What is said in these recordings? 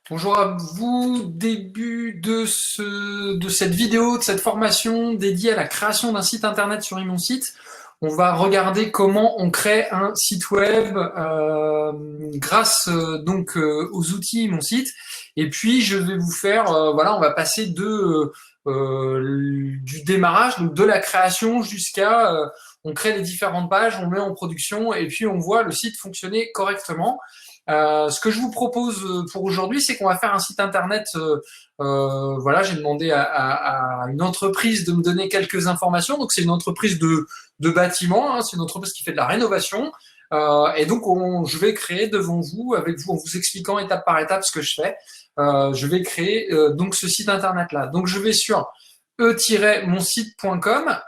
Bonjour à vous, début de cette vidéo, de cette formation dédiée à la création d'un site internet sur mon site. On va regarder comment on crée un site web grâce aux outils mon site. Et puis je vais vous faire, voilà, on va passer du démarrage, donc de la création jusqu'à on crée les différentes pages, on met en production et puis on voit le site fonctionner correctement. Ce que je vous propose pour aujourd'hui, c'est qu'on va faire un site internet. Voilà, j'ai demandé à une entreprise de me donner quelques informations. Donc, c'est une entreprise de bâtiment, hein, c'est une entreprise qui fait de la rénovation. Et donc, je vais créer devant vous, avec vous, en vous expliquant étape par étape ce que je fais. Je vais créer donc ce site internet-là. Donc, je vais sur e-monsite.com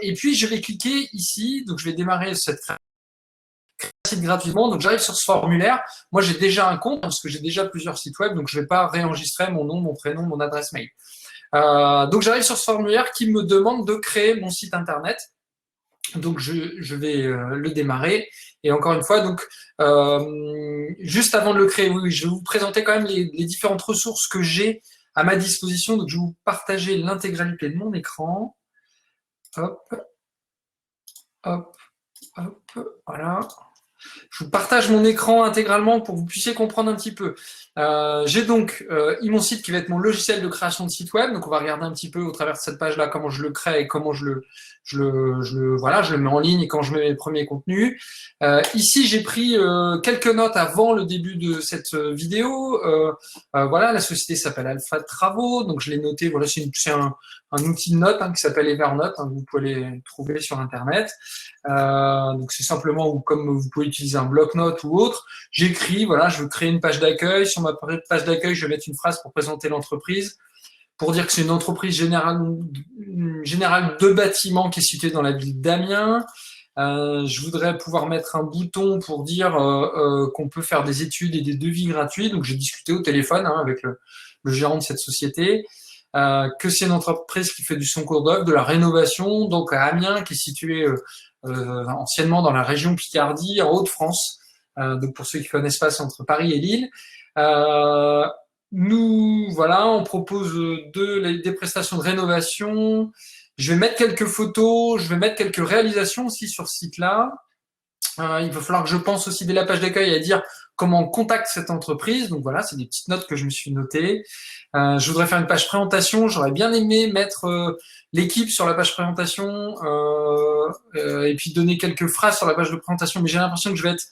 et puis je vais cliquer ici. Donc, je vais démarrer cette site gratuitement. Donc j'arrive sur ce formulaire. Moi j'ai déjà un compte parce que j'ai déjà plusieurs sites web, donc je ne vais pas réenregistrer mon nom, mon prénom, mon adresse mail. Donc j'arrive sur ce formulaire qui me demande de créer mon site internet. Donc je vais le démarrer. Et encore une fois, donc juste avant de le créer, oui, je vais vous présenter quand même les différentes ressources que j'ai à ma disposition. Donc je vais vous partager l'intégralité de mon écran. Hop, hop, hop, voilà. Je vous partage mon écran intégralement pour que vous puissiez comprendre un petit peu. J'ai donc e-mon-site qui va être mon logiciel de création de site web. Donc on va regarder un petit peu au travers de cette page-là comment je le crée et comment voilà, je le mets en ligne et quand je mets mes premiers contenus. Ici, j'ai pris quelques notes avant le début de cette vidéo. Voilà, la société s'appelle Alpha Travaux, donc je l'ai noté. Voilà, c'est un outil de notes qui s'appelle Evernote. Vous pouvez les trouver sur Internet. Donc c'est simplement, ou comme vous pouvez utiliser un bloc-notes ou autre, j'écris, voilà, je veux créer une page d'accueil. Sur ma page d'accueil, je vais mettre une phrase pour présenter l'entreprise, pour dire que c'est une entreprise générale de bâtiments qui est située dans la ville d'Amiens. Je voudrais pouvoir mettre un bouton pour dire qu'on peut faire des études et des devis gratuits. Donc j'ai discuté au téléphone avec le gérant de cette société. Que c'est une entreprise qui fait du Soncours d'œuvre, de la rénovation, donc à Amiens, qui est située anciennement dans la région Picardie, en Hauts-de-France. Donc pour ceux qui ne connaissent pas, c'est entre Paris et Lille. Nous, voilà, on propose des prestations de rénovation. Je vais mettre quelques photos, je vais mettre quelques réalisations aussi sur ce site-là. Il va falloir que je pense aussi dès la page d'accueil à dire comment on contacte cette entreprise. Donc voilà, c'est des petites notes que je me suis notées. Je voudrais faire une page présentation. J'aurais bien aimé mettre l'équipe sur la page présentation et puis donner quelques phrases sur la page de présentation. Mais j'ai l'impression que je vais être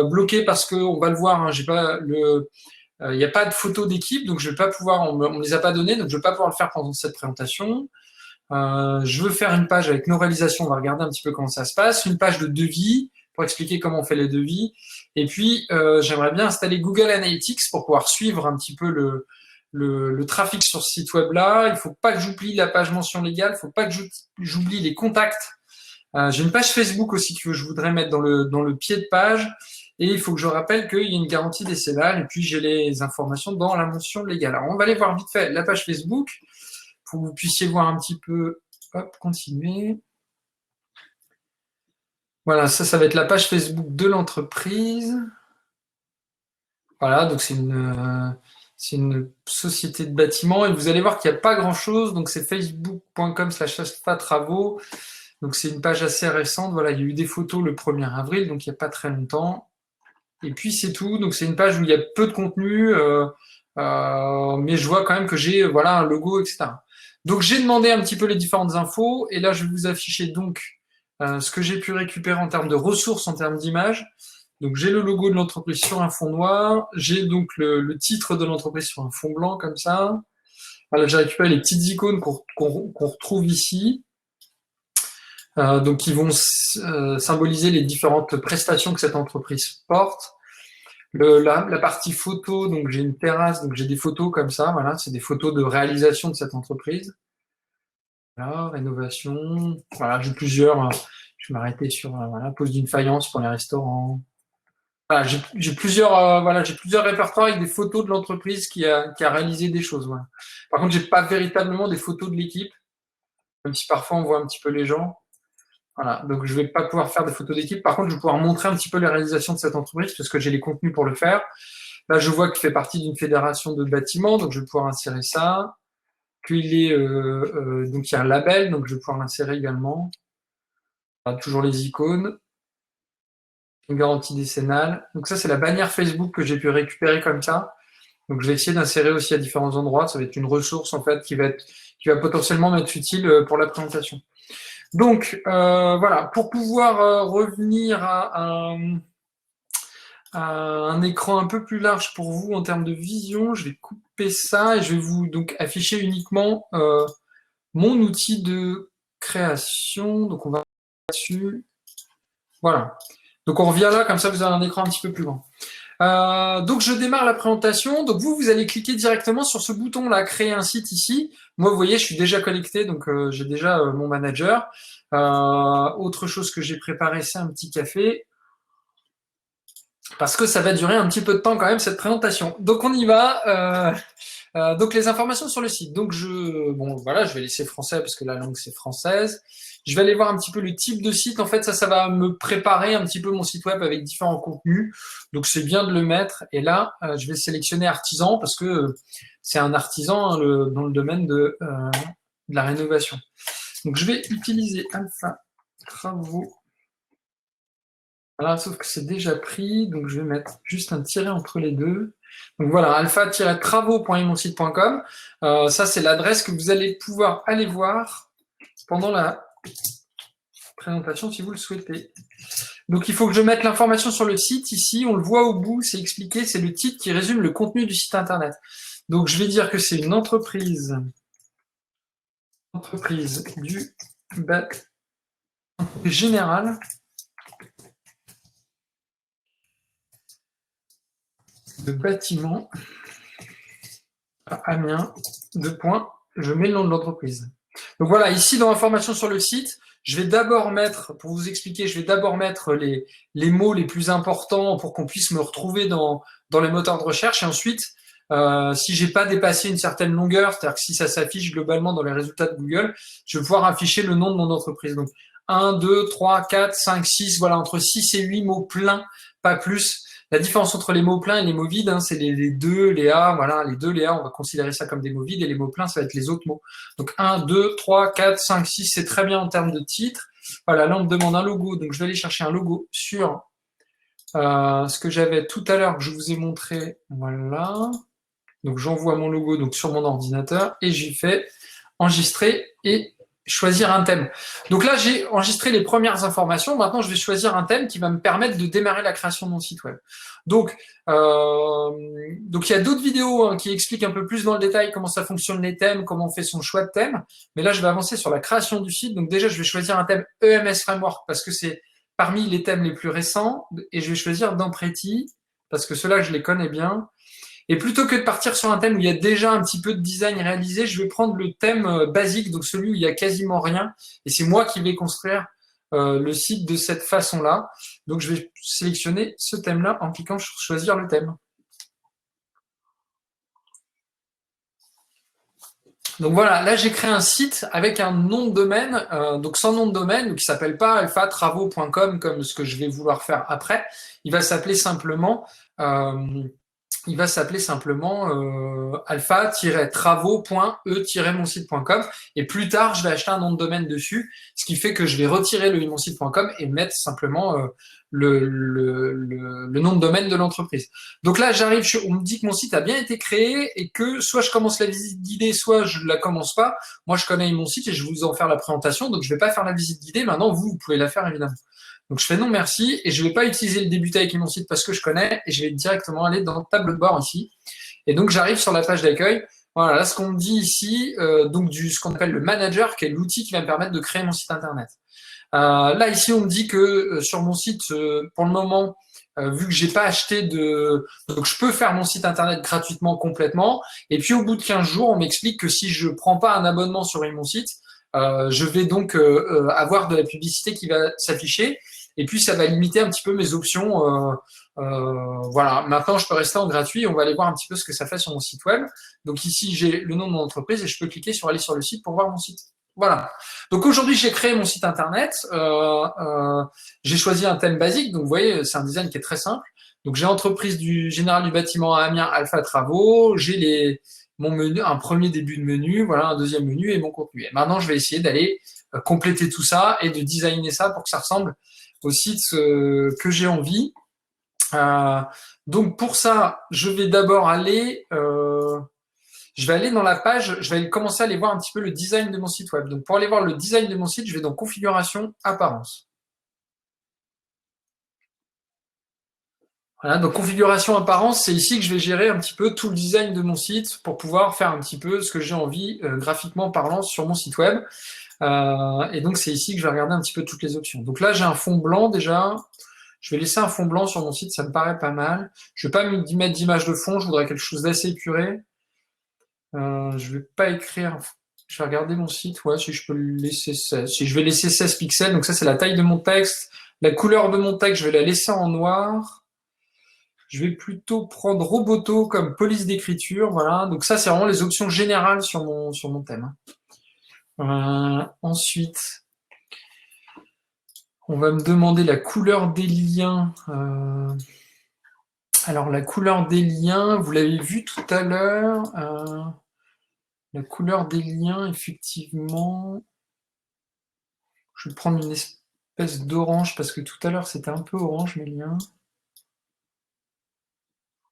bloqué parce que on va le voir. J'ai pas il n'y a pas de photo d'équipe, donc je vais pas pouvoir. On me les a pas données, donc je vais pas pouvoir le faire pendant cette présentation. Je veux faire une page avec nos réalisations. On va regarder un petit peu comment ça se passe. Une page de devis pour expliquer comment on fait les devis. Et puis, j'aimerais bien installer Google Analytics pour pouvoir suivre un petit peu le trafic sur ce site web-là. Il ne faut pas que j'oublie la page mention légale. Il ne faut pas que j'oublie les contacts. J'ai une page Facebook aussi que je voudrais mettre dans le pied de page. Et il faut que je rappelle qu'il y a une garantie décennale. Et puis, j'ai les informations dans la mention légale. Alors, on va aller voir vite fait la page Facebook pour que vous puissiez voir un petit peu. Hop, continuer. Voilà, ça va être la page Facebook de l'entreprise. Voilà, donc c'est une société de bâtiment et vous allez voir qu'il n'y a pas grand-chose. Donc c'est facebook.com/travaux. Donc c'est une page assez récente. Voilà, il y a eu des photos le 1er avril, donc il n'y a pas très longtemps. Et puis c'est tout. Donc c'est une page où il y a peu de contenu, mais je vois quand même que j'ai voilà un logo, etc. Donc j'ai demandé un petit peu les différentes infos et là je vais vous afficher donc ce que j'ai pu récupérer en termes de ressources, en termes d'images. Donc j'ai le logo de l'entreprise sur un fond noir, j'ai donc le titre de l'entreprise sur un fond blanc comme ça. Voilà, j'ai récupéré les petites icônes qu'on retrouve ici, donc qui vont symboliser les différentes prestations que cette entreprise porte. La partie photo, donc j'ai une terrasse, donc j'ai des photos comme ça, voilà, c'est des photos de réalisation de cette entreprise. Voilà, rénovation, voilà, j'ai plusieurs, je vais m'arrêter sur voilà, pose d'une faïence pour les restaurants. Voilà, j'ai plusieurs, voilà, j'ai plusieurs répertoires avec des photos de l'entreprise qui a réalisé des choses. Voilà. Par contre, j'ai pas véritablement des photos de l'équipe, même si parfois on voit un petit peu les gens. Voilà, donc je vais pas pouvoir faire des photos d'équipe. Par contre, je vais pouvoir montrer un petit peu les réalisations de cette entreprise parce que j'ai les contenus pour le faire. Là, je vois qu'il fait partie d'une fédération de bâtiments, donc je vais pouvoir insérer ça. Qu'il est, donc il y a un label, donc je vais pouvoir l'insérer également. Toujours les icônes. Une garantie décennale. Donc ça, c'est la bannière Facebook que j'ai pu récupérer comme ça. Donc je vais essayer d'insérer aussi à différents endroits. Ça va être une ressource en fait qui va potentiellement m'être utile pour la présentation. Donc voilà, pour pouvoir revenir à un écran un peu plus large pour vous en termes de vision, je vais couper ça et je vais vous donc afficher uniquement mon outil de création. Donc on va là-dessus. Voilà. Donc on revient là, comme ça vous avez un écran un petit peu plus grand. Donc je démarre la présentation. Donc vous allez cliquer directement sur ce bouton là, créer un site ici. Moi, vous voyez, je suis déjà connecté, donc j'ai déjà mon manager. Autre chose que j'ai préparé, c'est un petit café. Parce que ça va durer un petit peu de temps quand même, cette présentation. Donc on y va. Donc les informations sur le site. Donc bon voilà, je vais laisser français parce que la langue c'est française. Je vais aller voir un petit peu le type de site. En fait, ça va me préparer un petit peu mon site web avec différents contenus. Donc c'est bien de le mettre. Et là, je vais sélectionner artisan parce que c'est un artisan dans le domaine de la rénovation. Donc je vais utiliser Alpha Travaux. Voilà, sauf que c'est déjà pris, donc je vais mettre juste un tiret entre les deux. Donc voilà, alpha-travaux.imonsite.com. Ça, c'est l'adresse que vous allez pouvoir aller voir pendant la présentation si vous le souhaitez. Donc il faut que je mette l'information sur le site. Ici, on le voit au bout, c'est expliqué, c'est le titre qui résume le contenu du site internet. Donc je vais dire que c'est une entreprise du général. De bâtiment à Amiens, je mets le nom de l'entreprise. Donc voilà, ici dans l'information sur le site, je vais d'abord mettre, pour vous expliquer, je vais d'abord mettre les mots les plus importants pour qu'on puisse me retrouver dans les moteurs de recherche. Et ensuite, si j'ai pas dépassé une certaine longueur, c'est-à-dire que si ça s'affiche globalement dans les résultats de Google, je vais pouvoir afficher le nom de mon entreprise. Donc 1, 2, 3, 4, 5, 6, voilà, entre 6 et 8 mots pleins, pas plus. La différence entre les mots pleins et les mots vides, c'est les deux, les A, voilà, les deux, les A, on va considérer ça comme des mots vides, et les mots pleins, ça va être les autres mots. Donc 1, 2, 3, 4, 5, 6, c'est très bien en termes de titre. Voilà, là on me demande un logo, donc je vais aller chercher un logo sur ce que j'avais tout à l'heure, que je vous ai montré, voilà. Donc j'envoie mon logo donc sur mon ordinateur, et j'y fais enregistrer et choisir un thème. Donc là, j'ai enregistré les premières informations. Maintenant, je vais choisir un thème qui va me permettre de démarrer la création de mon site web. Donc il y a d'autres vidéos qui expliquent un peu plus dans le détail comment ça fonctionne les thèmes, comment on fait son choix de thème. Mais là, je vais avancer sur la création du site. Donc déjà, je vais choisir un thème EMS Framework parce que c'est parmi les thèmes les plus récents. Et je vais choisir Dampreti parce que ceux-là, je les connais bien. Et plutôt que de partir sur un thème où il y a déjà un petit peu de design réalisé, je vais prendre le thème basique, donc celui où il y a quasiment rien. Et c'est moi qui vais construire le site de cette façon-là. Donc je vais sélectionner ce thème-là en cliquant sur choisir le thème. Donc voilà, là j'ai créé un site avec un nom de domaine, donc sans nom de domaine, donc qui s'appelle pas alphatravaux.com comme ce que je vais vouloir faire après. Il va s'appeler simplement alpha-travaux.e-monsite.com et plus tard je vais acheter un nom de domaine dessus, ce qui fait que je vais retirer le monsite.com et mettre simplement le nom de domaine de l'entreprise. Donc là j'arrive, on me dit que mon site a bien été créé et que soit je commence la visite guidée, soit je la commence pas. Moi je connais mon site et je vais vous en faire la présentation, donc je vais pas faire la visite guidée. Maintenant vous pouvez la faire évidemment. Donc je fais non merci et je ne vais pas utiliser le débuter avec mon site parce que je connais et je vais directement aller dans le tableau de bord ici. Et donc j'arrive sur la page d'accueil. Voilà, là ce qu'on me dit ici, donc ce qu'on appelle le manager, qui est l'outil qui va me permettre de créer mon site internet. Là ici on me dit que sur mon site, pour le moment, vu que j'ai pas acheté donc je peux faire mon site internet gratuitement complètement. Et puis au bout de 15 jours, on m'explique que si je prends pas un abonnement sur mon site, je vais donc avoir de la publicité qui va s'afficher. Et puis, ça va limiter un petit peu mes options. Voilà. Maintenant, je peux rester en gratuit. On va aller voir un petit peu ce que ça fait sur mon site web. Donc ici, j'ai le nom de mon entreprise et je peux cliquer sur aller sur le site pour voir mon site. Voilà. Donc aujourd'hui, j'ai créé mon site internet. J'ai choisi un thème basique. Donc vous voyez, c'est un design qui est très simple. Donc j'ai entreprise du général du bâtiment à Amiens, Alpha Travaux, j'ai mon menu, un premier début de menu, voilà, un deuxième menu et mon contenu. Et maintenant, je vais essayer d'aller compléter tout ça et de designer ça pour que ça ressemble au site que j'ai envie. Euh, donc pour ça, je vais d'abord je vais aller dans la page, je vais commencer à aller voir un petit peu le design de mon site web. Donc pour aller voir le design de mon site, je vais dans configuration, apparence. Voilà, donc configuration, apparence, c'est ici que je vais gérer un petit peu tout le design de mon site pour pouvoir faire un petit peu ce que j'ai envie graphiquement parlant sur mon site web. Et donc c'est ici que je vais regarder un petit peu toutes les options. Donc là j'ai un fond blanc déjà. Je vais laisser un fond blanc sur mon site, ça me paraît pas mal. Je vais pas mettre d'image de fond, je voudrais quelque chose d'assez épuré. Je vais pas écrire. Je vais regarder mon site, ouais, si je peux le laisser 16. Si je vais laisser 16 pixels, donc ça c'est la taille de mon texte. La couleur de mon texte, je vais la laisser en noir. Je vais plutôt prendre Roboto comme police d'écriture, voilà. Donc ça c'est vraiment les options générales sur mon thème. Ensuite, on va me demander la couleur des liens. Alors la couleur des liens, vous l'avez vu tout à l'heure. La couleur des liens, effectivement, je vais prendre une espèce d'orange parce que tout à l'heure c'était un peu orange mes liens.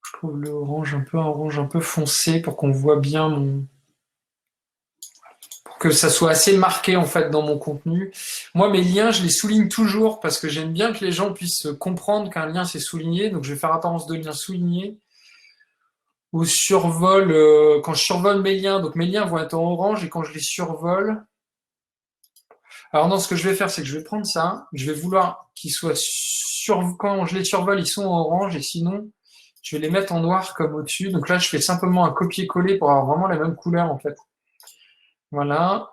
Je trouve le orange un orange un peu foncé pour qu'on voit bien pour que ça soit assez marqué en fait dans mon contenu. Moi mes liens, je les souligne toujours parce que j'aime bien que les gens puissent comprendre qu'un lien c'est souligné. Donc je vais faire apparence de lien souligné. Au survol, quand je survole mes liens, donc mes liens vont être en orange et quand je les survole, alors non, ce que je vais faire, c'est que je vais prendre ça, je vais vouloir qu'ils soient quand je les survole, ils sont en orange et sinon, je vais les mettre en noir comme au-dessus. Donc là, je fais simplement un copier-coller pour avoir vraiment la même couleur en fait. Voilà.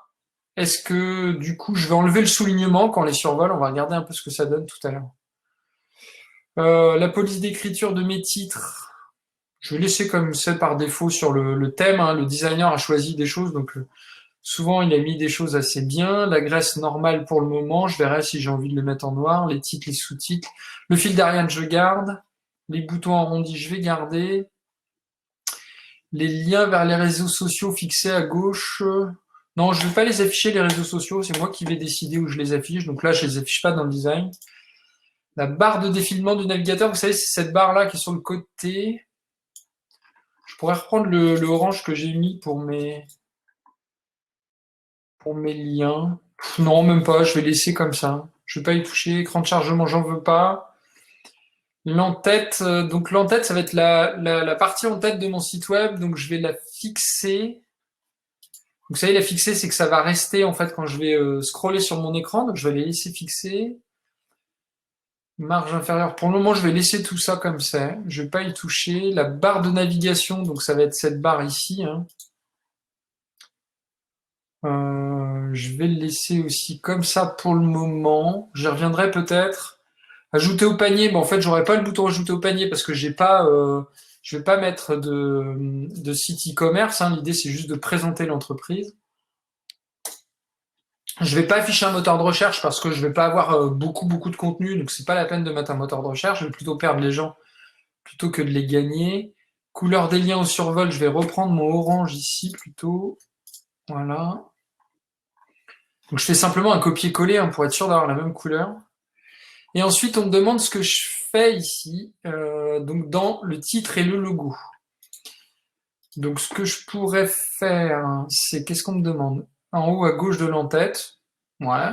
Est-ce que du coup, je vais enlever le soulignement quand on les survole, on va regarder un peu ce que ça donne tout à l'heure. La police d'écriture de mes titres, je vais laisser comme c'est par défaut sur le thème. Hein. Le designer a choisi des choses, donc souvent il a mis des choses assez bien. La graisse normale pour le moment, je verrai si j'ai envie de le mettre en noir. Les titres, les sous-titres. Le fil d'Ariane, je garde. Les boutons arrondis, je vais garder. Les liens vers les réseaux sociaux fixés à gauche. Non, je ne vais pas les afficher, les réseaux sociaux. C'est moi qui vais décider où je les affiche. Donc là, je ne les affiche pas dans le design. La barre de défilement du navigateur, vous savez, c'est cette barre-là qui est sur le côté. Je pourrais reprendre le orange que j'ai mis pour mes liens. Non, même pas, je vais laisser comme ça. Je vais pas y toucher. Écran de chargement, j'en veux pas. L'entête, donc l'entête, ça va être la partie en tête de mon site web, donc je vais la fixer. Vous savez, la fixer, c'est que ça va rester en fait quand je vais scroller sur mon écran, donc je vais les laisser fixer. Marge inférieure. Pour le moment, je vais laisser tout ça comme ça. Je vais pas y toucher. La barre de navigation, donc ça va être cette barre ici. Hein. Je vais le laisser aussi comme ça pour le moment. J'y reviendrai peut-être. Ajouter au panier, en fait, j'aurai pas le bouton ajouter au panier parce que je vais pas mettre de site e-commerce. Hein. L'idée, c'est juste de présenter l'entreprise. Je vais pas afficher un moteur de recherche parce que je vais pas avoir beaucoup de contenu, donc c'est pas la peine de mettre un moteur de recherche. Je vais plutôt perdre les gens plutôt que de les gagner. Couleur des liens au survol, je vais reprendre mon orange ici plutôt. Voilà. Donc je fais simplement un copier-coller hein, pour être sûr d'avoir la même couleur. Et ensuite, on me demande ce que je fais ici, donc dans le titre et le logo. Donc ce que je pourrais faire, c'est qu'est-ce qu'on me demande? En haut à gauche de l'entête. Ouais.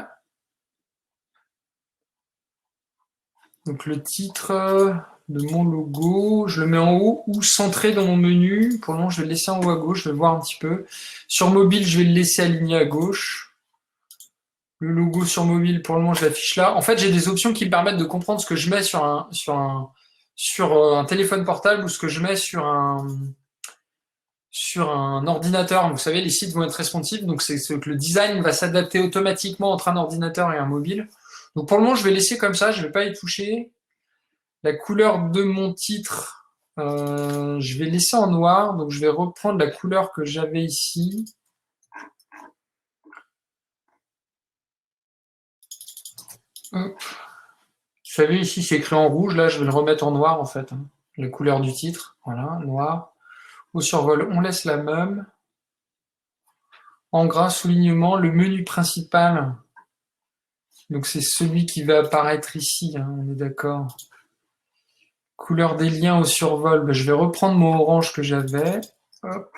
Donc le titre de mon logo, je le mets en haut ou centré dans mon menu. Pour le moment, je vais le laisser en haut à gauche, je vais voir un petit peu. Sur mobile, je vais le laisser aligné à gauche. Le logo sur mobile, pour le moment, je l'affiche là. En fait, j'ai des options qui me permettent de comprendre ce que je mets sur un téléphone portable ou ce que je mets sur un ordinateur. Vous savez, les sites vont être responsive, donc c'est que le design va s'adapter automatiquement entre un ordinateur et un mobile. Donc pour le moment, je vais laisser comme ça, je ne vais pas y toucher. La couleur de mon titre, je vais laisser en noir, donc je vais reprendre la couleur que j'avais ici. Hop. savez, ici, c'est écrit en rouge. Là, je vais le remettre en noir, en fait. La couleur du titre. Voilà, noir. Au survol, on laisse la même. En gras, soulignement, le menu principal. Donc, c'est celui qui va apparaître ici, hein, on est d'accord. Couleur des liens au survol. Ben, je vais reprendre mon orange que j'avais. Hop.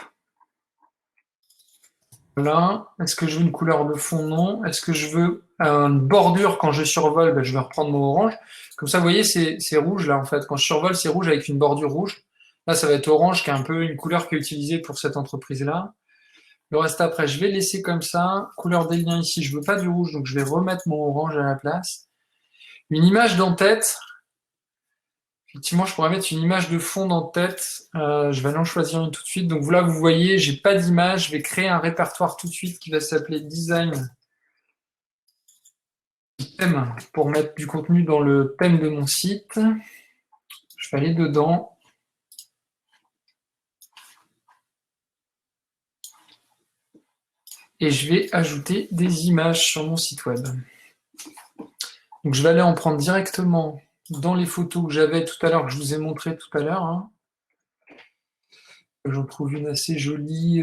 Voilà. Est-ce que je veux une couleur de fond? Non. Est-ce que je veux une bordure quand je survole? Ben, je vais reprendre mon orange. Comme ça, vous voyez, c'est rouge là en fait. Quand je survole, c'est rouge avec une bordure rouge. Là, ça va être orange, qui est un peu une couleur qui est utilisée pour cette entreprise-là. Le reste après, je vais laisser comme ça. Couleur des liens ici, je veux pas du rouge, donc je vais remettre mon orange à la place. Une image d'en-tête. Effectivement, je pourrais mettre une image de fond d'en-tête. Je vais aller en choisir une tout de suite. Donc là, vous voyez, j'ai pas d'image. Je vais créer un répertoire tout de suite qui va s'appeler Design thème pour mettre du contenu dans le thème de mon site. Je vais aller dedans. Et je vais ajouter des images sur mon site web. Donc je vais aller en prendre directement dans les photos que j'avais tout à l'heure, que je vous ai montré tout à l'heure. Hein. J'en trouve une assez jolie.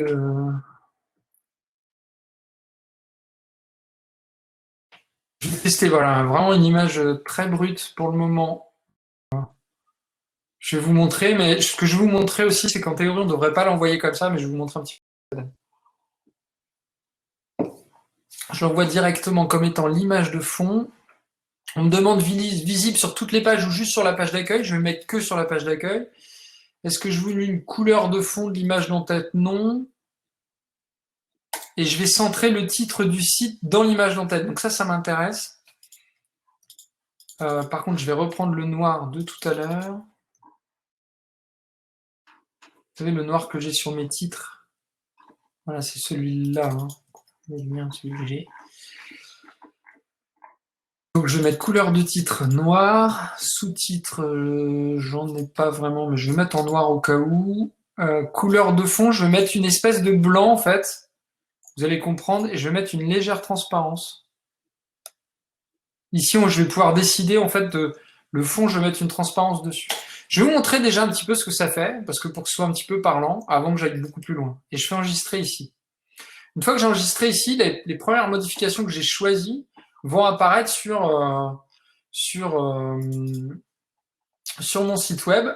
Je vais tester, voilà, vraiment une image très brute pour le moment. Je vais vous montrer, mais ce que je vais vous montrer aussi, c'est qu'en théorie, on ne devrait pas l'envoyer comme ça, mais je vais vous montrer un petit peu. Je l'envoie directement comme étant l'image de fond. On me demande visible sur toutes les pages ou juste sur la page d'accueil. Je vais mettre que sur la page d'accueil. Est-ce que je veux une couleur de fond de l'image d'en-tête? Non. Et je vais centrer le titre du site dans l'image d'en-tête. Donc ça m'intéresse. Par contre, je vais reprendre le noir de tout à l'heure. Vous savez, le noir que j'ai sur mes titres. Voilà, c'est celui-là. Hein. Celui que j'ai. Donc je vais mettre couleur de titre noir, sous-titre j'en ai pas vraiment, mais je vais mettre en noir au cas où. Couleur de fond, je vais mettre une espèce de blanc en fait, vous allez comprendre, et je vais mettre une légère transparence. Ici, je vais pouvoir décider en fait de le fond, je vais mettre une transparence dessus. Je vais vous montrer déjà un petit peu ce que ça fait, parce que pour que ce soit un petit peu parlant, avant que j'aille beaucoup plus loin. Et je fais enregistrer ici. Une fois que j'ai enregistré ici, les premières modifications que j'ai choisies vont apparaître sur mon site web.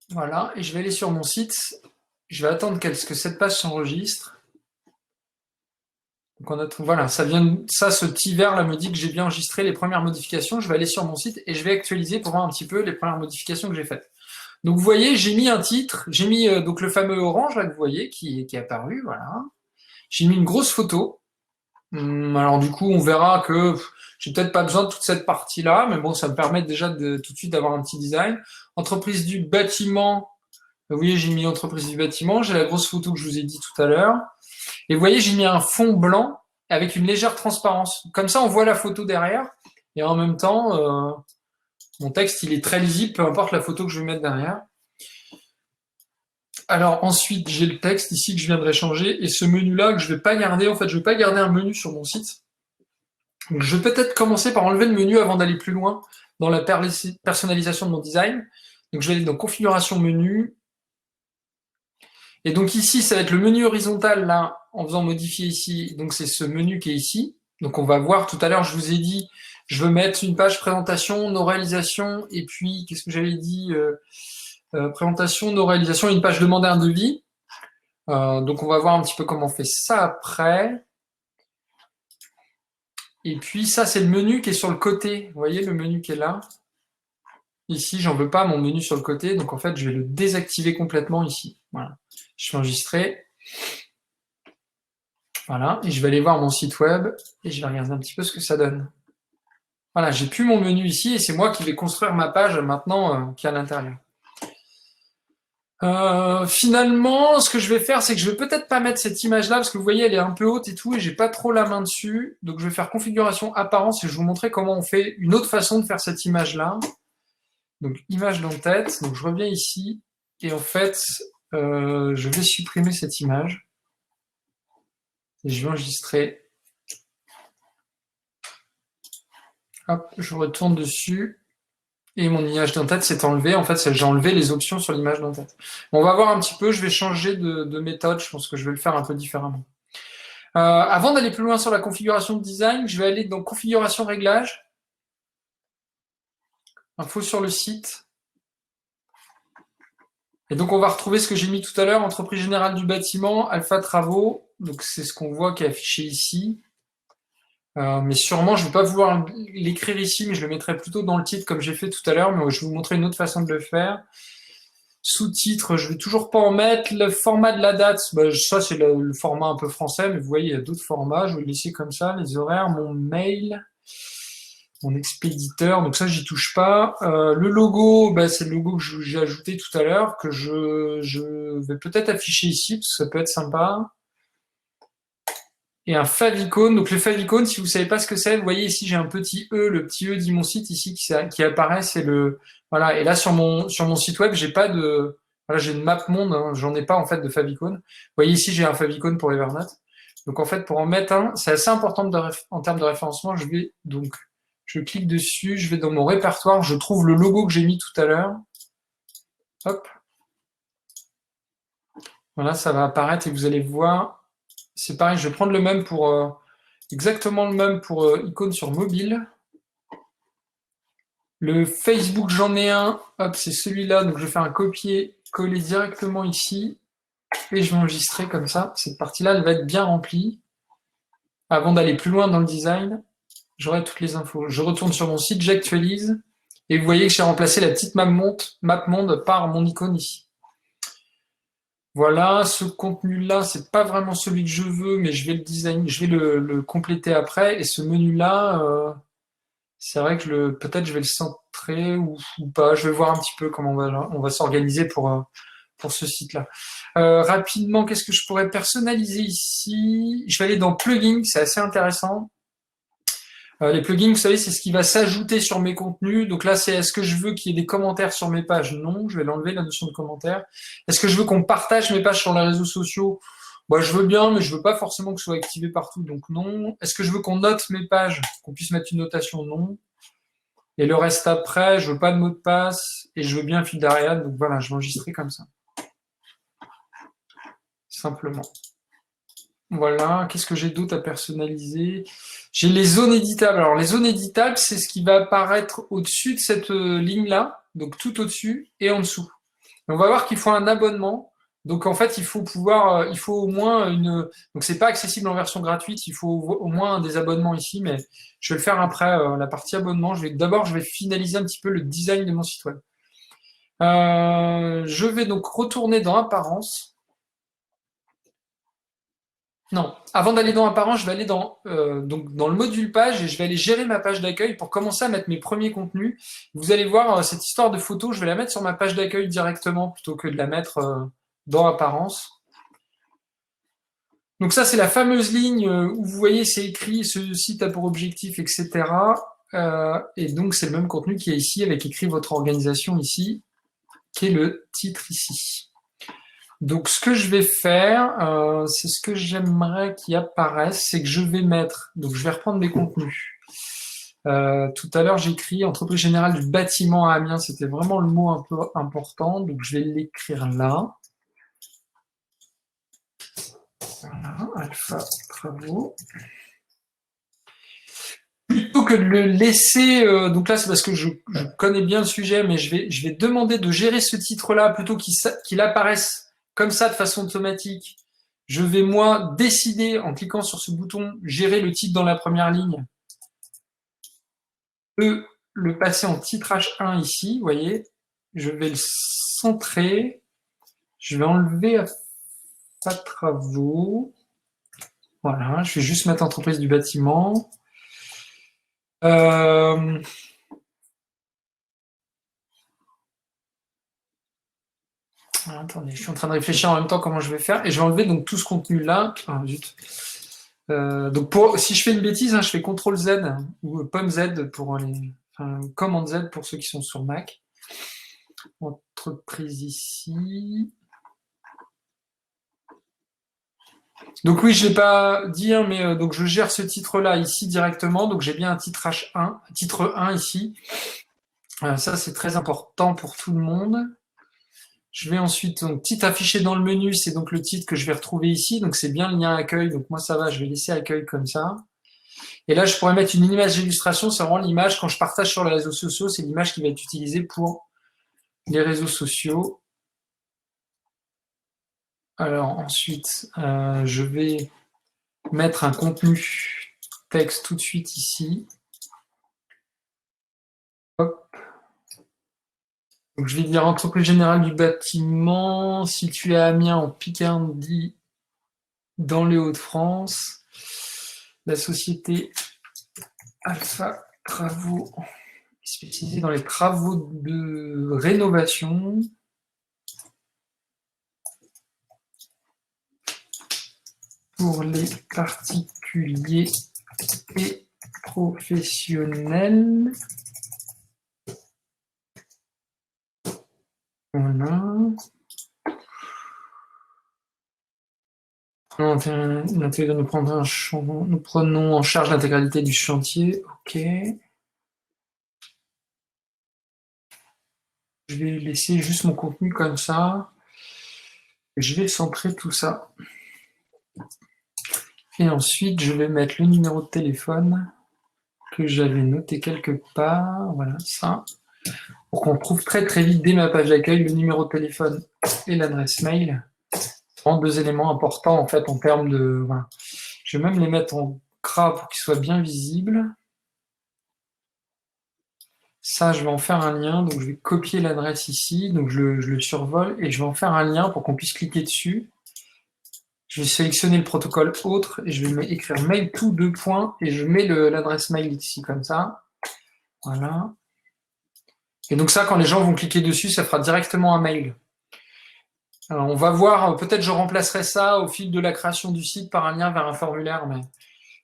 Voilà, et je vais aller sur mon site. Je vais attendre que cette page s'enregistre. Donc voilà, ça vient, ce petit vert là me dit que j'ai bien enregistré les premières modifications. Je vais aller sur mon site et je vais actualiser pour voir un petit peu les premières modifications que j'ai faites. Donc vous voyez, j'ai mis un titre, j'ai mis donc le fameux orange là que vous voyez qui est apparu, voilà. J'ai mis une grosse photo. Alors du coup, on verra que j'ai peut-être pas besoin de toute cette partie-là, mais bon, ça me permet déjà tout de suite d'avoir un petit design. Entreprise du bâtiment, vous voyez, j'ai mis entreprise du bâtiment, j'ai la grosse photo que je vous ai dit tout à l'heure. Et vous voyez, j'ai mis un fond blanc avec une légère transparence. Comme ça, on voit la photo derrière, et en même temps, mon texte, il est très lisible, peu importe la photo que je vais mettre derrière. Alors ensuite, j'ai le texte ici que je viendrai changer, et ce menu-là que je vais pas garder, en fait, je vais pas garder un menu sur mon site. Donc, je vais peut-être commencer par enlever le menu avant d'aller plus loin dans la personnalisation de mon design. Donc je vais aller dans configuration menu. Et donc ici, ça va être le menu horizontal là, en faisant modifier ici. Donc c'est ce menu qui est ici. Donc on va voir tout à l'heure, je vous ai dit, je veux mettre une page présentation, nos réalisations, et puis qu'est-ce que j'avais dit présentation, nos réalisations, et une page demander un devis. Donc on va voir un petit peu comment on fait ça après. Et puis ça, c'est le menu qui est sur le côté. Vous voyez le menu qui est là. Ici, j'en veux pas mon menu sur le côté, donc en fait, je vais le désactiver complètement ici. Voilà. Je fais enregistrer. Voilà, et je vais aller voir mon site web et je vais regarder un petit peu ce que ça donne. Voilà, j'ai plus mon menu ici et c'est moi qui vais construire ma page maintenant qui est à l'intérieur. Finalement, ce que je vais faire, c'est que je vais peut-être pas mettre cette image-là parce que vous voyez, elle est un peu haute et tout et j'ai pas trop la main dessus. Donc je vais faire configuration apparence et je vais vous montrer comment on fait une autre façon de faire cette image-là. Donc image d'en-tête. Donc je reviens ici et en fait, je vais supprimer cette image et je vais enregistrer. Hop, je retourne dessus. Et mon image d'en-tête s'est enlevée. En fait, j'ai enlevé les options sur l'image d'en-tête. Bon, on va voir un petit peu. Je vais changer de méthode. Je pense que je vais le faire un peu différemment. Avant d'aller plus loin sur la configuration de design, je vais aller dans configuration réglage. Info sur le site. Et donc, on va retrouver ce que j'ai mis tout à l'heure, entreprise générale du bâtiment, Alpha Travaux. Donc, c'est ce qu'on voit qui est affiché ici. Mais sûrement, je ne vais pas vouloir l'écrire ici, mais je le mettrai plutôt dans le titre comme j'ai fait tout à l'heure. Mais je vais vous montrer une autre façon de le faire. Sous-titres, je vais toujours pas en mettre. Le format de la date, ça c'est le format un peu français, mais vous voyez, il y a d'autres formats. Je vais le laisser comme ça. Les horaires, mon mail, mon expéditeur, donc ça j'y touche pas. Le logo, c'est le logo que j'ai ajouté tout à l'heure, que je vais peut-être afficher ici, parce que ça peut être sympa. Et un favicon. Donc le favicon, si vous savez pas ce que c'est, vous voyez ici j'ai un petit E, le petit E dit mon site ici qui apparaît, c'est le voilà. Et là sur mon site web, j'ai pas de voilà, j'ai une map monde, hein, j'en ai pas en fait de favicon. Vous voyez ici j'ai un favicon pour Evernote. Donc en fait pour en mettre un, c'est assez important en termes de référencement. Je clique dessus, je vais dans mon répertoire, je trouve le logo que j'ai mis tout à l'heure. Hop. Voilà, ça va apparaître et vous allez voir. C'est pareil, je vais prendre le même pour exactement le même pour icône sur mobile. Le Facebook, j'en ai un. Hop, c'est celui-là. Donc, je vais faire un copier-coller directement ici. Et je vais enregistrer comme ça. Cette partie-là, elle va être bien remplie. Avant d'aller plus loin dans le design, j'aurai toutes les infos. Je retourne sur mon site, j'actualise. Et vous voyez que j'ai remplacé la petite map monde par mon icône ici. Voilà, ce contenu-là, c'est pas vraiment celui que je veux, mais je vais le compléter après. Et ce menu-là, c'est vrai que peut-être je vais le centrer ou pas. Je vais voir un petit peu comment on va s'organiser pour ce site-là. Rapidement, qu'est-ce que je pourrais personnaliser ici? Je vais aller dans plugins, c'est assez intéressant. Les plugins, vous savez, c'est ce qui va s'ajouter sur mes contenus. Donc là, c'est est-ce que je veux qu'il y ait des commentaires sur mes pages? Non, je vais l'enlever, la notion de commentaire. Est-ce que je veux qu'on partage mes pages sur les réseaux sociaux? Je veux bien, mais je veux pas forcément que ce soit activé partout, donc non. Est-ce que je veux qu'on note mes pages? Qu'on puisse mettre une notation? Non. Et le reste après, je veux pas de mot de passe et je veux bien un fil d'Ariane. Donc voilà, je vais enregistrer comme ça. Simplement. Voilà, qu'est-ce que j'ai d'autre à personnaliser? J'ai les zones éditables. Alors les zones éditables, c'est ce qui va apparaître au-dessus de cette ligne-là, donc tout au-dessus et en dessous. Et on va voir qu'il faut un abonnement. Donc en fait, il faut il faut au moins donc c'est pas accessible en version gratuite, il faut au moins des abonnements ici, mais je vais le faire après la partie abonnement. D'abord, je vais finaliser un petit peu le design de mon site web. Je vais donc retourner dans Apparence. Non, avant d'aller dans Apparence, je vais aller donc dans le module page et je vais aller gérer ma page d'accueil pour commencer à mettre mes premiers contenus. Vous allez voir cette histoire de photo, je vais la mettre sur ma page d'accueil directement plutôt que de la mettre dans Apparence. Donc ça, c'est la fameuse ligne où vous voyez, c'est écrit, ce site a pour objectif, etc. Et donc, c'est le même contenu qui est ici, avec écrit votre organisation ici, qui est le titre ici. Donc, ce que je vais faire, c'est ce que j'aimerais qu'il apparaisse, c'est que je vais mettre, donc je vais reprendre mes contenus. Tout à l'heure, j'ai écrit entreprise générale du bâtiment à Amiens, c'était vraiment le mot un peu important, donc je vais l'écrire là. Voilà, Alpha Travaux. Plutôt que de le laisser, donc là c'est parce que je connais bien le sujet, mais je vais demander de gérer ce titre-là plutôt qu'il apparaisse comme ça de façon automatique. Je vais moi décider en cliquant sur ce bouton gérer le titre dans la première ligne, le passer en titre H1 ici, vous voyez. Je vais le centrer, je vais enlever pas de travaux. Voilà, je vais juste mettre entreprise du bâtiment. Attendez, je suis en train de réfléchir en même temps comment je vais faire. Et je vais enlever donc tout ce contenu-là. Ah, zut. Donc si je fais une bêtise, hein, je fais CTRL Z ou pomme Z pour commande Z pour ceux qui sont sur Mac. Entreprise ici. Donc oui, je l'ai pas dit, hein, mais donc je gère ce titre-là ici directement. Donc j'ai bien un titre H1, titre 1 ici. Ça, c'est très important pour tout le monde. Je vais ensuite, donc, titre affiché dans le menu, c'est donc le titre que je vais retrouver ici. Donc c'est bien le lien accueil. Donc moi, ça va, je vais laisser accueil comme ça. Et là, je pourrais mettre une image d'illustration. C'est vraiment l'image, quand je partage sur les réseaux sociaux, c'est l'image qui va être utilisée pour les réseaux sociaux. Alors ensuite, je vais mettre un contenu texte tout de suite ici. Hop. Donc, je vais dire entreprise générale du bâtiment, située à Amiens en Picardie, dans les Hauts-de-France. La société Alpha Travaux, spécialisée dans les travaux de rénovation. Pour les particuliers et professionnels. Voilà. Nous prenons en charge l'intégralité du chantier. OK. Je vais laisser juste mon contenu comme ça. Je vais centrer tout ça. Et ensuite, je vais mettre le numéro de téléphone que j'avais noté quelque part. Voilà, ça. Pour qu'on trouve très très vite dès ma page d'accueil le numéro de téléphone et l'adresse mail. En deux éléments importants en fait en termes de. Voilà. Je vais même les mettre en gras pour qu'ils soient bien visibles. Ça, je vais en faire un lien. Donc, je vais copier l'adresse ici. Donc, je le survole et je vais en faire un lien pour qu'on puisse cliquer dessus. Je vais sélectionner le protocole autre et je vais écrire mail tout deux points et je mets l'adresse mail ici comme ça. Voilà. Et donc ça, quand les gens vont cliquer dessus, ça fera directement un mail. Alors, on va voir, peut-être je remplacerai ça au fil de la création du site par un lien vers un formulaire. Mais...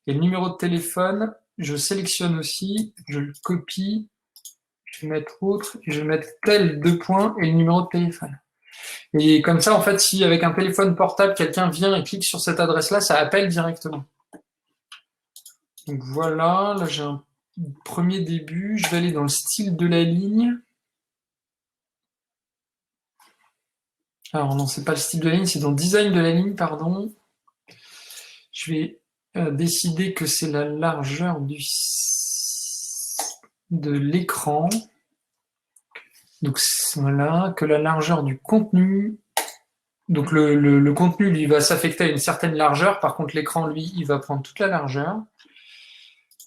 Et le numéro de téléphone, je sélectionne aussi, je le copie, je vais mettre autre, et je vais mettre tel deux points et le numéro de téléphone. Et comme ça, en fait, si avec un téléphone portable, quelqu'un vient et clique sur cette adresse-là, ça appelle directement. Donc voilà, là j'ai un premier début. Je vais aller dans le style de la ligne. Alors non, c'est pas le style de la ligne, c'est dans le design de la ligne, pardon. Je vais décider que c'est la largeur de l'écran. Donc voilà, que la largeur du contenu. Donc le contenu, lui, va s'affecter à une certaine largeur. Par contre, l'écran, lui, il va prendre toute la largeur.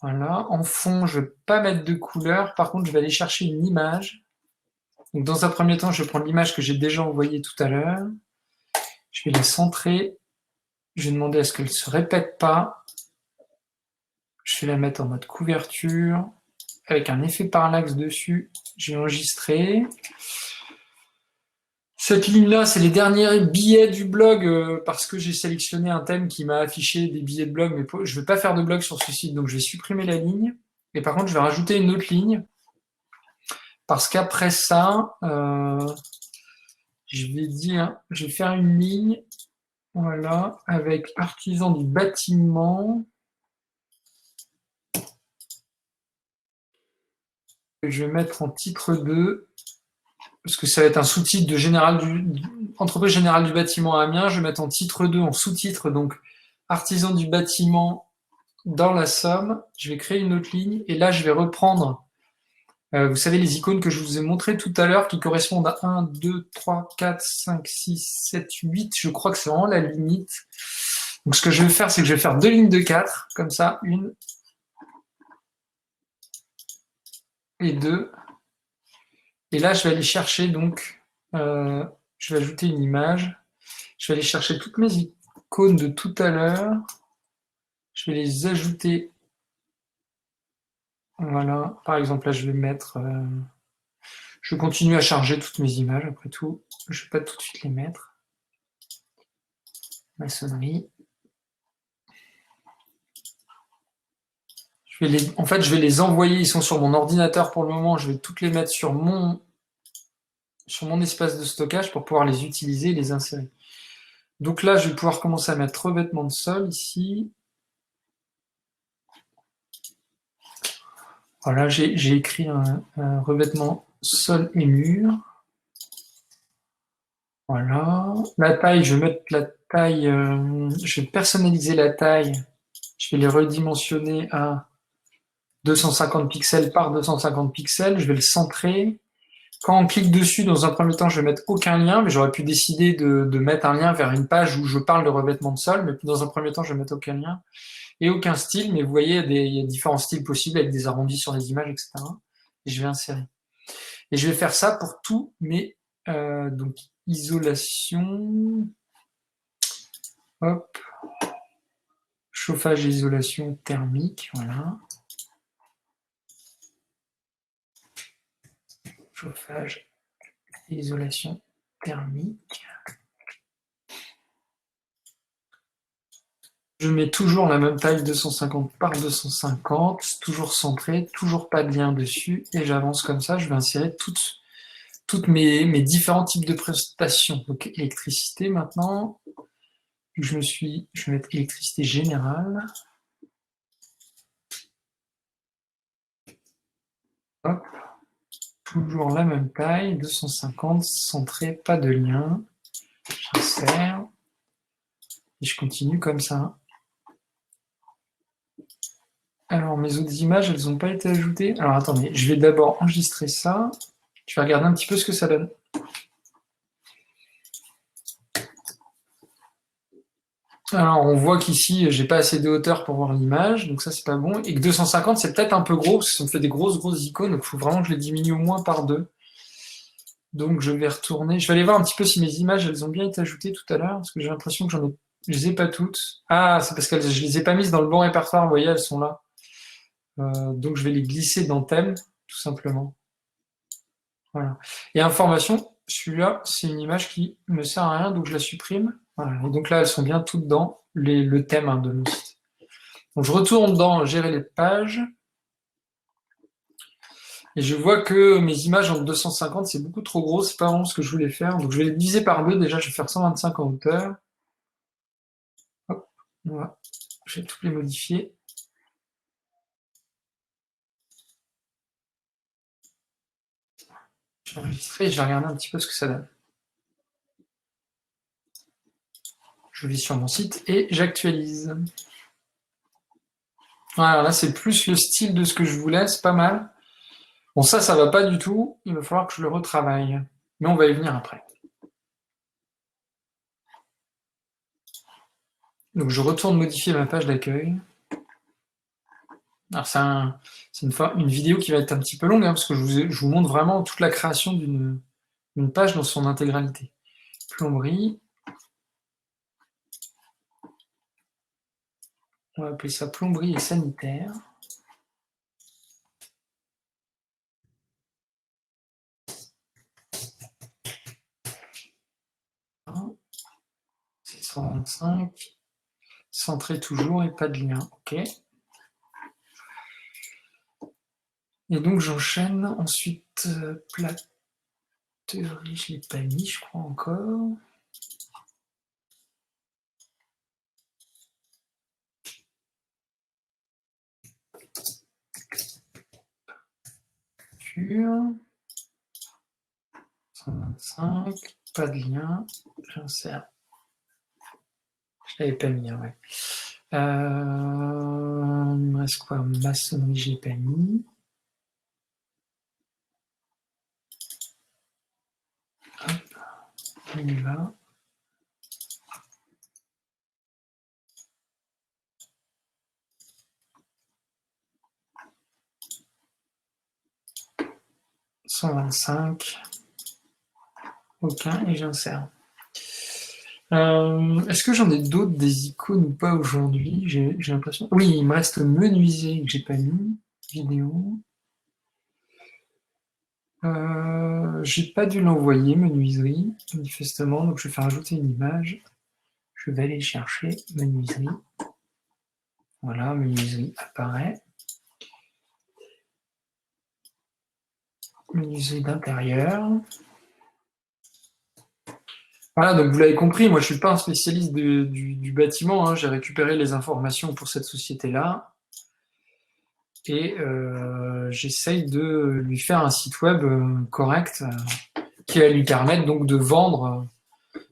Voilà. En fond, je ne vais pas mettre de couleur. Par contre, je vais aller chercher une image. Donc, dans un premier temps, je vais prendre l'image que j'ai déjà envoyée tout à l'heure. Je vais la centrer. Je vais demander à ce qu'elle ne se répète pas. Je vais la mettre en mode couverture avec un effet parallaxe dessus. J'ai enregistré. Cette ligne-là, c'est les derniers billets du blog parce que j'ai sélectionné un thème qui m'a affiché des billets de blog, mais je ne vais pas faire de blog sur ce site, donc je vais supprimer la ligne. Et par contre, je vais rajouter une autre ligne parce qu'après ça, je vais faire une ligne, voilà, avec artisan du bâtiment. Je vais mettre en titre 2. Parce que ça va être un sous-titre de entreprise générale du bâtiment à Amiens. Je vais mettre en titre 2, en sous-titre, donc artisan du bâtiment dans la Somme. Je vais créer une autre ligne et là, je vais reprendre, vous savez, les icônes que je vous ai montrées tout à l'heure qui correspondent à 1, 2, 3, 4, 5, 6, 7, 8. Je crois que c'est vraiment la limite. Donc, ce que je vais faire, c'est que je vais faire deux lignes de 4, comme ça, une et deux. Et là, je vais aller chercher, donc, je vais ajouter une image. Je vais aller chercher toutes mes icônes de tout à l'heure. Je vais les ajouter. Voilà. Par exemple, là, je vais mettre... je continue à charger toutes mes images, après tout. Je ne vais pas tout de suite les mettre. Maçonnerie. En fait, je vais les envoyer. Ils sont sur mon ordinateur pour le moment. Je vais toutes les mettre sur mon espace de stockage pour pouvoir les utiliser et les insérer. Donc là, je vais pouvoir commencer à mettre revêtement de sol ici. Voilà, j'ai écrit un revêtement sol et mur. Voilà. La taille, je vais mettre la taille, je vais personnaliser la taille. Je vais les redimensionner à 250 pixels par 250 pixels. Je vais le centrer. Quand on clique dessus, dans un premier temps, je vais mettre aucun lien, mais j'aurais pu décider de mettre un lien vers une page où je parle de revêtement de sol, mais dans un premier temps, je vais mettre aucun lien et aucun style, mais vous voyez, il y a différents styles possibles avec des arrondis sur les images, etc. Et je vais insérer. Et je vais faire ça pour tous mes donc isolation, hop, chauffage et isolation thermique, voilà. Chauffage et isolation thermique. Je mets toujours la même taille 250 par 250, toujours centré, toujours pas de lien dessus, et j'avance comme ça, je vais insérer toutes mes différents types de prestations. Donc électricité maintenant, je vais mettre électricité générale. Hop, toujours la même taille, 250, centré, pas de lien. J'insère. Et je continue comme ça. Alors mes autres images, elles n'ont pas été ajoutées. Alors attendez, je vais d'abord enregistrer ça. Je vais regarder un petit peu ce que ça donne. Alors, on voit qu'ici, j'ai pas assez de hauteur pour voir l'image, donc ça, c'est pas bon. Et que 250, c'est peut-être un peu gros, parce que ça me fait des grosses icônes, donc il faut vraiment que je les diminue au moins par 2. Donc, je vais retourner. Je vais aller voir un petit peu si mes images, elles ont bien été ajoutées tout à l'heure, parce que j'ai l'impression que je les ai pas toutes. Ah, c'est parce que je les ai pas mises dans le bon répertoire, vous voyez, elles sont là. Donc, je vais les glisser dans thème, tout simplement. Voilà. Et information, celui-là, c'est une image qui me sert à rien, donc je la supprime. Voilà. Et donc là, elles sont bien toutes dans le thème de nos sites. Donc je retourne dans gérer les pages et je vois que mes images en 250 c'est beaucoup trop gros, c'est pas vraiment ce que je voulais faire. Donc je vais les diviser par deux, déjà je vais faire 125 en hauteur. Hop, voilà. Je vais tout les modifier. Je vais enregistrer et je vais regarder un petit peu ce que ça donne. Je vais sur mon site et j'actualise. Voilà, là c'est plus le style de ce que je voulais, c'est pas mal. Bon ça va pas du tout, il va falloir que je le retravaille. Mais on va y venir après. Donc je retourne modifier ma page d'accueil. Alors c'est une vidéo qui va être un petit peu longue, parce que je vous montre vraiment toute la création d'une page dans son intégralité. Plomberie. On va appeler ça plomberie et sanitaire. C'est 125. Centré toujours et pas de lien. OK. Et donc j'enchaîne ensuite platerie, je l'ai pas mis, je crois encore. Sur 125, pas de lien, j'insère. Je l'avais pas mis, ouais. Il me reste quoi? Maçonnerie, je l'ai pas mis. Hop, on y va. « 125. Aucun et j'insère. Est-ce que j'en ai d'autres des icônes ou pas aujourd'hui? J'ai l'impression. Oui, il me reste menuiser que j'ai pas mis. Vidéo. J'ai pas dû l'envoyer, menuiserie, manifestement, donc je vais faire ajouter une image. Je vais aller chercher menuiserie. Voilà, menuiserie apparaît. Menuiserie d'intérieur. Voilà, donc vous l'avez compris, moi je suis pas un spécialiste du bâtiment, hein. J'ai récupéré les informations pour cette société-là et j'essaye de lui faire un site web correct qui va lui permettre donc de vendre,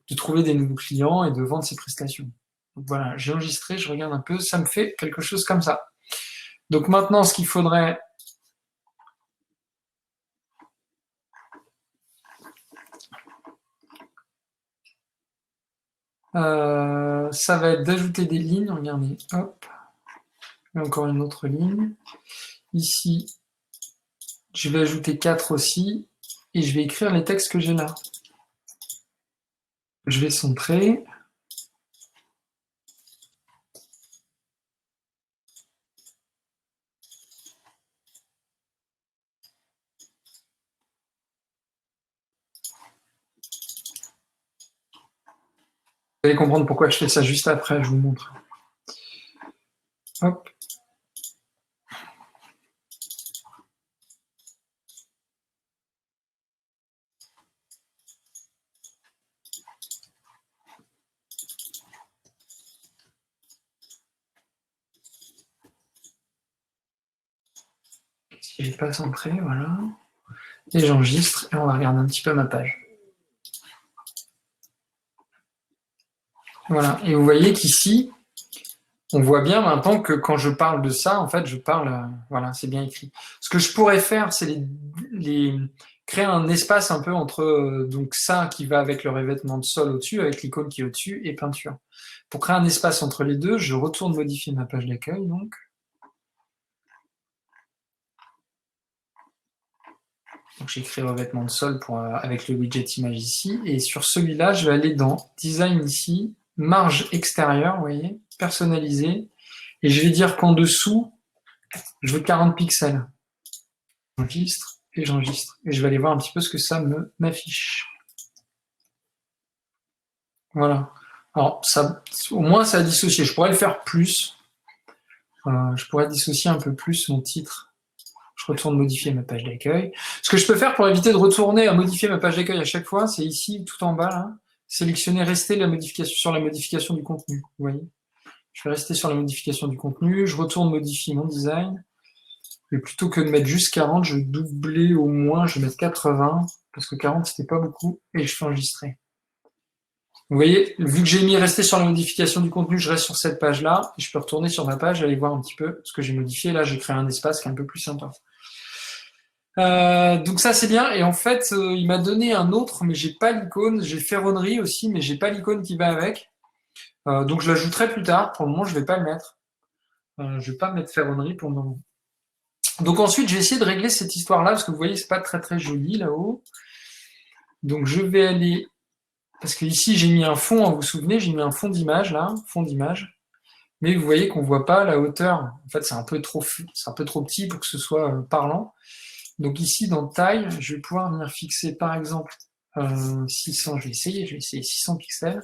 de trouver des nouveaux clients et de vendre ses prestations. Donc voilà, j'ai enregistré, je regarde un peu, ça me fait quelque chose comme ça. Donc maintenant, ce qu'il faudrait, ça va être d'ajouter des lignes. Regardez, hop, et encore une autre ligne. Ici, je vais ajouter 4 aussi, et je vais écrire les textes que j'ai là. Je vais centrer. Vous allez comprendre pourquoi je fais ça juste après, je vous montre. Hop. Si j'ai pas centré, voilà. Et j'enregistre, et on va regarder un petit peu ma page. Voilà, et vous voyez qu'ici, on voit bien maintenant que quand je parle de ça, en fait, je parle, voilà, c'est bien écrit. Ce que je pourrais faire, c'est créer un espace un peu entre donc ça qui va avec le revêtement de sol au-dessus, avec l'icône qui est au-dessus, et peinture. Pour créer un espace entre les deux, je retourne modifier ma page d'accueil, donc. Donc j'ai créé revêtement de sol avec le widget image ici, et sur celui-là, je vais aller dans Design ici, marge extérieure, vous voyez, personnaliser, et je vais dire qu'en dessous, je veux 40 pixels. J'enregistre et j'enregistre. Et je vais aller voir un petit peu ce que ça m'affiche. Voilà. Alors, ça, au moins, ça a dissocié. Je pourrais le faire plus. Je pourrais dissocier un peu plus mon titre. Je retourne modifier ma page d'accueil. Ce que je peux faire pour éviter de retourner à modifier ma page d'accueil à chaque fois, c'est ici, tout en bas, là, sélectionner rester la modification sur la modification du contenu. Vous voyez? Je vais rester sur la modification du contenu. Je retourne modifier mon design. Et plutôt que de mettre juste 40, je vais doubler au moins, je vais mettre 80, parce que 40, c'était pas beaucoup, et je fais enregistrer. Vous voyez, vu que j'ai mis rester sur la modification du contenu, je reste sur cette page-là, et je peux retourner sur ma page, aller voir un petit peu ce que j'ai modifié. Là, j'ai créé un espace qui est un peu plus sympa. Donc ça, c'est bien. Et en fait, il m'a donné un autre, mais j'ai pas l'icône. J'ai ferronnerie aussi, mais j'ai pas l'icône qui va avec. Donc je l'ajouterai plus tard. Pour le moment, je vais pas le mettre. Je vais pas mettre ferronnerie pour le moment. Donc ensuite, je vais essayer de régler cette histoire-là, parce que vous voyez, c'est pas très très joli là-haut. Donc je vais aller, parce que ici j'ai mis un fond, vous vous souvenez, j'ai mis un fond d'image là, fond d'image. Mais vous voyez qu'on voit pas la hauteur. En fait, c'est un peu trop petit pour que ce soit parlant. Donc ici, dans taille, je vais pouvoir venir fixer par exemple 600, je vais essayer 600 pixels.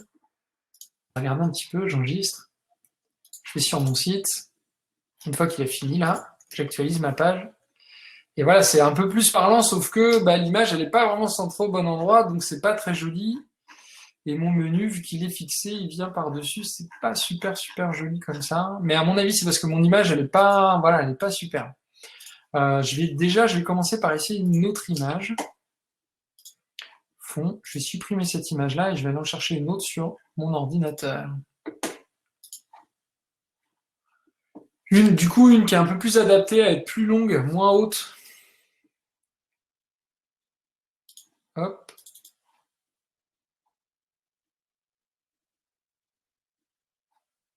Regardez un petit peu, j'enregistre. Je vais sur mon site. Une fois qu'il a fini là, j'actualise ma page. Et voilà, c'est un peu plus parlant, sauf que l'image, elle n'est pas vraiment centrée au bon endroit, donc c'est pas très joli. Et mon menu, vu qu'il est fixé, il vient par-dessus, c'est pas super super joli comme ça. Mais à mon avis, c'est parce que mon image, elle est pas, voilà, elle est pas super. Je vais commencer par essayer une autre image. Fond, je vais supprimer cette image-là et je vais aller en chercher une autre sur mon ordinateur. Du coup, une qui est un peu plus adaptée à être plus longue, moins haute. Hop.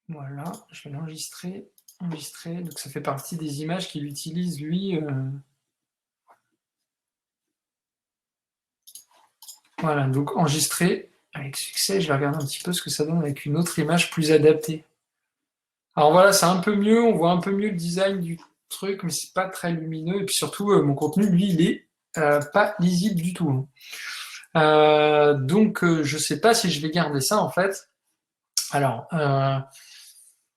Voilà, je vais l'enregistrer. Enregistrer, donc ça fait partie des images qu'il utilise lui. Voilà, donc enregistrer avec succès. Je vais regarder un petit peu ce que ça donne avec une autre image plus adaptée. Alors voilà, c'est un peu mieux, on voit un peu mieux le design du truc, mais c'est pas très lumineux. Et puis surtout, mon contenu, lui, il est pas lisible du tout. Donc je sais pas si je vais garder ça en fait. Alors,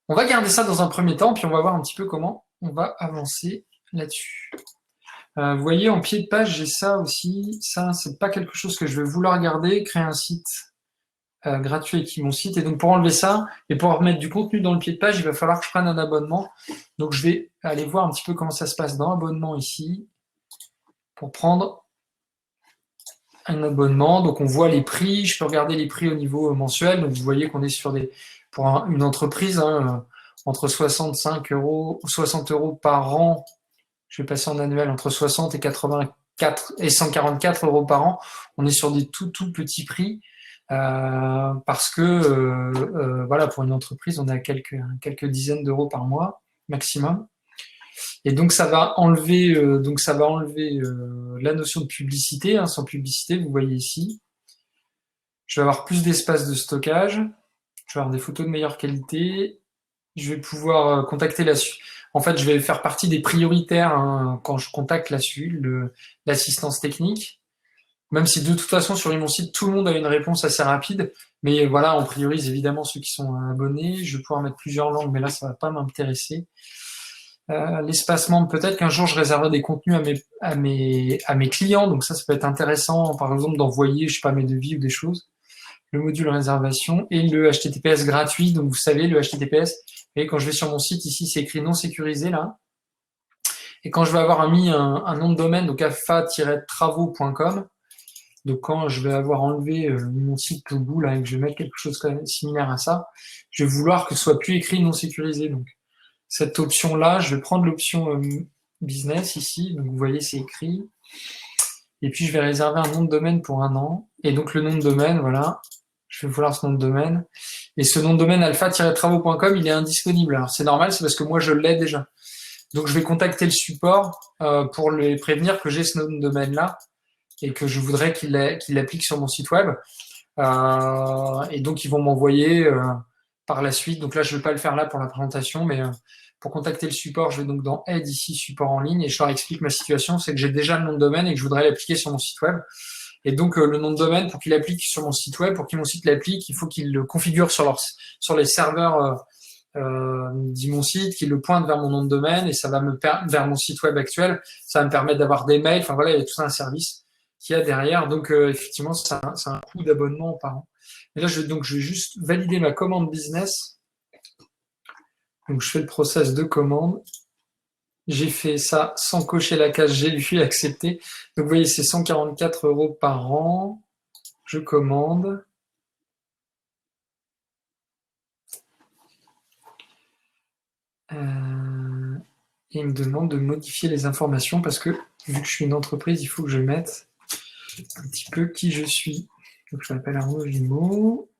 on va garder ça dans un premier temps, puis on va voir un petit peu comment on va avancer là-dessus. Vous voyez, en pied de page, j'ai ça aussi. Ça, c'est pas quelque chose que je vais vouloir garder. Créer un site, gratuit qui mon site. Et donc pour enlever ça et pour remettre du contenu dans le pied de page, il va falloir que je prenne un abonnement. Donc je vais aller voir un petit peu comment ça se passe dans abonnement ici pour prendre un abonnement. Donc on voit les prix, je peux regarder les prix au niveau mensuel. Donc vous voyez qu'on est sur pour une entreprise entre 65 euros, 60 euros par an. Je vais passer en annuel entre 60 et 84 et 144 euros par an. On est sur des tout petits prix. Parce que voilà, pour une entreprise, on est à quelques dizaines d'euros par mois maximum. Et donc ça va enlever, la notion de publicité. Hein, sans publicité, vous voyez ici. Je vais avoir plus d'espace de stockage. Je vais avoir des photos de meilleure qualité. Je vais pouvoir contacter en fait, je vais faire partie des prioritaires hein, quand je contacte l'assistance technique. Même si de toute façon, sur mon site, tout le monde a une réponse assez rapide. Mais voilà, on priorise évidemment ceux qui sont abonnés. Je vais pouvoir mettre plusieurs langues, mais là, ça va pas m'intéresser. L'espacement, peut-être qu'un jour, je réserverai des contenus à mes clients. Donc ça peut être intéressant, par exemple, d'envoyer, je sais pas, mes devis ou des choses. Le module réservation et le HTTPS gratuit. Donc vous savez, le HTTPS, et quand je vais sur mon site, ici, c'est écrit non sécurisé, là. Et quand je vais avoir mis un nom de domaine, donc alpha-travaux.com, donc quand je vais avoir enlevé mon site au bout là et que je vais mettre quelque chose similaire à ça, je vais vouloir que ce soit plus écrit non sécurisé. Donc cette option là, je vais prendre l'option business ici. Donc vous voyez c'est écrit. Et puis je vais réserver un nom de domaine pour 1 an. Et donc le nom de domaine, voilà, je vais vouloir ce nom de domaine. Et ce nom de domaine alpha-travaux.com, il est indisponible. Alors c'est normal, c'est parce que moi je l'ai déjà. Donc je vais contacter le support pour les prévenir que j'ai ce nom de domaine là et que je voudrais qu'il l'applique sur mon site web. Et donc, ils vont m'envoyer par la suite. Donc là, je ne vais pas le faire là pour la présentation, mais pour contacter le support, je vais donc dans Aide ici, support en ligne, et je leur explique ma situation, c'est que j'ai déjà le nom de domaine et que je voudrais l'appliquer sur mon site web. Et donc, le nom de domaine, pour qu'il l'applique sur mon site web, pour que mon site l'applique, il faut qu'il le configure sur les serveurs dit mon site, qu'il le pointe vers mon nom de domaine, et ça va vers mon site web actuel. Ça va me permettre d'avoir des mails. Enfin voilà, il y a tout un service qu'il y a derrière. Donc effectivement, c'est un coût d'abonnement par an. Et là, je vais juste valider ma commande business. Donc je fais le process de commande. J'ai fait ça sans cocher la case, j'ai lui accepté. Donc vous voyez, c'est 144 euros par an. Je commande. Et il me demande de modifier les informations parce que vu que je suis une entreprise, il faut que je mette un petit peu qui je suis. Donc je m'appelle Arnaud Vimo,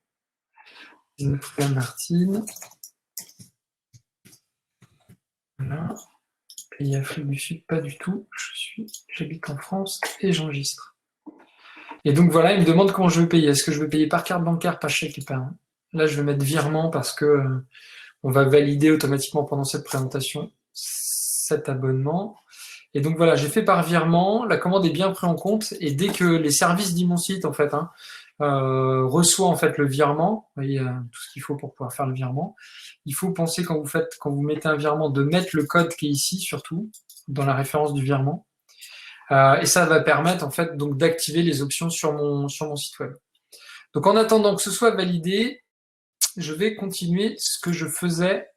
19 rue Martine. Voilà. Pays Afrique du Sud, pas du tout. J'habite en France et j'enregistre. Et donc voilà, il me demande comment je veux payer. Est-ce que je veux payer par carte bancaire, par chèque épargne? Là, je vais mettre virement parce que on va valider automatiquement pendant cette présentation cet abonnement. Et donc voilà, j'ai fait par virement, la commande est bien prise en compte, et dès que les services d'Imon Site, en fait, reçoit en fait le virement, vous voyez tout ce qu'il faut pour pouvoir faire le virement, il faut penser quand vous mettez un virement, de mettre le code qui est ici, surtout, dans la référence du virement. Et ça va permettre en fait donc d'activer les options sur mon site web. Donc en attendant que ce soit validé, je vais continuer ce que je faisais.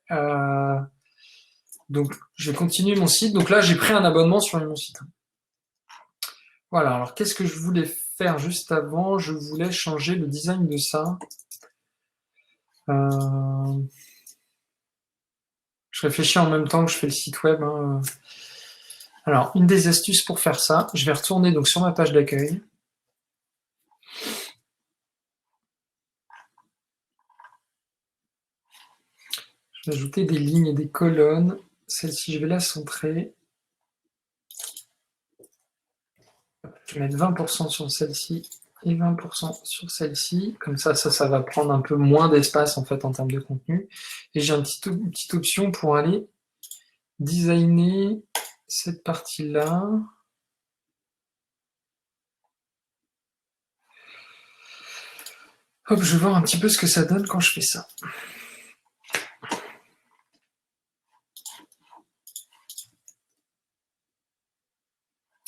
Donc je vais continuer mon site. Donc là j'ai pris un abonnement sur mon site. Voilà, alors qu'est-ce que je voulais faire juste avant? Je voulais changer le design de ça. Je réfléchis en même temps que je fais le site web. Hein. Alors, une des astuces pour faire ça, je vais retourner donc sur ma page d'accueil. Je vais ajouter des lignes et des colonnes. Celle-ci, je vais la centrer. Je vais mettre 20% sur celle-ci et 20% sur celle-ci. Comme ça va prendre un peu moins d'espace en fait en termes de contenu. Et j'ai une petite option pour aller designer cette partie-là. Hop, je vais voir un petit peu ce que ça donne quand je fais ça.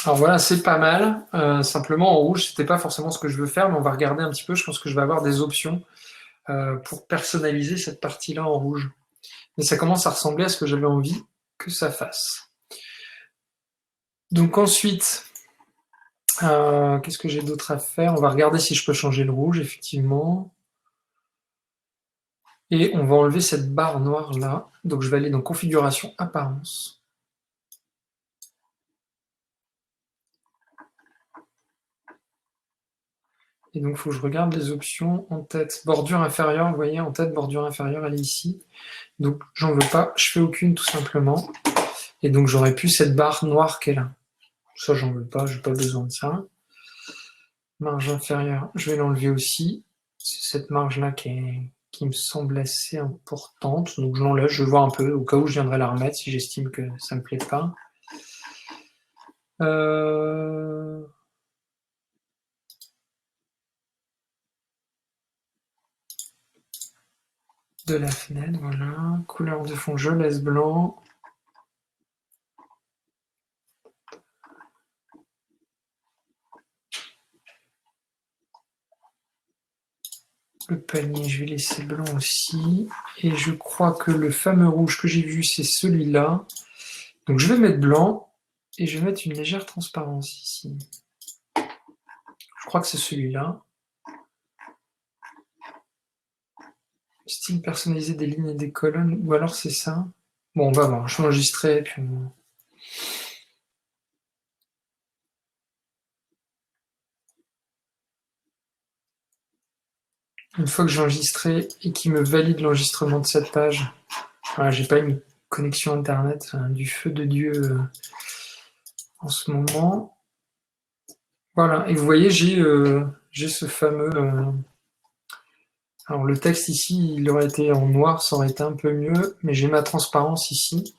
Alors voilà, c'est pas mal. Simplement, en rouge, c'était pas forcément ce que je veux faire, mais on va regarder un petit peu. Je pense que je vais avoir des options pour personnaliser cette partie-là en rouge. Mais ça commence à ressembler à ce que j'avais envie que ça fasse. Donc ensuite, qu'est-ce que j'ai d'autre à faire? On va regarder si je peux changer le rouge, effectivement. Et on va enlever cette barre noire là. Donc je vais aller dans configuration apparence. Et donc il faut que je regarde les options en tête. Bordure inférieure, vous voyez, en tête, bordure inférieure, elle est ici. Donc j'en veux pas, je fais aucune tout simplement. Et donc j'aurais pu cette barre noire qui est là. Ça j'en veux pas, j'ai pas besoin de ça. Marge inférieure, je vais l'enlever aussi. C'est cette marge-là qui me semble assez importante. Donc je l'enlève, je vais voir un peu, au cas où je viendrai la remettre si j'estime que ça me plaît pas. De la fenêtre, voilà. Couleur de fond, je laisse blanc. Le panier, je vais laisser blanc aussi. Et je crois que le fameux rouge que j'ai vu, c'est celui-là. Donc je vais mettre blanc et je vais mettre une légère transparence ici. Je crois que c'est celui-là. Style personnalisé des lignes et des colonnes, ou alors c'est ça. Bon, on va voir, je vais enregistrer. Puis une fois que j'ai enregistré et qu'il me valide l'enregistrement de cette page, voilà, j'ai pas une connexion internet du feu de Dieu en ce moment. Voilà, et vous voyez, j'ai ce fameux. Alors le texte ici, il aurait été en noir, ça aurait été un peu mieux, mais j'ai ma transparence ici.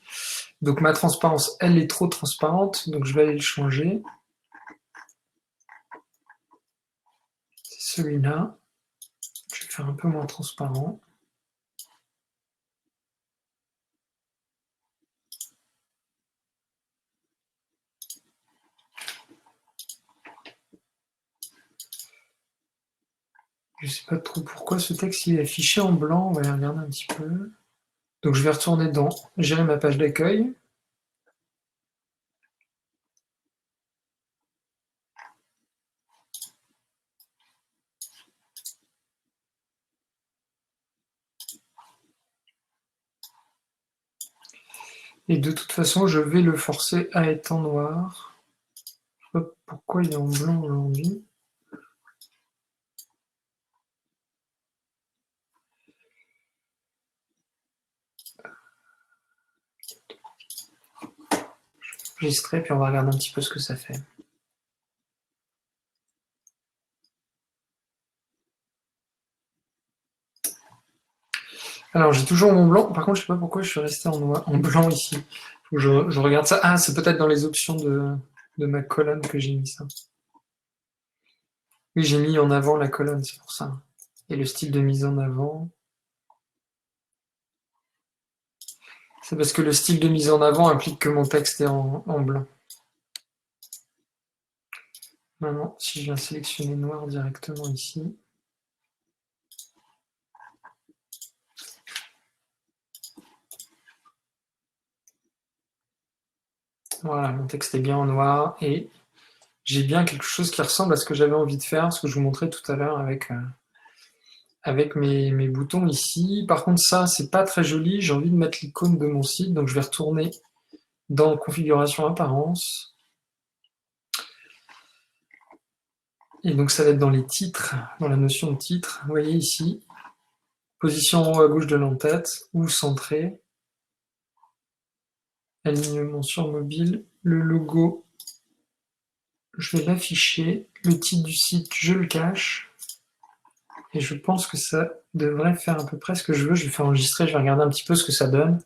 Donc ma transparence, elle est trop transparente, donc je vais aller le changer. C'est celui-là. Je vais faire un peu moins transparent. Je sais pas trop pourquoi ce texte il est affiché en blanc, on va aller regarder un petit peu. Donc je vais retourner dans gérer ma page d'accueil. Et de toute façon, je vais le forcer à être en noir. Je sais pas pourquoi il est en blanc aujourd'hui. Enregistrer, puis on va regarder un petit peu ce que ça fait. Alors j'ai toujours mon blanc, par contre je sais pas pourquoi je suis resté en blanc ici. Faut que je regarde ça. Ah, c'est peut-être dans les options de ma colonne que j'ai mis ça. Oui, j'ai mis en avant la colonne, c'est pour ça. Et le style de mise en avant. C'est parce que le style de mise en avant implique que mon texte est en blanc. Maintenant, si je viens sélectionner noir directement ici. Voilà, mon texte est bien en noir et j'ai bien quelque chose qui ressemble à ce que j'avais envie de faire, ce que je vous montrais tout à l'heure avec mes boutons ici. Par contre, ça, c'est pas très joli. J'ai envie de mettre l'icône de mon site, donc je vais retourner dans configuration apparence. Et donc, ça va être dans les titres, dans la notion de titre. Vous voyez ici, position en haut à gauche de l'entête ou centré. Alignement sur mobile. Le logo, je vais l'afficher. Le titre du site, je le cache. Et je pense que ça devrait faire à peu près ce que je veux. Je vais faire enregistrer, je vais regarder un petit peu ce que ça donne.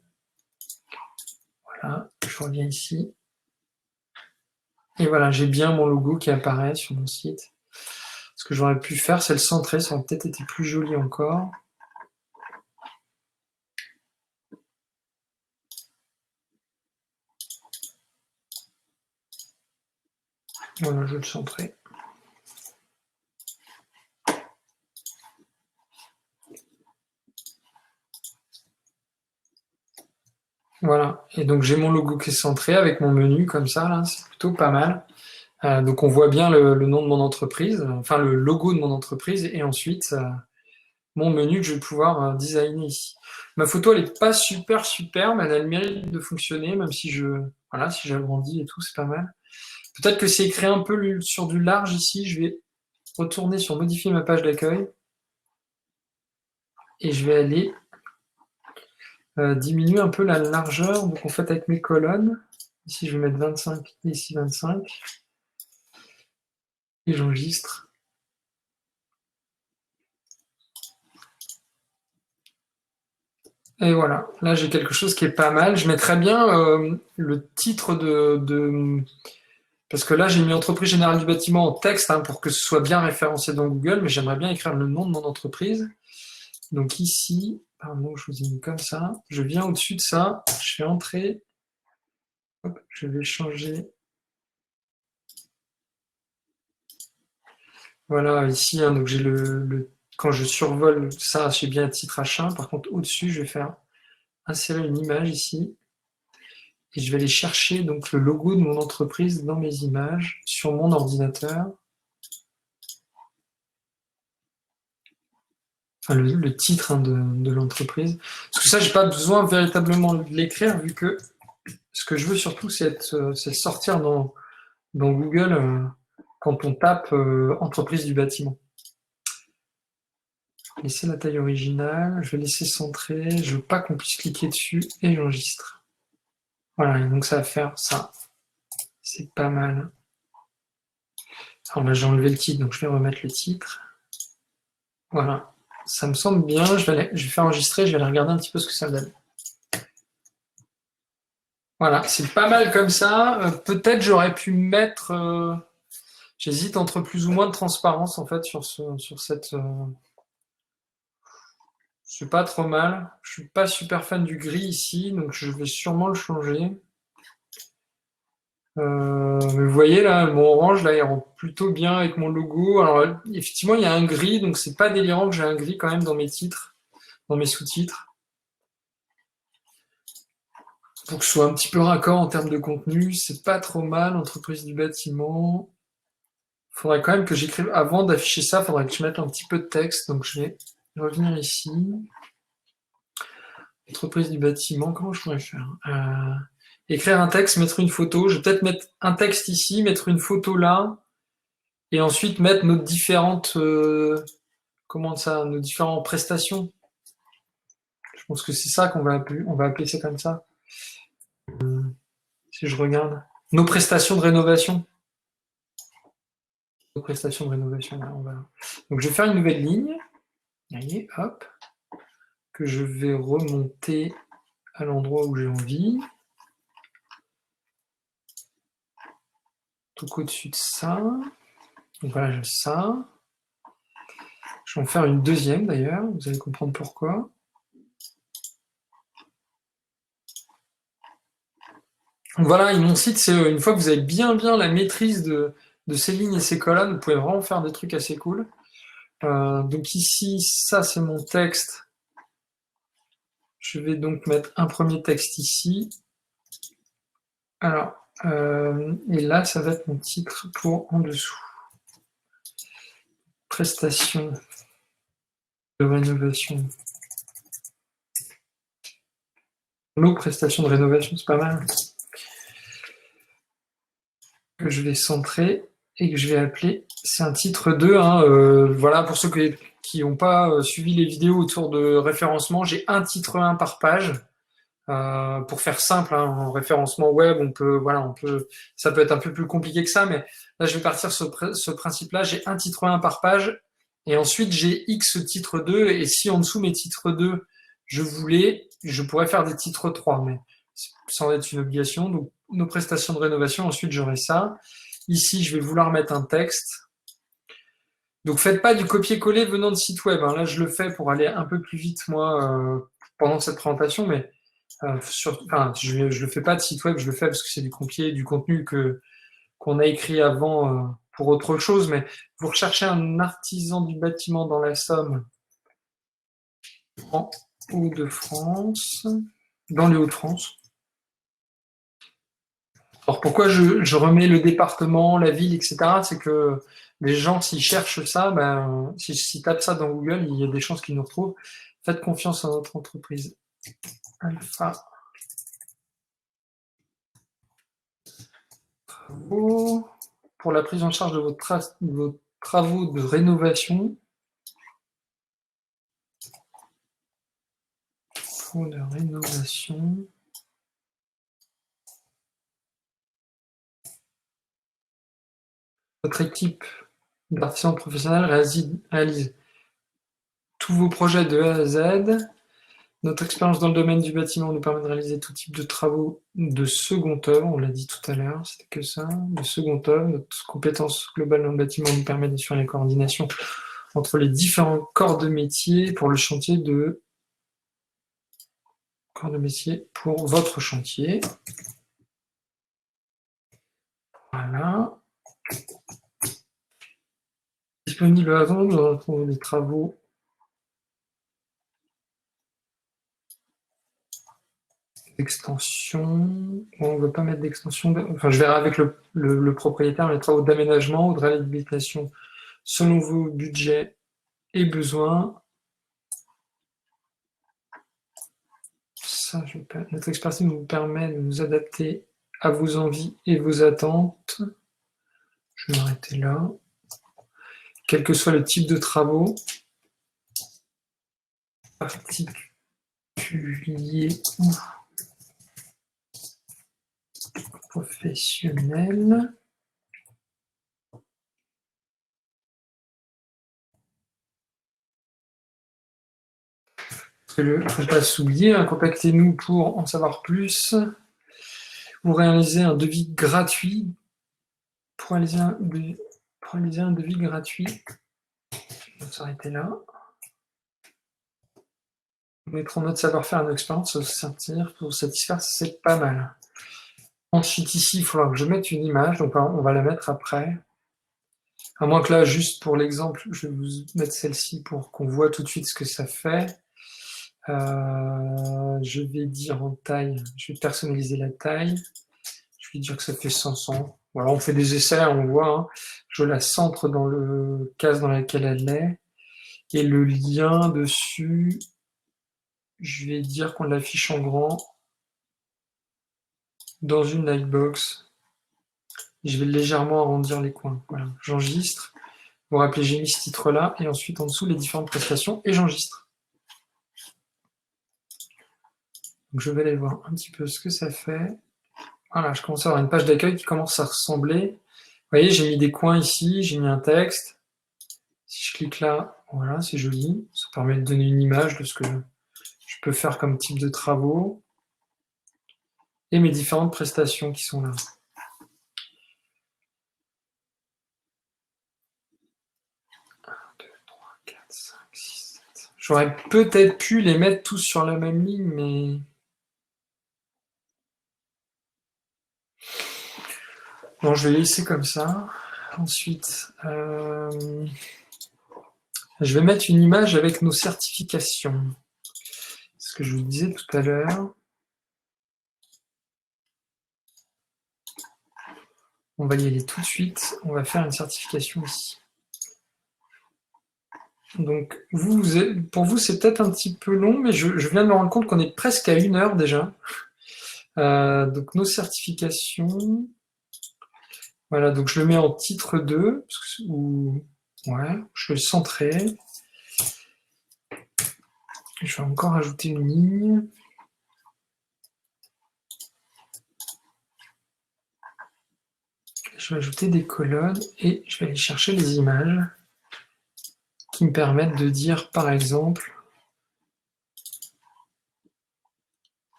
Voilà, je reviens ici. Et voilà, j'ai bien mon logo qui apparaît sur mon site. Ce que j'aurais pu faire, c'est le centrer, ça aurait peut-être été plus joli encore. Voilà, je vais le centrer. Voilà, et donc j'ai mon logo qui est centré avec mon menu comme ça, là, c'est plutôt pas mal. Donc on voit bien le nom de mon entreprise, enfin le logo de mon entreprise, et ensuite mon menu que je vais pouvoir designer ici. Ma photo, elle est pas super, mais elle a le mérite de fonctionner, même si voilà, si j'agrandis et tout, c'est pas mal. Peut-être que c'est écrit un peu sur du large ici, je vais retourner sur modifier ma page d'accueil, et je vais aller diminuer un peu la largeur, donc en fait avec mes colonnes, ici je vais mettre 25 et ici 25, et j'enregistre. Et voilà, là j'ai quelque chose qui est pas mal. Je mettrais bien le titre Parce que là j'ai mis Entreprise Générale du Bâtiment en texte hein, pour que ce soit bien référencé dans Google, mais j'aimerais bien écrire le nom de mon entreprise. Donc ici, pardon, je vous ai mis comme ça. Je viens au-dessus de ça, je fais entrer. Hop, je vais changer. Voilà, ici, hein, donc j'ai quand je survole ça, j'ai bien un titre H1. Par contre, au-dessus, je vais faire insérer une image ici. Et je vais aller chercher donc le logo de mon entreprise dans mes images sur mon ordinateur. Enfin, le titre hein, de l'entreprise. Parce que ça, j'ai pas besoin véritablement de l'écrire vu que ce que je veux surtout, c'est sortir dans Google quand on tape entreprise du bâtiment. Laisser la taille originale, je vais laisser centrer, je veux pas qu'on puisse cliquer dessus et j'enregistre. Voilà, et donc ça va faire ça. C'est pas mal. Alors là, j'ai enlevé le titre, donc je vais remettre le titre. Voilà, ça me semble bien. Je vais faire enregistrer, je vais aller regarder un petit peu ce que ça donne. Voilà, c'est pas mal comme ça. Peut-être j'aurais pu mettre... J'hésite entre plus ou moins de transparence en fait sur cette... C'est pas trop mal. Je suis pas super fan du gris ici, donc je vais sûrement le changer. Mais vous voyez là, mon orange là, il rend plutôt bien avec mon logo. Alors effectivement, il y a un gris, donc c'est pas délirant que j'ai un gris quand même dans mes titres, dans mes sous-titres. Pour que ce soit un petit peu raccord en termes de contenu, c'est pas trop mal. Entreprise du bâtiment. Faudrait quand même que j'écrive, avant d'afficher ça, faudrait que je mette un petit peu de texte. Donc je vais revenir ici. Entreprise du bâtiment, comment je pourrais faire écrire un texte, mettre une photo. Je vais peut-être mettre un texte ici, mettre une photo là, et ensuite mettre nos différentes, nos différentes prestations. Je pense que c'est ça qu'on va appeler, on va appeler ça comme ça. Si je regarde, nos prestations de rénovation. Nos prestations de rénovation. Là, Donc je vais faire une nouvelle ligne. Voyez, hop, que je vais remonter à l'endroit où j'ai envie. Tout au-dessus de ça. Donc voilà, j'ai ça. Je vais en faire une deuxième d'ailleurs, vous allez comprendre pourquoi. Donc voilà, mon site, c'est une fois que vous avez bien la maîtrise de ces lignes et ces colonnes, vous pouvez vraiment faire des trucs assez cool. Donc ici, ça c'est mon texte. Je vais donc mettre un premier texte ici. Alors, et là, ça va être mon titre pour en dessous. Prestation de rénovation. Nos prestations de rénovation, c'est pas mal. Que je vais centrer et que je vais appeler, c'est un titre 2. Hein, voilà, pour ceux qui n'ont pas suivi les vidéos autour de référencement, j'ai un titre 1 par page. Pour faire simple, hein, en référencement web, ça peut être un peu plus compliqué que ça, mais là je vais partir sur ce principe-là. J'ai un titre 1 par page, et ensuite j'ai X titre 2, et si en dessous mes titres 2, je pourrais faire des titres 3, mais sans être une obligation. Donc nos prestations de rénovation, ensuite j'aurai ça. Ici, je vais vouloir mettre un texte. Donc faites pas du copier-coller venant de site web. Hein. Là, je le fais pour aller un peu plus vite, moi, pendant cette présentation, mais je le fais pas de site web, je le fais parce que c'est du contenu qu'on a écrit avant pour autre chose, mais vous recherchez un artisan du bâtiment dans la Somme, en Hauts-de-France, dans les Hauts-de-France. Alors pourquoi je remets le département, la ville, etc. C'est que les gens, s'ils cherchent ça, ben, s'ils tapent ça dans Google, il y a des chances qu'ils nous retrouvent. Faites confiance à notre entreprise. Alpha Travaux. Pour la prise en charge de vos travaux de rénovation. Travaux de rénovation. Votre équipe d'artisans professionnels réalise tous vos projets de A à Z. Notre expérience dans le domaine du bâtiment nous permet de réaliser tout type de travaux de second œuvre, on l'a dit tout à l'heure, c'était que ça, de second œuvre. Notre compétence globale dans le bâtiment nous permet d'assurer la coordination entre les différents corps de métier pour le chantier de corps de métier pour votre chantier. Voilà. Disponible à vendre, on retrouve les travaux d'extension. On ne veut pas mettre d'extension. Enfin, je verrai avec le propriétaire les travaux d'aménagement ou de réhabilitation selon vos budgets et besoins. Ça, notre expertise nous permet de nous adapter à vos envies et vos attentes. Je vais m'arrêter là. Quel que soit le type de travaux, particulier ou professionnel. Il ne faut pas s'oublier, hein, contactez-nous pour en savoir plus. Vous réalisez un devis gratuit. Pour réaliser un devis gratuit, on va s'arrêter là. Nous mettrons notre savoir-faire et notre expérience pour vous satisfaire, c'est pas mal. Ensuite, ici, il faudra que je mette une image, donc on va la mettre après. À moins que là, juste pour l'exemple, je vais vous mettre celle-ci pour qu'on voit tout de suite ce que ça fait. Je vais dire en taille, je vais personnaliser la taille. Je vais dire que ça fait 500. Voilà, on fait des essais, on voit. Hein. Je la centre dans le case dans laquelle elle est. Et le lien dessus, je vais dire qu'on l'affiche en grand dans une lightbox. Je vais légèrement arrondir les coins. Voilà, j'enregistre. Vous vous rappelez, j'ai mis ce titre-là et ensuite en dessous les différentes prestations et j'enregistre. Donc je vais aller voir un petit peu ce que ça fait. Voilà, je commence à avoir une page d'accueil qui commence à ressembler. Vous voyez, j'ai mis des coins ici, j'ai mis un texte. Si je clique là, voilà, c'est joli. Ça permet de donner une image de ce que je peux faire comme type de travaux. Et mes différentes prestations qui sont là. 1, 2, 3, 4, 5, 6, 7. J'aurais peut-être pu les mettre tous sur la même ligne, mais... Bon, je vais laisser comme ça. Ensuite, je vais mettre une image avec nos certifications. C'est ce que je vous disais tout à l'heure. On va y aller tout de suite. On va faire une certification ici. Donc, pour vous, c'est peut-être un petit peu long, mais je viens de me rendre compte qu'on est presque à 1 heure déjà. Donc, nos certifications. Voilà, donc je le mets en titre 2. Ouais, je vais le centrer. Je vais encore ajouter une ligne. Je vais ajouter des colonnes et je vais aller chercher les images qui me permettent de dire, par exemple,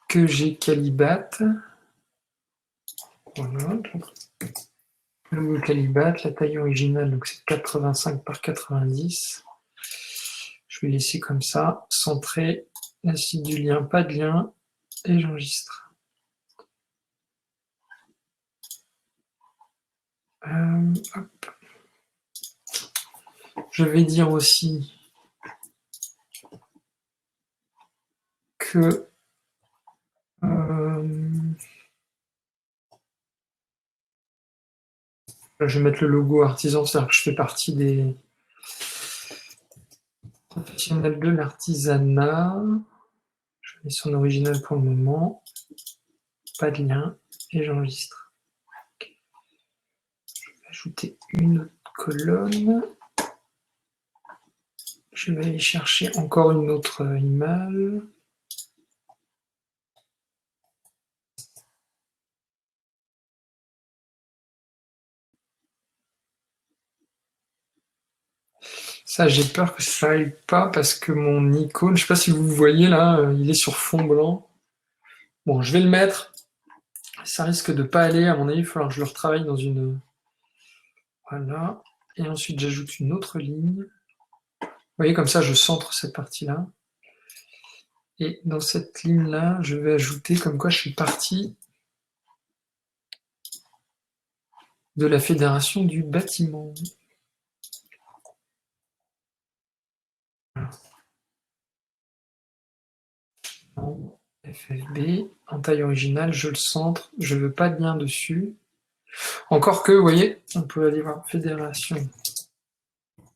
que j'ai Calibat. Voilà. Le Calibat, la taille originale, donc c'est 85 par 90. Je vais laisser comme ça, centrer, la suite du lien, pas de lien, et j'enregistre. Hop. Je vais dire aussi que je vais mettre le logo artisan, c'est-à-dire que je fais partie des professionnels de l'artisanat. Je mets son original pour le moment, pas de lien, et j'enregistre. Je vais ajouter une autre colonne. Je vais aller chercher encore une autre image. Ça, j'ai peur que ça aille pas parce que mon icône, je sais pas si vous voyez là, il est sur fond blanc. Bon, je vais le mettre. Ça risque de pas aller, à mon avis, il va falloir que je le retravaille dans une... Voilà. Et ensuite, j'ajoute une autre ligne. Vous voyez, comme ça, je centre cette partie-là. Et dans cette ligne-là, je vais ajouter comme quoi je suis partie de la Fédération du bâtiment. FFB, en taille originale, je le centre, je ne veux pas de lien dessus. Encore que, vous voyez, on peut aller voir Fédération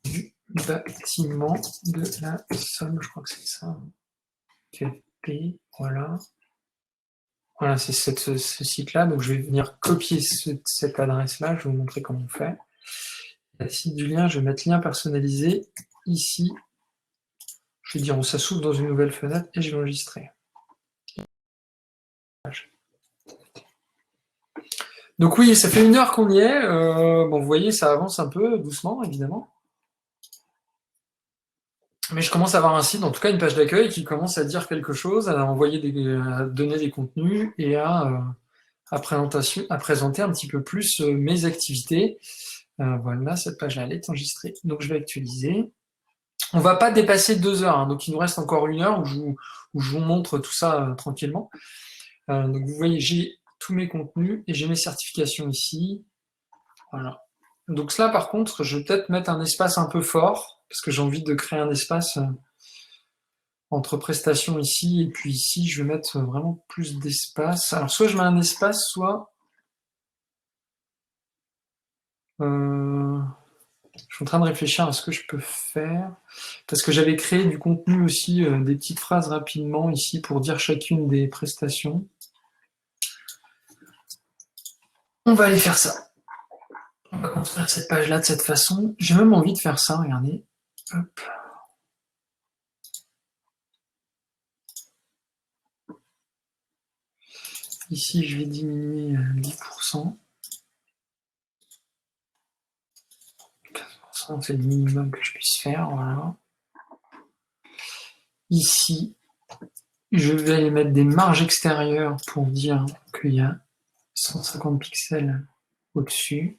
du bâtiment de la Somme, je crois que c'est ça. FFB, voilà. Voilà, c'est ce site-là, donc je vais venir copier cette adresse-là, je vais vous montrer comment on fait. Ici du lien, je vais mettre lien personnalisé. Ici, je vais dire où ça s'ouvre dans une nouvelle fenêtre et je vais enregistrer. Donc oui, ça fait 1 heure qu'on y est. Bon, vous voyez, ça avance un peu, doucement, évidemment. Mais je commence à avoir un site, en tout cas une page d'accueil, qui commence à dire quelque chose, à donner des contenus et à présenter un petit peu plus mes activités. Voilà, cette page-là, elle est enregistrée. Donc je vais actualiser. On ne va pas dépasser 2 heures, hein, donc il nous reste encore 1 heure où je vous montre tout ça tranquillement. Donc vous voyez, j'ai tous mes contenus et j'ai mes certifications ici. Voilà. Donc là, par contre, je vais peut-être mettre un espace un peu fort, parce que j'ai envie de créer un espace entre prestations ici, et puis ici, je vais mettre vraiment plus d'espace. Alors, soit je mets un espace, soit... je suis en train de réfléchir à ce que je peux faire, parce que j'avais créé du contenu aussi, des petites phrases rapidement ici, pour dire chacune des prestations. On va aller faire ça. On va construire cette page-là de cette façon. J'ai même envie de faire ça, regardez. Hop. Ici, je vais diminuer 10%. 15%, c'est le minimum que je puisse faire, voilà. Ici, je vais aller mettre des marges extérieures pour dire qu'il y a 150 pixels au-dessus.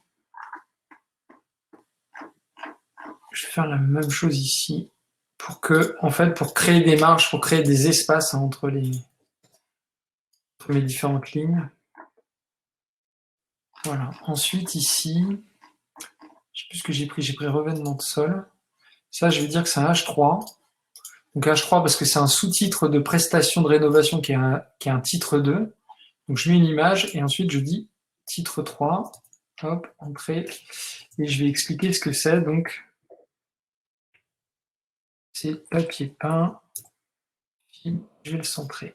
Je vais faire la même chose ici pour que, en fait, pour créer des marges, pour créer des espaces entre mes différentes lignes. Voilà. Ensuite, ici, je sais plus ce que j'ai pris revêtement de sol. Ça, je vais dire que c'est un H3. Donc H3 parce que c'est un sous-titre de prestation de rénovation qui est un titre 2. Donc je mets une image et ensuite je dis titre 3. Hop, entrée. Et je vais expliquer ce que c'est. Donc c'est papier peint. Je vais le centrer.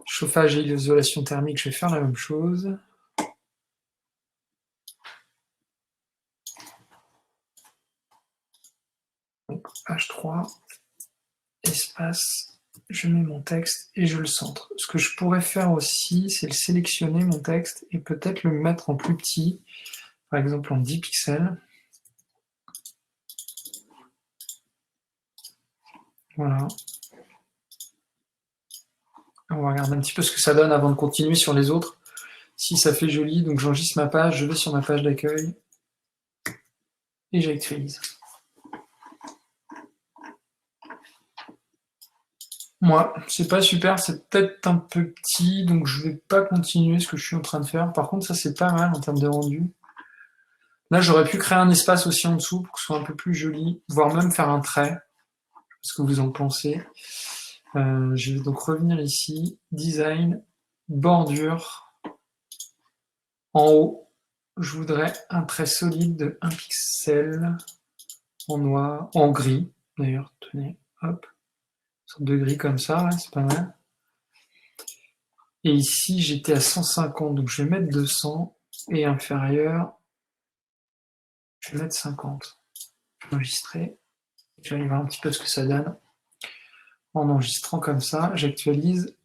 Chauffage et isolation thermique, je vais faire la même chose. Donc H3, espace, je mets mon texte et je le centre. Ce que je pourrais faire aussi, c'est le sélectionner, mon texte, et peut-être le mettre en plus petit, par exemple en 10 pixels. Voilà. On va regarder un petit peu ce que ça donne avant de continuer sur les autres. Si ça fait joli, donc j'enregistre ma page, je vais sur ma page d'accueil et j'actualise. Moi, c'est pas super, c'est peut-être un peu petit, donc je vais pas continuer ce que je suis en train de faire. Par contre, ça c'est pas mal en termes de rendu. Là, j'aurais pu créer un espace aussi en dessous pour que ce soit un peu plus joli, voire même faire un trait. Ce que vous en pensez. Je vais donc revenir ici, design, bordure. En haut, je voudrais un trait solide de 1 pixel en noir, en gris d'ailleurs, tenez, hop, une sorte de gris comme ça, ouais, c'est pas mal. Et ici, j'étais à 150, donc je vais mettre 200, et inférieur, je vais mettre 50. Je vais enregistrer, je vais aller voir un petit peu ce que ça donne. En enregistrant comme ça, j'actualise.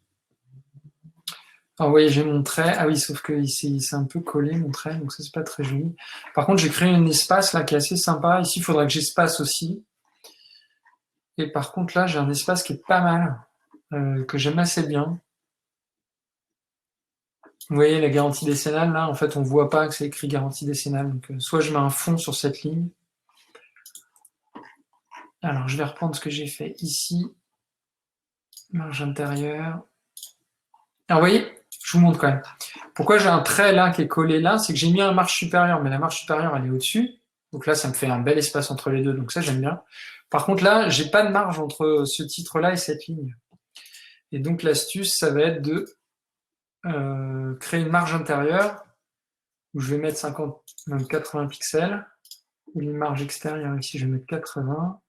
Alors, vous voyez, j'ai mon trait. Ah oui, sauf que c'est un peu collé, mon trait, donc ça, c'est pas très joli. Par contre, j'ai créé un espace là qui est assez sympa. Ici, il faudrait que j'espace aussi. Et par contre, là, j'ai un espace qui est pas mal, que j'aime assez bien. Vous voyez, la garantie décennale, là, en fait, on voit pas que c'est écrit garantie décennale. Donc, soit je mets un fond sur cette ligne. Alors, je vais reprendre ce que j'ai fait ici. Marge intérieure. Alors, vous voyez, je vous montre quand même. Pourquoi j'ai un trait là qui est collé là, c'est que j'ai mis une marge supérieure, mais la marge supérieure, elle est au-dessus. Donc là, ça me fait un bel espace entre les deux, donc ça, j'aime bien. Par contre, là, j'ai pas de marge entre ce titre-là et cette ligne. Et donc, l'astuce, ça va être de créer une marge intérieure où je vais mettre 50, même 80 pixels. Et une marge extérieure ici, je vais mettre 80.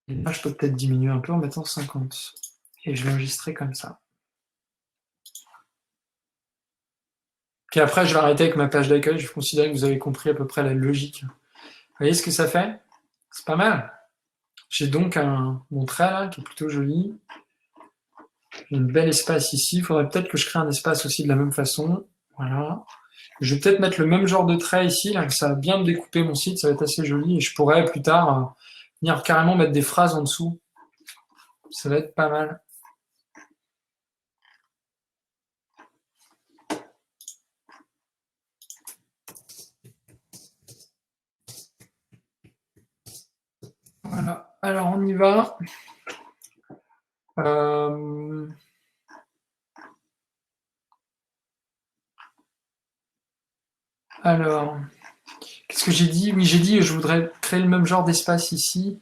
Et là, je peux peut-être diminuer un peu en mettant 50. Et je vais enregistrer comme ça. Puis après, je vais arrêter avec ma page d'accueil. Je considère que vous avez compris à peu près la logique. Vous voyez ce que ça fait? C'est pas mal. J'ai donc mon trait là qui est plutôt joli. J'ai une belle espace ici. Il faudrait peut-être que je crée un espace aussi de la même façon. Voilà. Je vais peut-être mettre le même genre de trait ici, là, que ça va bien me découper mon site, ça va être assez joli. Et je pourrais plus tard venir carrément mettre des phrases en dessous. Ça va être pas mal. Voilà. Alors on y va. Alors, qu'est-ce que j'ai dit? Oui, j'ai dit je voudrais créer le même genre d'espace ici.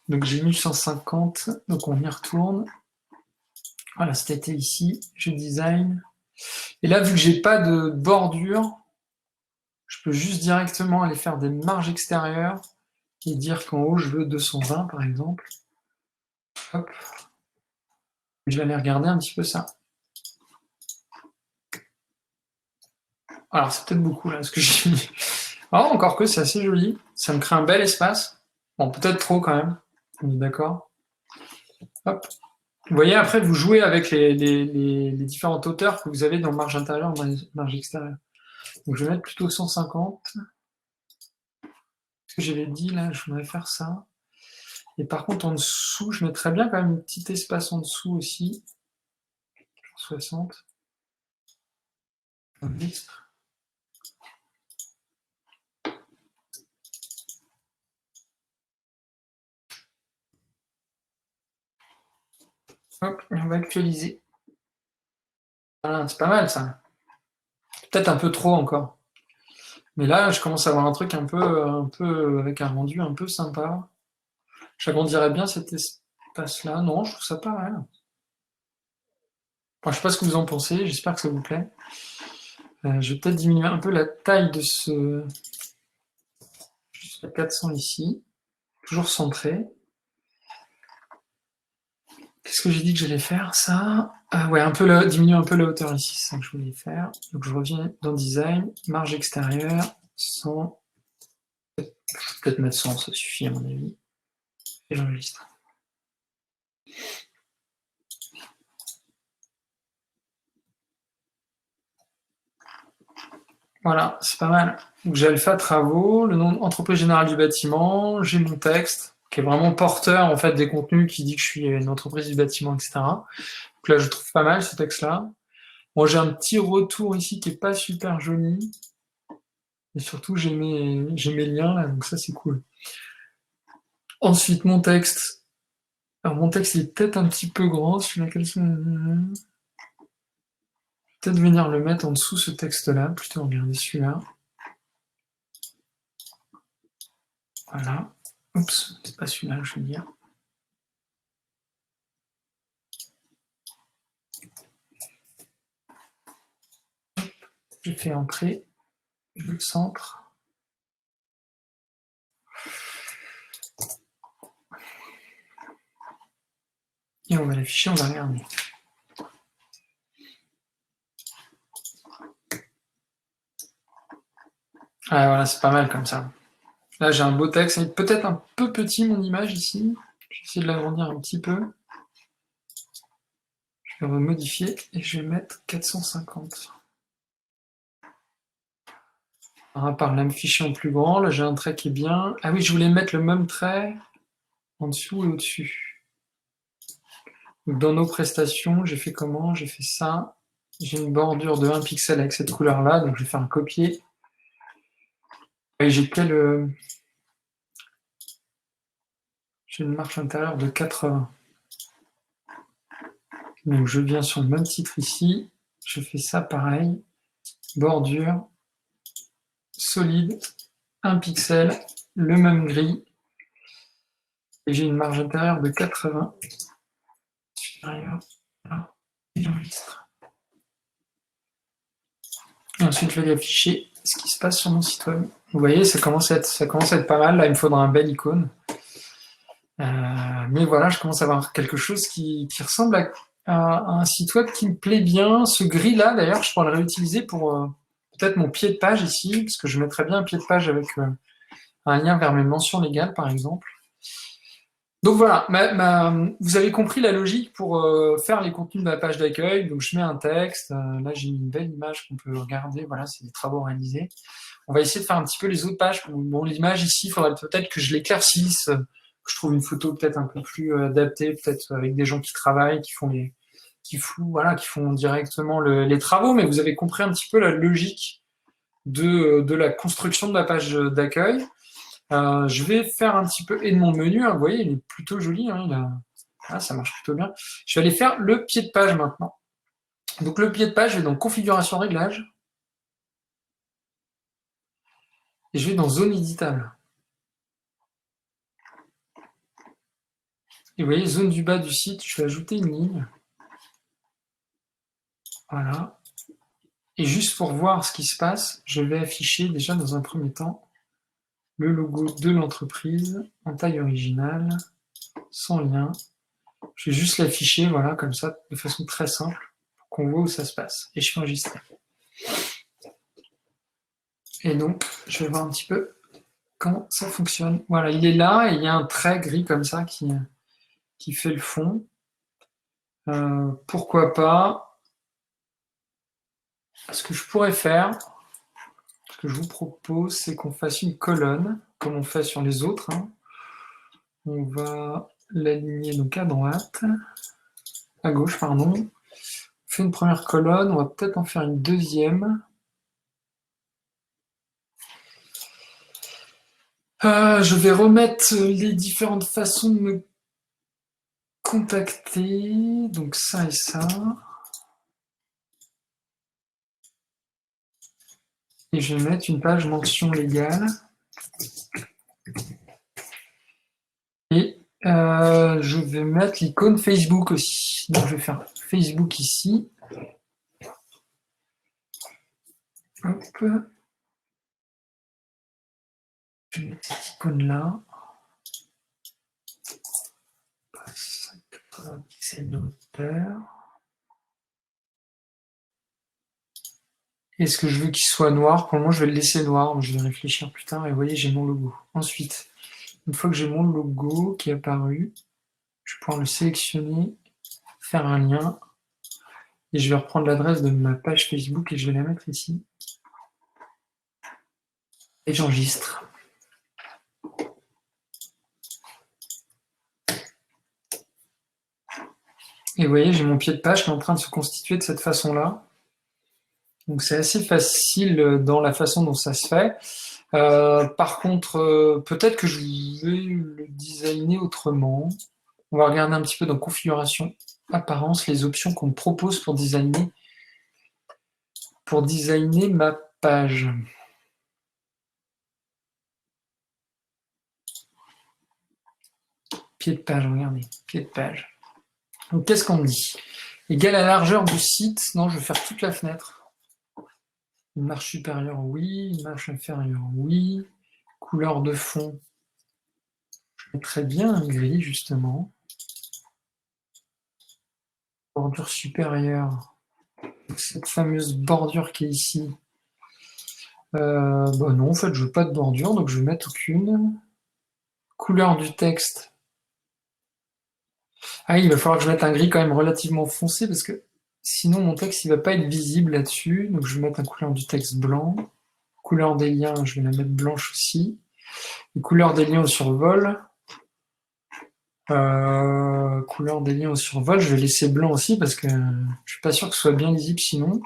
Donc j'ai mis 150. Donc on y retourne. Voilà, c'était ici. Je design. Et là, vu que j'ai pas de bordure, je peux juste directement aller faire des marges extérieures et dire qu'en haut, je veux 220 par exemple. Hop. Je vais aller regarder un petit peu ça. Alors, c'est peut-être beaucoup là ce que j'ai mis. Oh, encore que c'est assez joli. Ça me crée un bel espace. Bon, peut-être trop quand même. On est d'accord. Hop. Vous voyez, après, vous jouez avec les différentes hauteurs que vous avez dans marge intérieure et marge extérieure. Donc, je vais mettre plutôt 150. Ce que j'avais dit là, je voudrais faire ça. Et par contre, en dessous, je mettrais bien quand même un petit espace en dessous aussi. 60. Hop, et on va actualiser. Voilà, c'est pas mal ça. Peut-être un peu trop encore. Mais là, je commence à avoir un truc un peu avec un rendu un peu sympa. J'agrandirais bien cet espace-là. Non, je trouve ça pas mal. Enfin, je sais pas ce que vous en pensez. J'espère que ça vous plaît. Je vais peut-être diminuer un peu la taille de ce. Juste à 400 ici. Toujours centré. Qu'est-ce que j'ai dit que j'allais faire? Ça. Ouais, diminuer un peu la hauteur ici. C'est ça que je voulais faire. Donc je reviens dans Design. Marge extérieure. 100. Peut-être mettre 100, ça suffit à mon avis. Et j'enregistre. Voilà, c'est pas mal. Donc j'ai Alpha Travaux, le nom entreprise générale du bâtiment, j'ai mon texte qui est vraiment porteur en fait des contenus qui dit que je suis une entreprise du bâtiment, etc. Donc là je trouve pas mal ce texte-là. Moi j'ai un petit retour ici qui est pas super joli. Et surtout j'ai mes liens là, donc ça c'est cool. Ensuite mon texte, Alors mon texte est peut-être un petit peu grand, celui-là, peut-être venir le mettre en dessous ce texte-là, plutôt regarder celui-là. Voilà. Oups, c'est pas celui-là que je veux dire. J'ai fait entrer, je le centre. Et on va l'afficher, on va regarder. Ah, voilà, c'est pas mal comme ça. Là, j'ai un beau texte. Il est peut-être un peu petit, mon image, ici. Je vais essayer de l'agrandir un petit peu. Je vais modifier et je vais mettre 450. À part là, me fichier en plus grand. Là, j'ai un trait qui est bien. Ah oui, je voulais mettre le même trait en dessous et au-dessus. Dans nos prestations, j'ai fait comment? J'ai fait ça. J'ai une bordure de 1 pixel avec cette couleur-là, donc je vais faire un copier. Et j'ai j'ai une marge intérieure de 80. Donc je viens sur le même titre ici, je fais ça pareil, bordure, solide, 1 pixel, le même gris, et j'ai une marge intérieure de 80. Supérieur, et j'enregistre. Et ensuite je vais afficher ce qui se passe sur mon site web. Vous voyez, ça commence à être pas mal, là il me faudra un bel icône. Mais voilà, je commence à avoir quelque chose qui ressemble à un site web qui me plaît bien. Ce gris-là, d'ailleurs, je pourrais le réutiliser pour peut-être mon pied de page ici, parce que je mettrais bien un pied de page avec un lien vers mes mentions légales, par exemple. Donc voilà, vous avez compris la logique pour faire les contenus de ma page d'accueil. Donc je mets un texte, là j'ai mis une belle image qu'on peut regarder, voilà, c'est des travaux réalisés. On va essayer de faire un petit peu les autres pages. Bon, l'image ici, il faudrait peut-être que je l'éclaircisse, que je trouve une photo peut-être un peu plus adaptée, peut-être avec des gens qui travaillent, qui font directement les travaux, mais vous avez compris un petit peu la logique de la construction de ma page d'accueil. Je vais faire un petit peu, et de mon menu, hein, vous voyez, il est plutôt joli, hein, ça marche plutôt bien. Je vais aller faire le pied de page maintenant. Donc le pied de page, je vais dans configuration réglage, et je vais dans zone éditable. Et vous voyez, zone du bas du site, je vais ajouter une ligne. Voilà. Et juste pour voir ce qui se passe, je vais afficher déjà dans un premier temps le logo de l'entreprise en taille originale, sans lien. Je vais juste l'afficher, voilà, comme ça, de façon très simple, pour qu'on voit où ça se passe. Et je fais enregistrer. Et donc, je vais voir un petit peu comment ça fonctionne. Voilà, il est là, et il y a un trait gris comme ça qui fait le fond. Pourquoi pas? Ce que je pourrais faire, ce que je vous propose, c'est qu'on fasse une colonne, comme on fait sur les autres. On va l'aligner donc à droite, à gauche, pardon. On fait une première colonne, on va peut-être en faire une deuxième. Je vais remettre les différentes façons de me contacter, donc ça et ça. Et je vais mettre une page mention légale. Et je vais mettre l'icône Facebook aussi. Donc je vais faire Facebook ici. Hop. Je vais mettre cette icône-là. 80 pixels de hauteur. Est-ce que je veux qu'il soit noir? Pour le moment, je vais le laisser noir. Je vais réfléchir plus tard. Et vous voyez, j'ai mon logo. Ensuite, une fois que j'ai mon logo qui est apparu, je vais pouvoir le sélectionner, faire un lien. Et je vais reprendre l'adresse de ma page Facebook et je vais la mettre ici. Et j'enregistre. Et vous voyez, j'ai mon pied de page qui est en train de se constituer de cette façon-là. Donc c'est assez facile dans la façon dont ça se fait. Par contre, peut-être que je vais le designer autrement. On va regarder un petit peu dans configuration, apparence, les options qu'on me propose pour designer ma page. Pied de page, regardez, pied de page. Donc qu'est-ce qu'on me dit? Égal à la largeur du site. Non, je vais faire toute la fenêtre. Une marche supérieure, oui. Une marche inférieure, oui. Couleur de fond. Je mettrais bien un gris, justement. Bordure supérieure. Cette fameuse bordure qui est ici. Bah non, en fait, je veux pas de bordure, donc je vais mettre aucune. Couleur du texte. Ah, il va falloir que je mette un gris quand même relativement foncé, parce que sinon mon texte il va pas être visible là-dessus. Donc je vais mettre un couleur du texte blanc. Couleur des liens, je vais la mettre blanche aussi. Et couleur des liens au survol. Couleur des liens au survol, je vais laisser blanc aussi parce que je suis pas sûr que ce soit bien lisible sinon.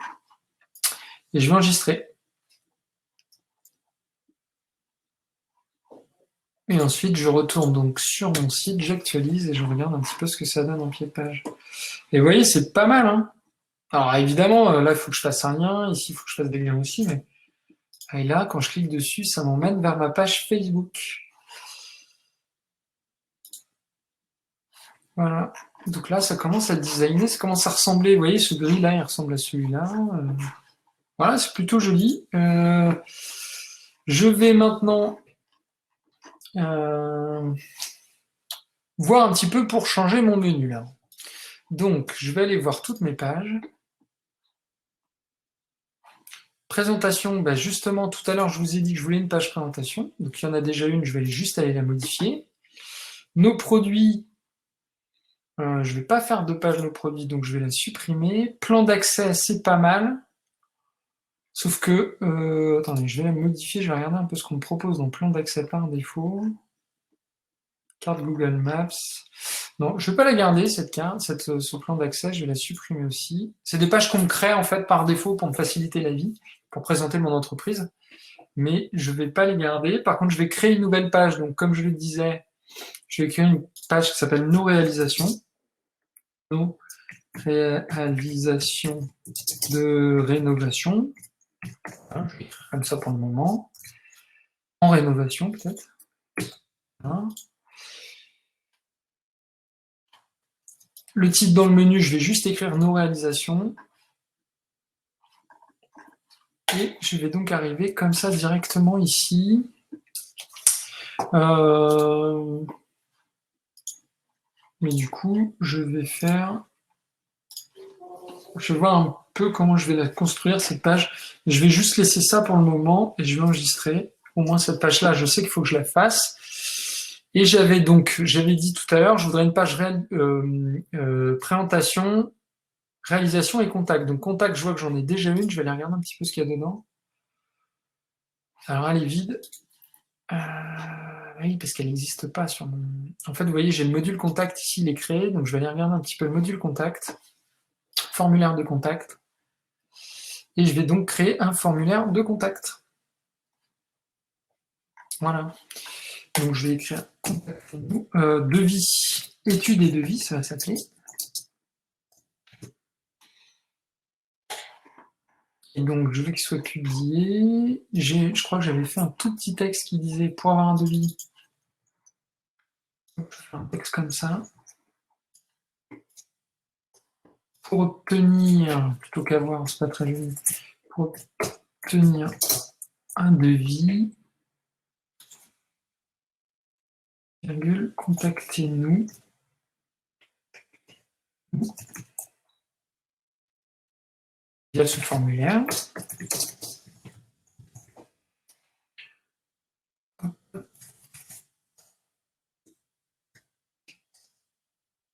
Et je vais enregistrer. Et ensuite, je retourne donc sur mon site, j'actualise et je regarde un petit peu ce que ça donne en pied de page. Et vous voyez, c'est pas mal, hein. Alors évidemment, là, il faut que je fasse un lien, ici, il faut que je fasse des liens aussi, mais et là, quand je clique dessus, ça m'emmène vers ma page Facebook. Voilà. Donc là, ça commence à designer, ça commence à ressembler. Vous voyez, ce gris-là, il ressemble à celui-là. Voilà, c'est plutôt joli. Je vais maintenant voir un petit peu pour changer mon menu là. Donc, je vais aller voir toutes mes pages. Présentation, bah justement, tout à l'heure, je vous ai dit que je voulais une page présentation. Donc, il y en a déjà une, je vais juste aller la modifier. Nos produits, je ne vais pas faire de page nos produits, donc je vais la supprimer. Plan d'accès, c'est pas mal. Sauf que, attendez, je vais la modifier, je vais regarder un peu ce qu'on me propose dans plan d'accès par défaut. Carte Google Maps. Non, je ne vais pas la garder, cette carte, ce plan d'accès, je vais la supprimer aussi. C'est des pages qu'on me crée en fait par défaut pour me faciliter la vie, pour présenter mon entreprise. Mais je ne vais pas les garder. Par contre, je vais créer une nouvelle page. Donc, comme je le disais, je vais créer une page qui s'appelle Nos réalisations. Nos réalisations de rénovation. Hein, je vais écrire comme ça pour le moment. En rénovation, peut-être. Hein. Le titre dans le menu, je vais juste écrire nos réalisations. Et je vais donc arriver comme ça directement ici. Mais du coup, je vais voir un peu comment je vais la construire, cette page. Je vais juste laisser ça pour le moment et je vais enregistrer. Au moins, cette page-là, je sais qu'il faut que je la fasse. Et j'avais dit tout à l'heure, je voudrais une page présentation, réalisation et contact. Donc, contact, je vois que j'en ai déjà une. Je vais aller regarder un petit peu ce qu'il y a dedans. Alors, elle est vide. Oui, parce qu'elle n'existe pas sur mon... En fait, vous voyez, j'ai le module contact ici, il est créé. Donc, je vais aller regarder un petit peu le module contact. Formulaire de contact. Et je vais donc créer un formulaire de contact. Voilà. Donc, je vais écrire devis, études et devis, ça va s'appeler. Et donc, je veux qu'il soit publié. Je crois que j'avais fait un tout petit texte qui disait pour avoir un devis. Je vais faire un texte comme ça. Pour obtenir, plutôt qu'avoir, c'est pas très joli. Pour obtenir un devis, virgule, contactez-nous. Via ce formulaire.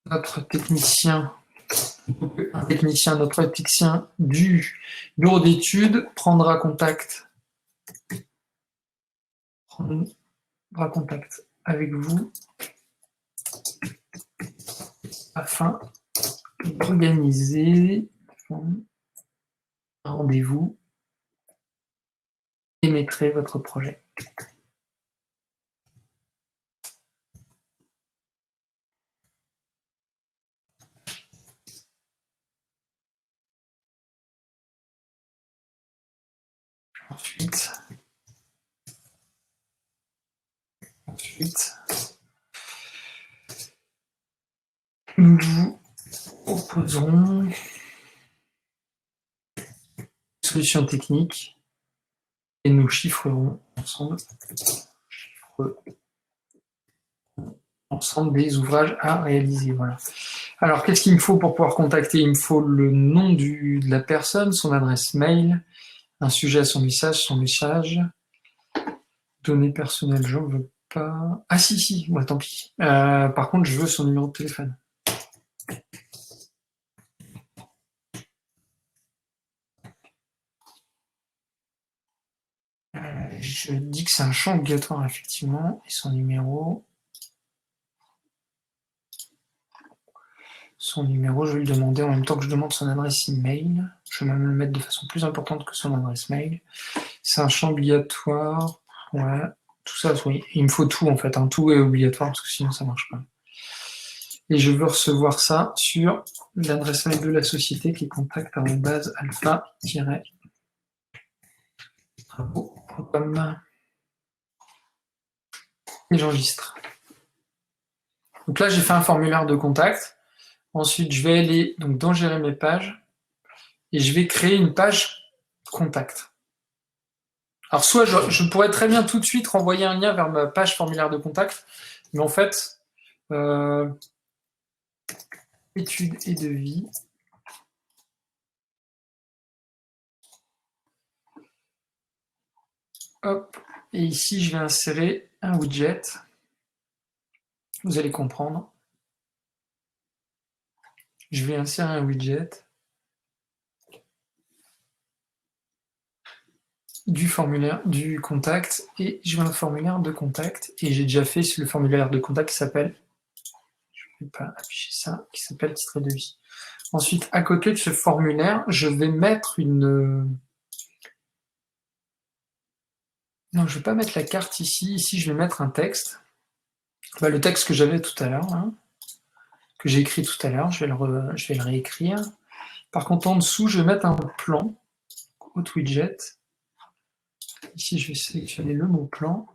Notre technicien du bureau d'études prendra contact avec vous afin d'organiser un rendez-vous et mettrez votre projet. « 」 « 」 « 」 « 」 « 」 « 」 « 」 « 」 « 」 « 」 « 」 « 」 « 」 « 」 « 」 « 」 « 」 « 」 « 」 « 」 « 」 « 」 « 」 « 」 « 」 « 」 « 」 « 」 « 」 « 」 « Ensuite, nous vous proposerons solution technique et nous chiffrerons ensemble des ouvrages à réaliser. Voilà. Alors, qu'est-ce qu'il me faut pour pouvoir contacter? Il me faut le nom de la personne, son adresse mail, un sujet à son message, données personnelles, j'en veux pas. Ah si, ouais, tant pis. Par contre, je veux son numéro de téléphone. Je dis que c'est un champ obligatoire, effectivement, et son numéro. Son numéro, je vais le demander en même temps que je demande son adresse email. Je vais même le mettre de façon plus importante que son adresse mail. C'est un champ obligatoire. Ouais, tout ça, oui. Il me faut tout, en fait. Tout est obligatoire, parce que sinon, ça ne marche pas. Et je veux recevoir ça sur l'adresse mail de la société qui est contact@alpha-travaux.com. Et j'enregistre. Donc là, j'ai fait un formulaire de contact. Ensuite, je vais aller donc, dans Gérer mes pages et je vais créer une page contact. Alors, soit je pourrais très bien tout de suite renvoyer un lien vers ma page formulaire de contact, mais en fait, études et devis. Hop, et ici, je vais insérer un widget. Vous allez comprendre. Je vais insérer un widget du formulaire du contact et je vais un formulaire de contact et j'ai déjà fait le formulaire de contact qui s'appelle, je ne vais pas afficher ça, qui s'appelle titre de vie. Ensuite, à côté de ce formulaire, je vais mettre une... Non, je ne vais pas mettre la carte ici. Ici, je vais mettre un texte. Le texte que j'avais tout à l'heure, que j'ai écrit tout à l'heure, je vais le réécrire. Par contre, en dessous, je vais mettre un plan, Hot Widget. Ici, je vais sélectionner le mot plan.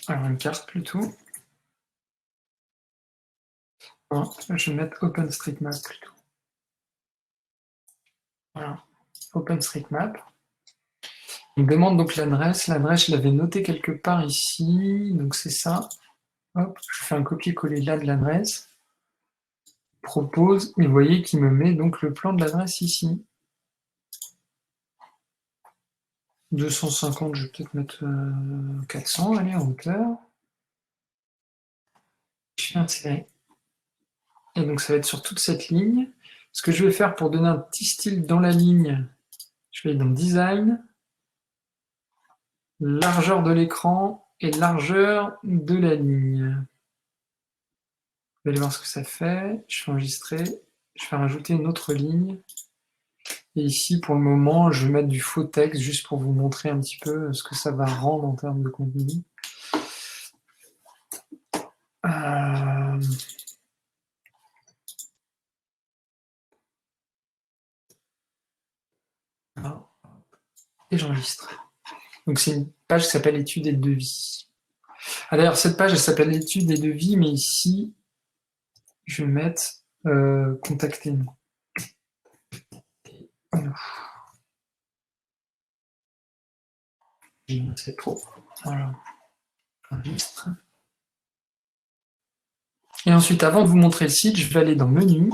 Alors, une carte plutôt. Non, je vais mettre OpenStreetMap plutôt. Voilà, OpenStreetMap. Il me demande donc l'adresse. L'adresse, je l'avais notée quelque part ici. Donc, c'est ça. Hop, je fais un copier-coller là de l'adresse. Propose, et vous voyez qu'il me met donc le plan de l'adresse ici. 250, je vais peut-être mettre 400, allez, en hauteur. Je fais insérer. Et donc ça va être sur toute cette ligne. Ce que je vais faire pour donner un petit style dans la ligne, je vais aller dans Design, largeur de l'écran et largeur de la ligne. Vous allez voir ce que ça fait. Je fais enregistrer. Je vais rajouter une autre ligne. Et ici, pour le moment, je vais mettre du faux texte juste pour vous montrer un petit peu ce que ça va rendre en termes de contenu. Et j'enregistre. Donc c'est une page qui s'appelle études et devis. D'ailleurs, cette page, elle s'appelle études et devis, mais ici, je vais mettre contactez-nous. C'est trop. Voilà. Enregistre. Et ensuite, avant de vous montrer le site, je vais aller dans Menu.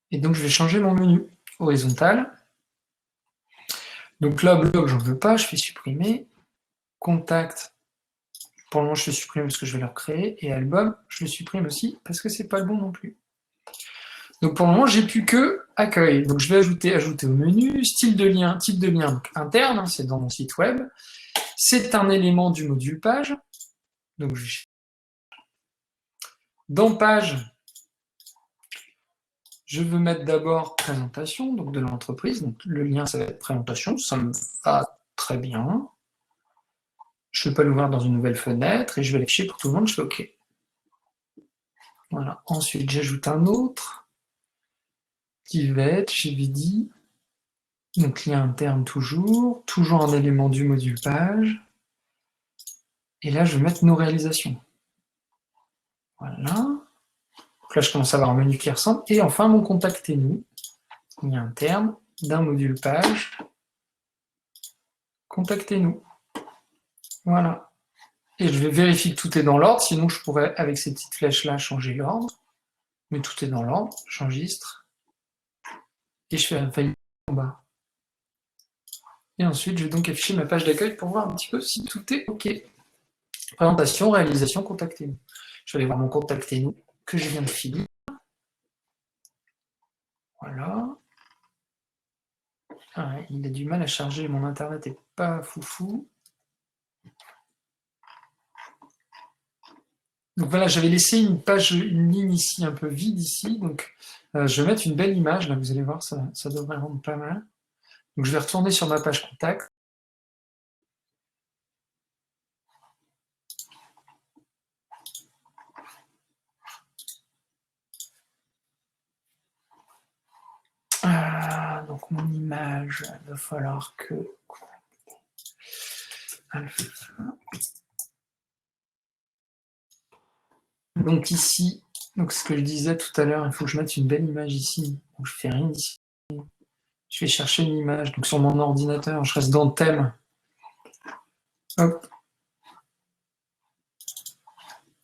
Et donc, je vais changer mon menu horizontal. Donc là, blog, j'en veux pas, je fais supprimer. Contact, pour le moment, je le supprime parce que je vais le recréer. Et album, je le supprime aussi parce que c'est pas le bon non plus. Donc pour le moment, j'ai plus que accueil. Donc je vais ajouter au menu, style de lien, type de lien donc interne, c'est dans mon site web. C'est un élément du module page. Donc dans page, je veux mettre d'abord présentation, donc de l'entreprise. Donc le lien, ça va être présentation, ça me va très bien. Je ne vais pas l'ouvrir dans une nouvelle fenêtre et je vais l'afficher pour tout le monde, je fais OK. Voilà. Ensuite, j'ajoute un autre. Pivot, j'avais dit. Donc lien interne toujours un élément du module page. Et là, je vais mettre nos réalisations. Voilà. Donc là, je commence à avoir un menu qui ressemble. Et enfin, mon contactez-nous. Lien interne d'un module page. Contactez-nous. Voilà. Et je vais vérifier que tout est dans l'ordre. Sinon, je pourrais, avec ces petites flèches-là, changer l'ordre. Mais tout est dans l'ordre. J'enregistre. Et je fais un valider en bas. Et ensuite, je vais donc afficher ma page d'accueil pour voir un petit peu si tout est OK. Présentation, réalisation, contactez-nous. Je vais aller voir mon contactez-nous que je viens de finir. Voilà. Ah, il a du mal à charger, mon internet n'est pas foufou. Donc voilà, j'avais laissé une page, une ligne ici, un peu vide ici. Donc je vais mettre une belle image, là vous allez voir, ça devrait rendre pas mal. Donc je vais retourner sur ma page contact. Donc mon image, il va falloir que... Donc ici, donc ce que je disais tout à l'heure, il faut que je mette une belle image ici. Donc je fais rien ici. Je vais chercher une image. Donc sur mon ordinateur, je reste dans le thème. Hop.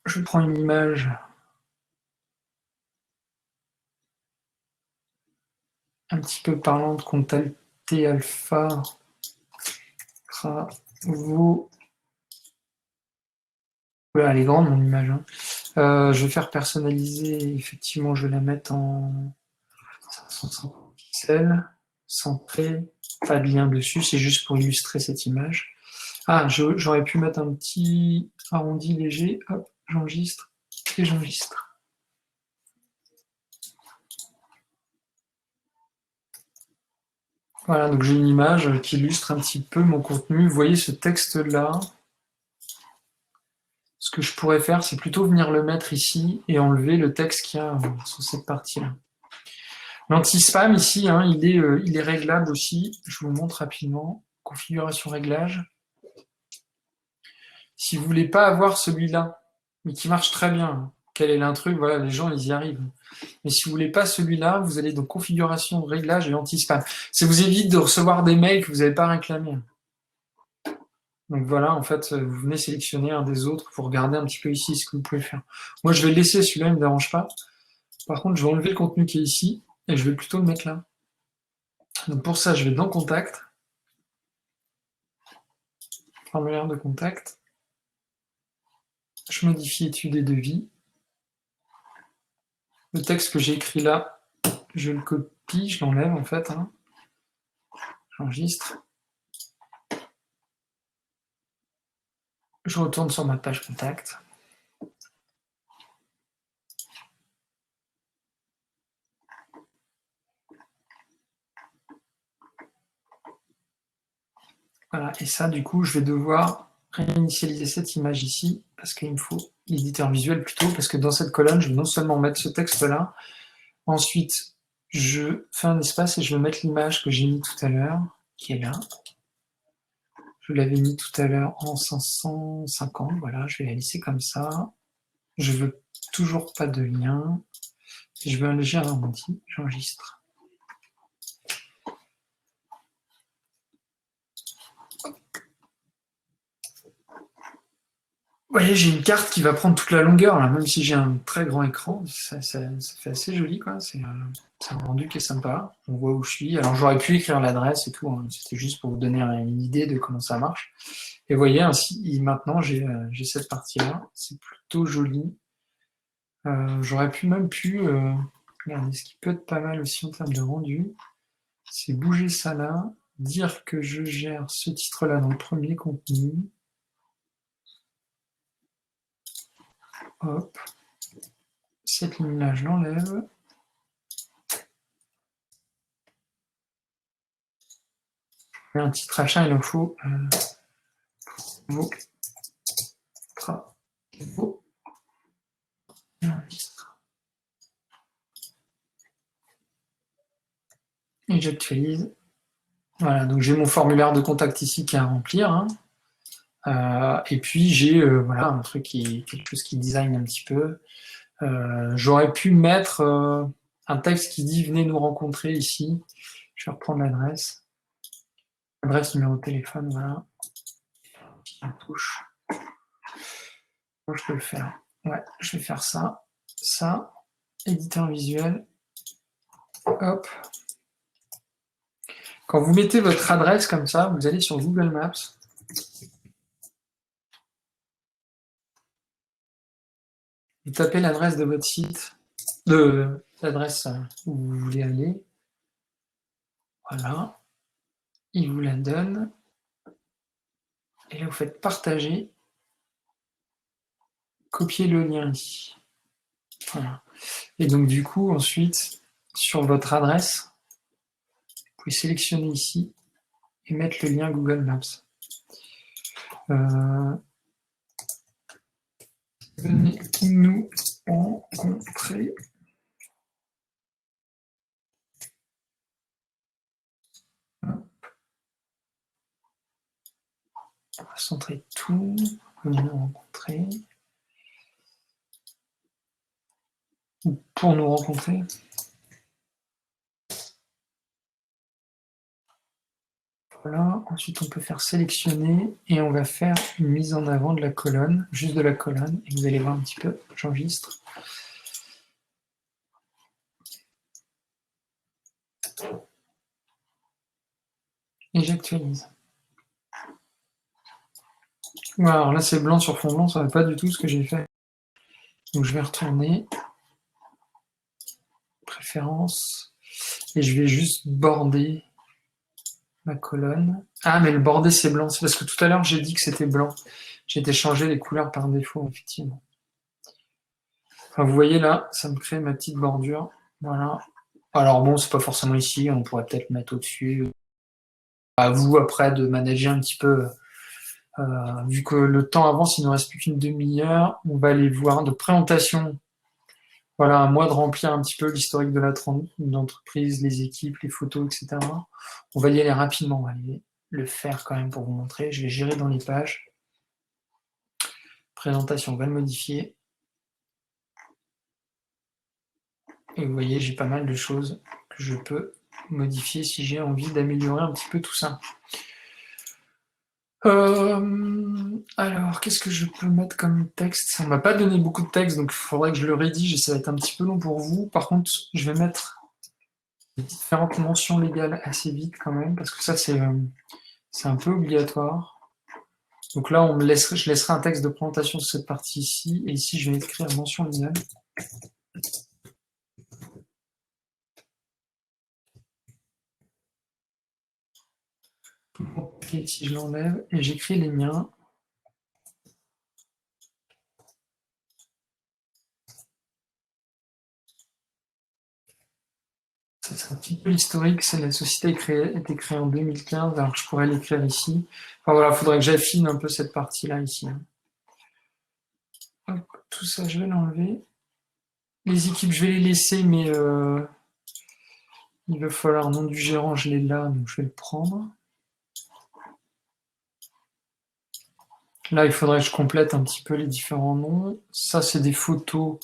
Je prends une image. Un petit peu parlante, contacté alpha. Bravo. Voilà, elle est grande mon image. Hein. Je vais faire personnaliser. Effectivement, je vais la mettre en 550 pixels, centré, pas de lien dessus, c'est juste pour illustrer cette image. Ah, j'aurais pu mettre un petit arrondi léger. Hop, j'enregistre et j'enregistre. Voilà, donc j'ai une image qui illustre un petit peu mon contenu. Vous voyez ce texte-là. Ce que je pourrais faire, c'est plutôt venir le mettre ici et enlever le texte qu'il y a sur cette partie-là. L'anti-spam ici, hein, il est réglable aussi. Je vous montre rapidement. Configuration réglage. Si vous ne voulez pas avoir celui-là, mais qui marche très bien, quel est l'intrus, voilà, les gens, ils y arrivent. Mais si vous ne voulez pas celui-là, vous allez dans configuration, réglage et anti-spam. Ça vous évite de recevoir des mails que vous n'avez pas réclamés. Donc voilà, en fait, vous venez sélectionner un des autres pour regarder un petit peu ici ce que vous pouvez faire. Moi, je vais le laisser, celui-là, il ne me dérange pas. Par contre, je vais enlever le contenu qui est ici et je vais plutôt le mettre là. Donc pour ça, je vais dans Contact, formulaire de contact, je modifie études et devis. Le texte que j'ai écrit là, je le copie, je l'enlève en fait. Hein. J'enregistre. Je retourne sur ma page contact. Voilà, et ça, du coup, je vais devoir réinitialiser cette image ici, parce qu'il me faut l'éditeur visuel plutôt, parce que dans cette colonne, je vais non seulement mettre ce texte-là, ensuite, je fais un espace et je vais mettre l'image que j'ai mis tout à l'heure, qui est là. Je l'avais mis tout à l'heure en 550, voilà, je vais la laisser comme ça. Je veux toujours pas de lien. Et je veux un léger arrondi, j'enregistre. Vous voyez, j'ai une carte qui va prendre toute la longueur, là, même si j'ai un très grand écran, ça fait assez joli, quoi. C'est un rendu qui est sympa. On voit où je suis. Alors j'aurais pu écrire l'adresse et tout, hein. C'était juste pour vous donner une idée de comment ça marche. Et vous voyez, ainsi, maintenant j'ai cette partie-là, c'est plutôt joli. J'aurais même pu, regardez, ce qui peut être pas mal aussi en termes de rendu, c'est bouger ça là, dire que je gère ce titre-là dans le premier contenu. Hop. Cette ligne-là, je l'enlève. Un titre achat, il en faut vos travaux. et j'actualise. Voilà, donc j'ai mon formulaire de contact ici qui est à remplir. Hein. Et puis j'ai voilà, un truc quelque chose qui design un petit peu. J'aurais pu mettre un texte qui dit venez nous rencontrer ici. Je vais reprendre l'adresse. Adresse, numéro de téléphone, voilà. Une touche. Je peux le faire. Ouais, je vais faire ça. Ça. Éditeur visuel. Hop. Quand vous mettez votre adresse comme ça, vous allez sur Google Maps. Vous tapez l'adresse de votre site, de l'adresse où vous voulez aller. Voilà. Il vous la donne. Et là, vous faites partager. Copier le lien ici. Voilà. Et donc, du coup, ensuite, sur votre adresse, vous pouvez sélectionner ici et mettre le lien Google Maps. Venez nous rencontrer. On va centrer tout. Venez nous rencontrer. Ou pour nous rencontrer. Voilà. Ensuite, on peut faire sélectionner et on va faire une mise en avant de la colonne, juste de la colonne. Et vous allez voir un petit peu, j'enregistre. Et j'actualise. Voilà, alors là, c'est blanc sur fond blanc, ça ne va pas du tout ce que j'ai fait. Donc, je vais retourner. Préférences. Et je vais juste border ma colonne. Ah, mais le border, c'est blanc. C'est parce que tout à l'heure, j'ai dit que c'était blanc. J'ai été changer les couleurs par défaut, effectivement. Enfin, vous voyez là, ça me crée ma petite bordure. Voilà. Alors bon, c'est pas forcément ici, on pourrait peut-être mettre au-dessus. À vous, après, de manager un petit peu. Vu que le temps avance, il ne reste plus qu'une demi-heure, on va aller voir de présentation. Voilà, à moi de remplir un petit peu l'historique de l'entreprise, les équipes, les photos, etc. On va y aller rapidement, on va aller le faire quand même pour vous montrer. Je vais gérer dans les pages. Présentation, on va le modifier. Et vous voyez, j'ai pas mal de choses que je peux modifier si j'ai envie d'améliorer un petit peu tout ça. Alors, qu'est-ce que je peux mettre comme texte? On m'a pas donné beaucoup de texte, donc il faudrait que je le rédige et ça va être un petit peu long pour vous. Par contre, je vais mettre différentes mentions légales assez vite quand même, parce que ça, c'est un peu obligatoire. Donc là, je laisserai un texte de présentation sur cette partie ici, et ici, je vais écrire mention légale. Ok, si je l'enlève, et j'écris les miens. C'est un petit peu l'historique, la société a été créée en 2015, alors je pourrais l'écrire ici. Enfin voilà, il faudrait que j'affine un peu cette partie-là ici. Hop, tout ça, je vais l'enlever. Les équipes, je vais les laisser, mais il va falloir nom du gérant, je l'ai là, donc je vais le prendre. Là, il faudrait que je complète un petit peu les différents noms. Ça, c'est des photos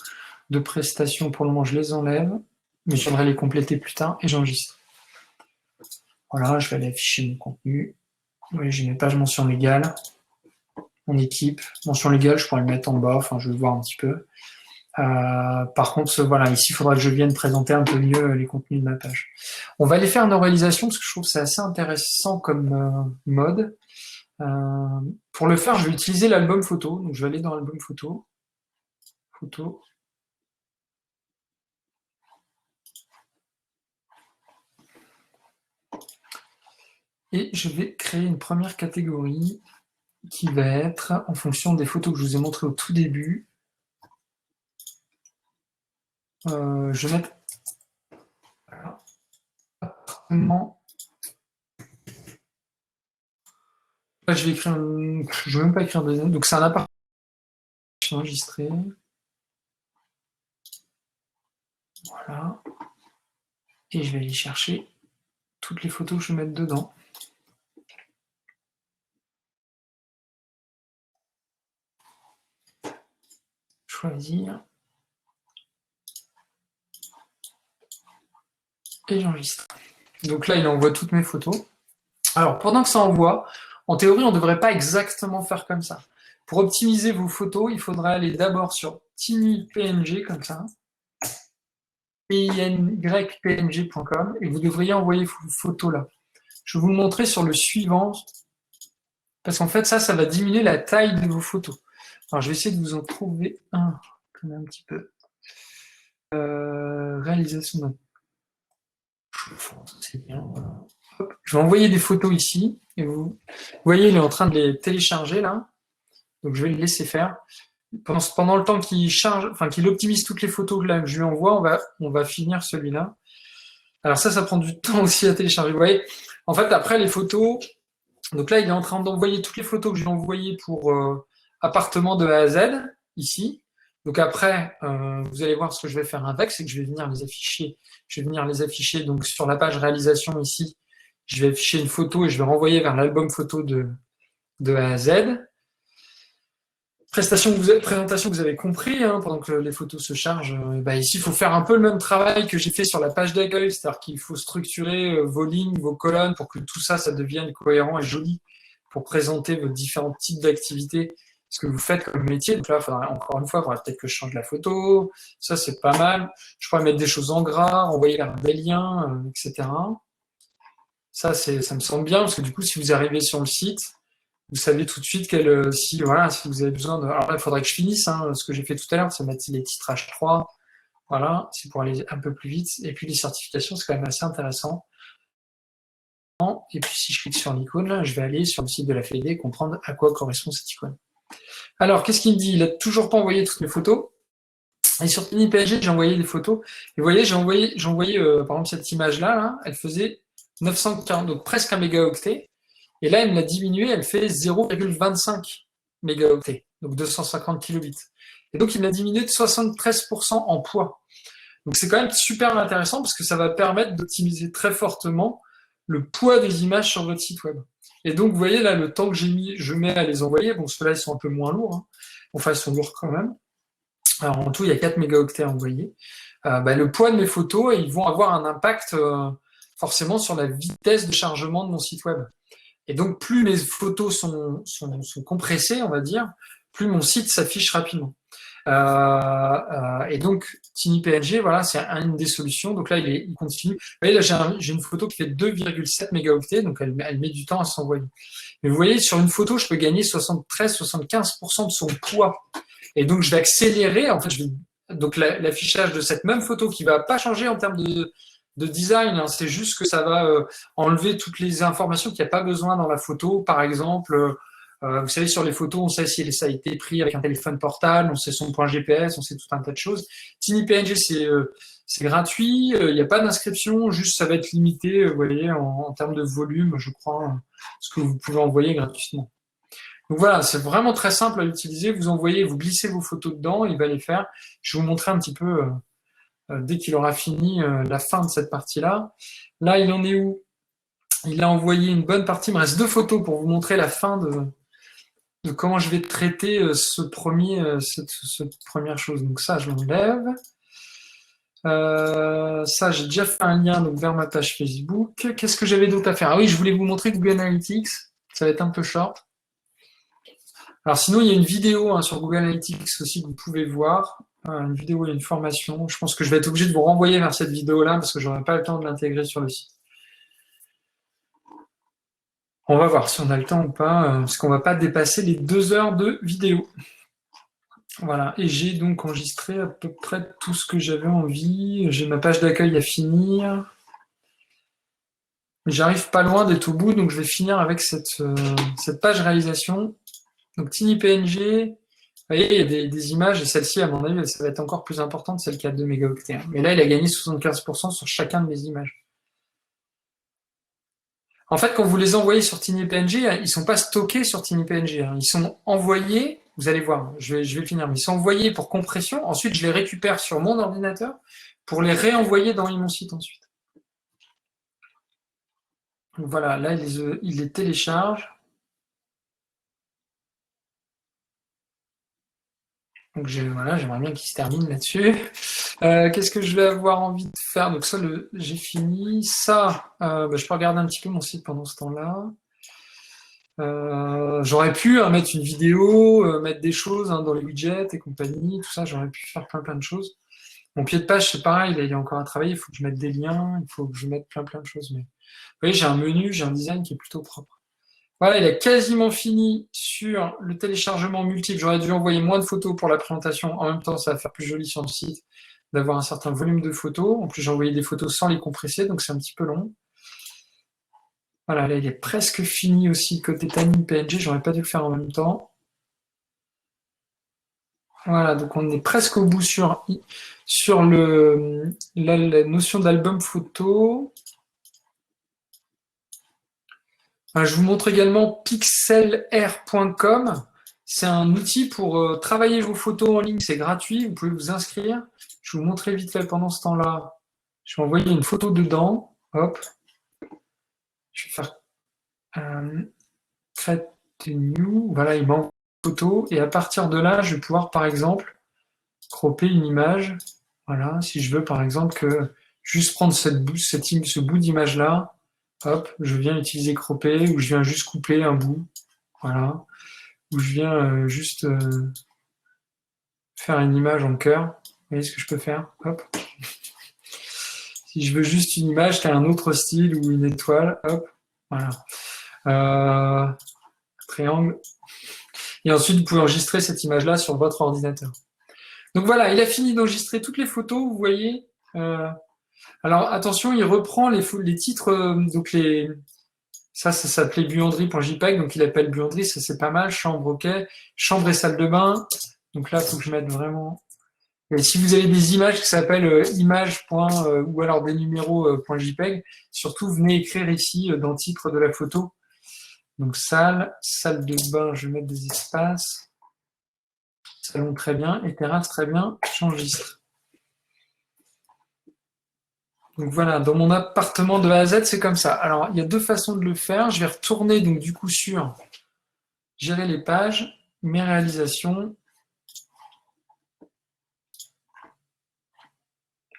de prestations. Pour le moment, je les enlève, mais je viendrai les compléter plus tard et j'enregistre. Voilà, je vais aller afficher mon contenu. Oui, j'ai mes pages mention légale, mon équipe. Mention légale, je pourrais le mettre en bas, enfin, je vais voir un petit peu. Par contre, voilà, ici, il faudra que je vienne présenter un peu mieux les contenus de ma page. On va aller faire une réalisation parce que je trouve que c'est assez intéressant comme mode. Pour le faire, je vais utiliser l'album photo. Donc, je vais aller dans l'album photo. Photo. Et je vais créer une première catégorie qui va être en fonction des photos que je vous ai montrées au tout début. Je vais mettre appartement. Là, je vais écrire. Je ne vais même pas écrire un deuxième. Donc, c'est un appartement enregistré. Voilà. Et je vais aller chercher toutes les photos que je vais mettre dedans. Choisir. Et j'enregistre. Donc là, il envoie toutes mes photos. Alors, pendant que ça envoie, en théorie, on ne devrait pas exactement faire comme ça. Pour optimiser vos photos, il faudra aller d'abord sur tinypng, comme ça, tinypng.com, et vous devriez envoyer vos photos là. Je vais vous le montrer sur le suivant, parce qu'en fait, ça va diminuer la taille de vos photos. Alors, je vais essayer de vous en trouver un petit peu. Réalisation de... C'est bien, voilà. Hop. Je vais envoyer des photos ici, et vous voyez, il est en train de les télécharger là, donc je vais le laisser faire. Pendant le temps qu'il charge, enfin qu'il optimise toutes les photos là que je lui envoie, on va finir celui-là. Alors ça prend du temps aussi à télécharger. Vous voyez, en fait, après les photos, donc là, il est en train d'envoyer toutes les photos que j'ai envoyées pour appartement de A à Z, ici. Donc après, vous allez voir ce que je vais faire avec, c'est que je vais venir les afficher. Je vais venir les afficher donc sur la page réalisation ici. Je vais afficher une photo et je vais renvoyer vers l'album photo de A à Z. Présentation que vous avez compris, hein, pendant que les photos se chargent. Ici, il faut faire un peu le même travail que j'ai fait sur la page d'accueil, c'est-à-dire qu'il faut structurer vos lignes, vos colonnes pour que tout ça devienne cohérent et joli pour présenter vos différents types d'activités, ce que vous faites comme métier. Donc là, encore une fois, il faudra peut-être que je change la photo. Ça, c'est pas mal. Je pourrais mettre des choses en gras, envoyer vers des liens, etc. Ça me semble bien, parce que du coup, si vous arrivez sur le site, vous savez tout de suite si vous avez besoin de... Alors là, il faudrait que je finisse, hein, ce que j'ai fait tout à l'heure, c'est mettre les titrages 3. Voilà, c'est pour aller un peu plus vite. Et puis les certifications, c'est quand même assez intéressant. Et puis si je clique sur l'icône, là, je vais aller sur le site de la Fédé et comprendre à quoi correspond cette icône. Alors, qu'est-ce qu'il me dit? Il n'a toujours pas envoyé toutes mes photos. Et sur TinyPNG, j'ai envoyé des photos. Et vous voyez, j'ai envoyé par exemple, cette image-là, là, elle faisait 940, donc presque un mégaoctet. Et là, elle me l'a diminué, elle fait 0,25 mégaoctets, donc 250 kilobits. Et donc, il me l'a diminué de 73% en poids. Donc, c'est quand même super intéressant parce que ça va permettre d'optimiser très fortement le poids des images sur votre site web. Et donc, vous voyez là, le temps que je mets à les envoyer, bon, ceux-là, ils sont un peu moins lourds, hein. Enfin, ils sont lourds quand même. Alors, en tout, il y a 4 mégaoctets envoyés. Le poids de mes photos, ils vont avoir un impact forcément sur la vitesse de chargement de mon site web. Et donc, plus les photos sont compressées, on va dire, plus mon site s'affiche rapidement. Et donc, TinyPNG, voilà, c'est une des solutions. Donc là, il continue. Vous voyez, là, j'ai une photo qui fait 2,7 mégaoctets, donc elle met du temps à s'envoyer. Mais vous voyez, sur une photo, je peux gagner 73-75% de son poids. Et donc, je vais accélérer, en fait, donc l'affichage de cette même photo qui va pas changer en termes de design, hein, c'est juste que ça va enlever toutes les informations qu'il n'y a pas besoin dans la photo. Par exemple, vous savez, sur les photos, on sait si ça a été pris avec un téléphone portable, on sait son point GPS, on sait tout un tas de choses. TinyPNG, c'est gratuit, il n'y a pas d'inscription, juste ça va être limité, vous voyez, en termes de volume, je crois, ce que vous pouvez envoyer gratuitement. Donc voilà, c'est vraiment très simple à utiliser. Vous glissez vos photos dedans, il va les faire. Je vais vous montrer un petit peu dès qu'il aura fini la fin de cette partie-là. Là, il en est où? Il a envoyé une bonne partie. Il me reste 2 photos pour vous montrer la fin de comment je vais traiter cette première chose. Donc ça, je l'enlève. Ça, j'ai déjà fait un lien donc, vers ma page Facebook. Qu'est-ce que j'avais d'autre à faire? Ah oui, je voulais vous montrer Google Analytics. Ça va être un peu short. Alors sinon, il y a une vidéo sur Google Analytics aussi que vous pouvez voir. Une vidéo et une formation. Je pense que je vais être obligé de vous renvoyer vers cette vidéo-là parce que je n'aurai pas le temps de l'intégrer sur le site. On va voir si on a le temps ou pas, parce qu'on ne va pas dépasser les 2 heures de vidéo. Voilà, et j'ai donc enregistré à peu près tout ce que j'avais envie. J'ai ma page d'accueil à finir. J'arrive pas loin d'être au bout, donc je vais finir avec cette page réalisation. Donc TinyPNG, vous voyez, il y a des images, et celle-ci, à mon avis, ça va être encore plus importante, celle qui a 2 mégaoctets. Mais là, il a gagné 75% sur chacun de mes images. En fait, quand vous les envoyez sur TinyPNG, ils ne sont pas stockés sur TinyPNG. Ils sont envoyés, vous allez voir, je vais le finir, mais ils sont envoyés pour compression. Ensuite, je les récupère sur mon ordinateur pour les réenvoyer dans mon site ensuite. Donc voilà, là, il les télécharge. Donc voilà, j'aimerais bien qu'il se termine là-dessus. Qu'est-ce que je vais avoir envie de faire? Donc ça, j'ai fini. Ça, bah, je peux regarder un petit peu mon site pendant ce temps-là. J'aurais pu mettre une vidéo, mettre des choses dans les widgets et compagnie, tout ça, j'aurais pu faire plein de choses. Mon pied de page, c'est pareil, là, il y a encore à travailler, il faut que je mette des liens, il faut que je mette plein de choses. Mais vous voyez, j'ai un menu, j'ai un design qui est plutôt propre. Voilà, il a quasiment fini sur le téléchargement multiple. J'aurais dû envoyer moins de photos pour la présentation. En même temps, ça va faire plus joli sur le site d'avoir un certain volume de photos. En plus, j'ai envoyé des photos sans les compresser, donc c'est un petit peu long. Voilà, là, il est presque fini aussi côté timing PNG. J'aurais pas dû le faire en même temps. Voilà, donc on est presque au bout sur la notion d'album photo. Je vous montre également pixelr.com. C'est un outil pour travailler vos photos en ligne. C'est gratuit, vous pouvez vous inscrire. Je vais vous montrer vite fait pendant ce temps-là. Je vais envoyer une photo dedans. Hop. Je vais faire create new. Voilà, il m'envoie une photo. Et à partir de là, je vais pouvoir, par exemple, cropper une image. Voilà, si je veux, par exemple, que juste prendre ce bout d'image-là, hop, je viens utiliser cropper, ou je viens juste couper un bout. Voilà. Où je viens juste faire une image en cœur. Vous voyez ce que je peux faire? Hop. Si je veux juste une image qui a un autre style ou une étoile, hop, voilà. Triangle. Et ensuite, vous pouvez enregistrer cette image-là sur votre ordinateur. Donc voilà, il a fini d'enregistrer toutes les photos, vous voyez. Alors attention, il reprend les titres, donc ça s'appelait buanderie.jpg, donc il appelle buanderie, ça c'est pas mal, chambre, ok, chambre et salle de bain. Donc là, il faut que je mette vraiment. Et si vous avez des images qui s'appellent images. Ou alors des numéros.jpg, surtout venez écrire ici dans le titre de la photo. Donc salle de bain, je vais mettre des espaces. Salon très bien, et terrasse très bien, j'enregistre. Donc voilà, dans mon appartement de A à Z, c'est comme ça. Alors, il y a deux façons de le faire. Je vais retourner donc du coup sur gérer les pages, mes réalisations.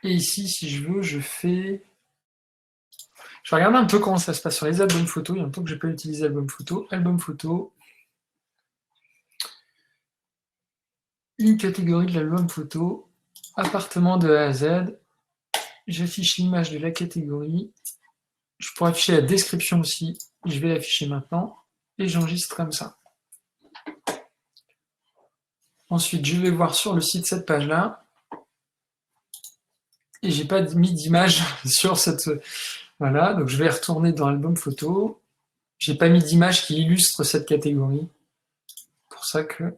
Et ici, si je veux, je fais. Je vais regarder un peu comment ça se passe sur les albums photos. Il y a un peu que je n'ai pas utilisé album photo. Album photo. Une catégorie de l'album photo. Appartement de A à Z. J'affiche l'image de la catégorie. Je pourrais afficher la description aussi. Je vais l'afficher maintenant. Et j'enregistre comme ça. Ensuite, je vais voir sur le site cette page-là. Et j'ai pas mis d'image sur cette. Voilà, donc je vais retourner dans album photo. J'ai pas mis d'image qui illustre cette catégorie. Pour ça que.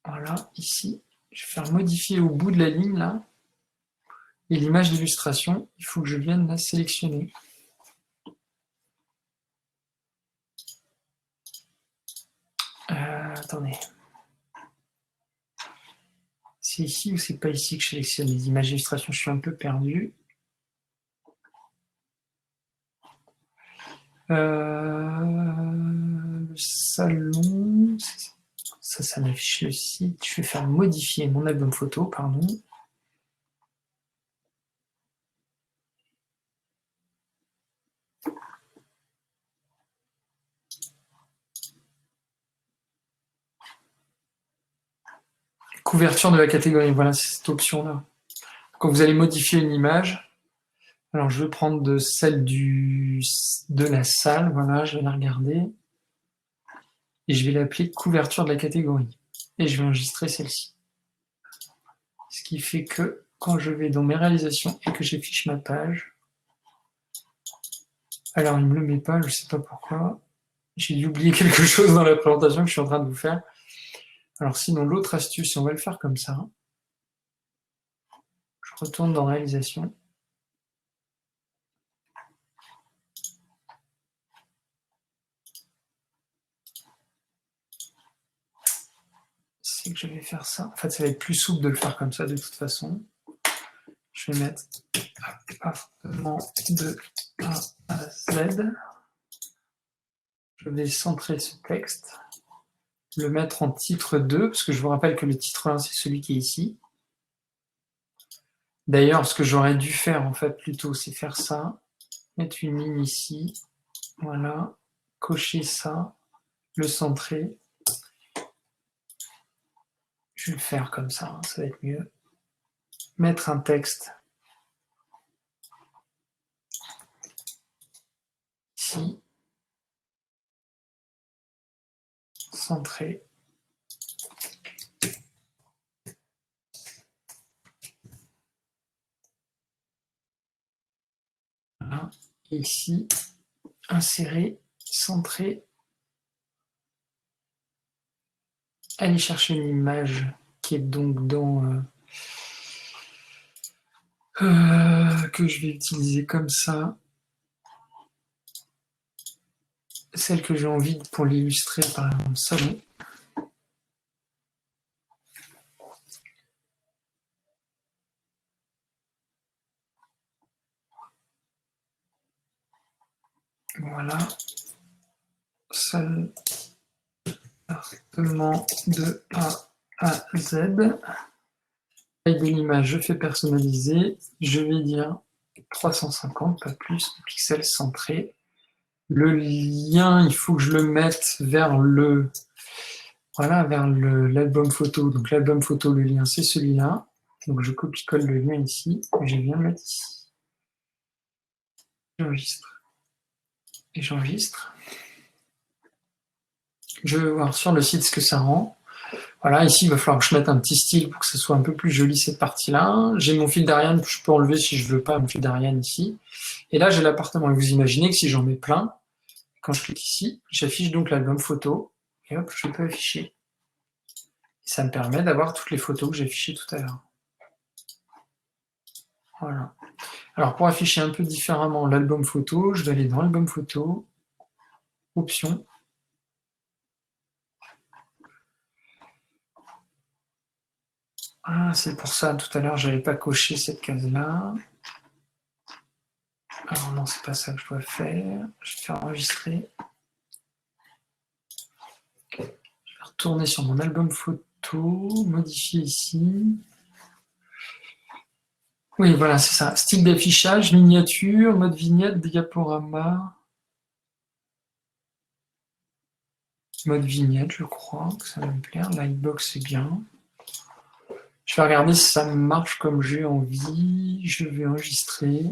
Voilà, ici. Je vais faire modifier au bout de la ligne là. Et l'image d'illustration, il faut que je vienne la sélectionner. Attendez. C'est ici ou c'est pas ici que je sélectionne les images d'illustration? Je suis un peu perdu. Le salon, ça m'affiche le site. Je vais faire modifier mon album photo, pardon. Couverture de la catégorie, voilà, c'est cette option-là. Quand vous allez modifier une image, alors je vais prendre celle de la salle, voilà, je vais la regarder. Et je vais l'appeler couverture de la catégorie. Et je vais enregistrer celle-ci. Ce qui fait que quand je vais dans mes réalisations et que j'affiche ma page, alors il ne me le met pas, je ne sais pas pourquoi. J'ai dû oublier quelque chose dans la présentation que je suis en train de vous faire. Alors sinon, l'autre astuce, on va le faire comme ça. Je retourne dans réalisation. C'est que je vais faire ça. En fait, ça va être plus souple de le faire comme ça de toute façon. Je je vais mettre appartement de A à Z. Je vais centrer ce texte, le mettre en titre 2, parce que je vous rappelle que le titre 1, c'est celui qui est ici. D'ailleurs, ce que j'aurais dû faire, en fait, plutôt, c'est faire ça, mettre une ligne ici, voilà, cocher ça, le centrer. Je vais le faire comme ça, ça va être mieux. Mettre un texte ici, centré. Voilà. Et ici, insérer, centrer. Aller chercher une image qui est donc dans... que je vais utiliser comme ça. Celle que j'ai envie pour l'illustrer, par exemple, salon. Voilà. Seul appartement de A à Z. Taille de l'image, je fais personnaliser. Je vais dire 350, pas plus, pixels centrés. Le lien, il faut que je le mette vers le... Voilà, vers l'album photo. Donc l'album photo, le lien, c'est celui-là. Donc je copie-colle le lien ici, et je viens le mettre ici. J'enregistre. Et j'enregistre. Je vais voir sur le site ce que ça rend. Voilà, ici, il va falloir que je mette un petit style pour que ce soit un peu plus joli cette partie-là. J'ai mon fil d'Ariane que je peux enlever si je veux pas mon fil d'Ariane ici. Et là, j'ai l'appartement. Et vous imaginez que si j'en mets plein, quand je clique ici, j'affiche donc l'album photo. Et hop, je peux afficher. Et ça me permet d'avoir toutes les photos que j'ai affichées tout à l'heure. Voilà. Alors, pour afficher un peu différemment l'album photo, je vais aller dans l'album photo, options. Ah, c'est pour ça, tout à l'heure, je n'avais pas coché cette case-là. Alors non, c'est pas ça que je dois faire. Je vais faire enregistrer. Je vais retourner sur mon album photo, modifier ici. Oui, voilà, c'est ça. Style d'affichage, miniature, mode vignette, diaporama. Mode vignette, je crois que ça va me plaire. Lightbox, c'est bien. Je vais regarder si ça marche comme j'ai envie. Je vais enregistrer.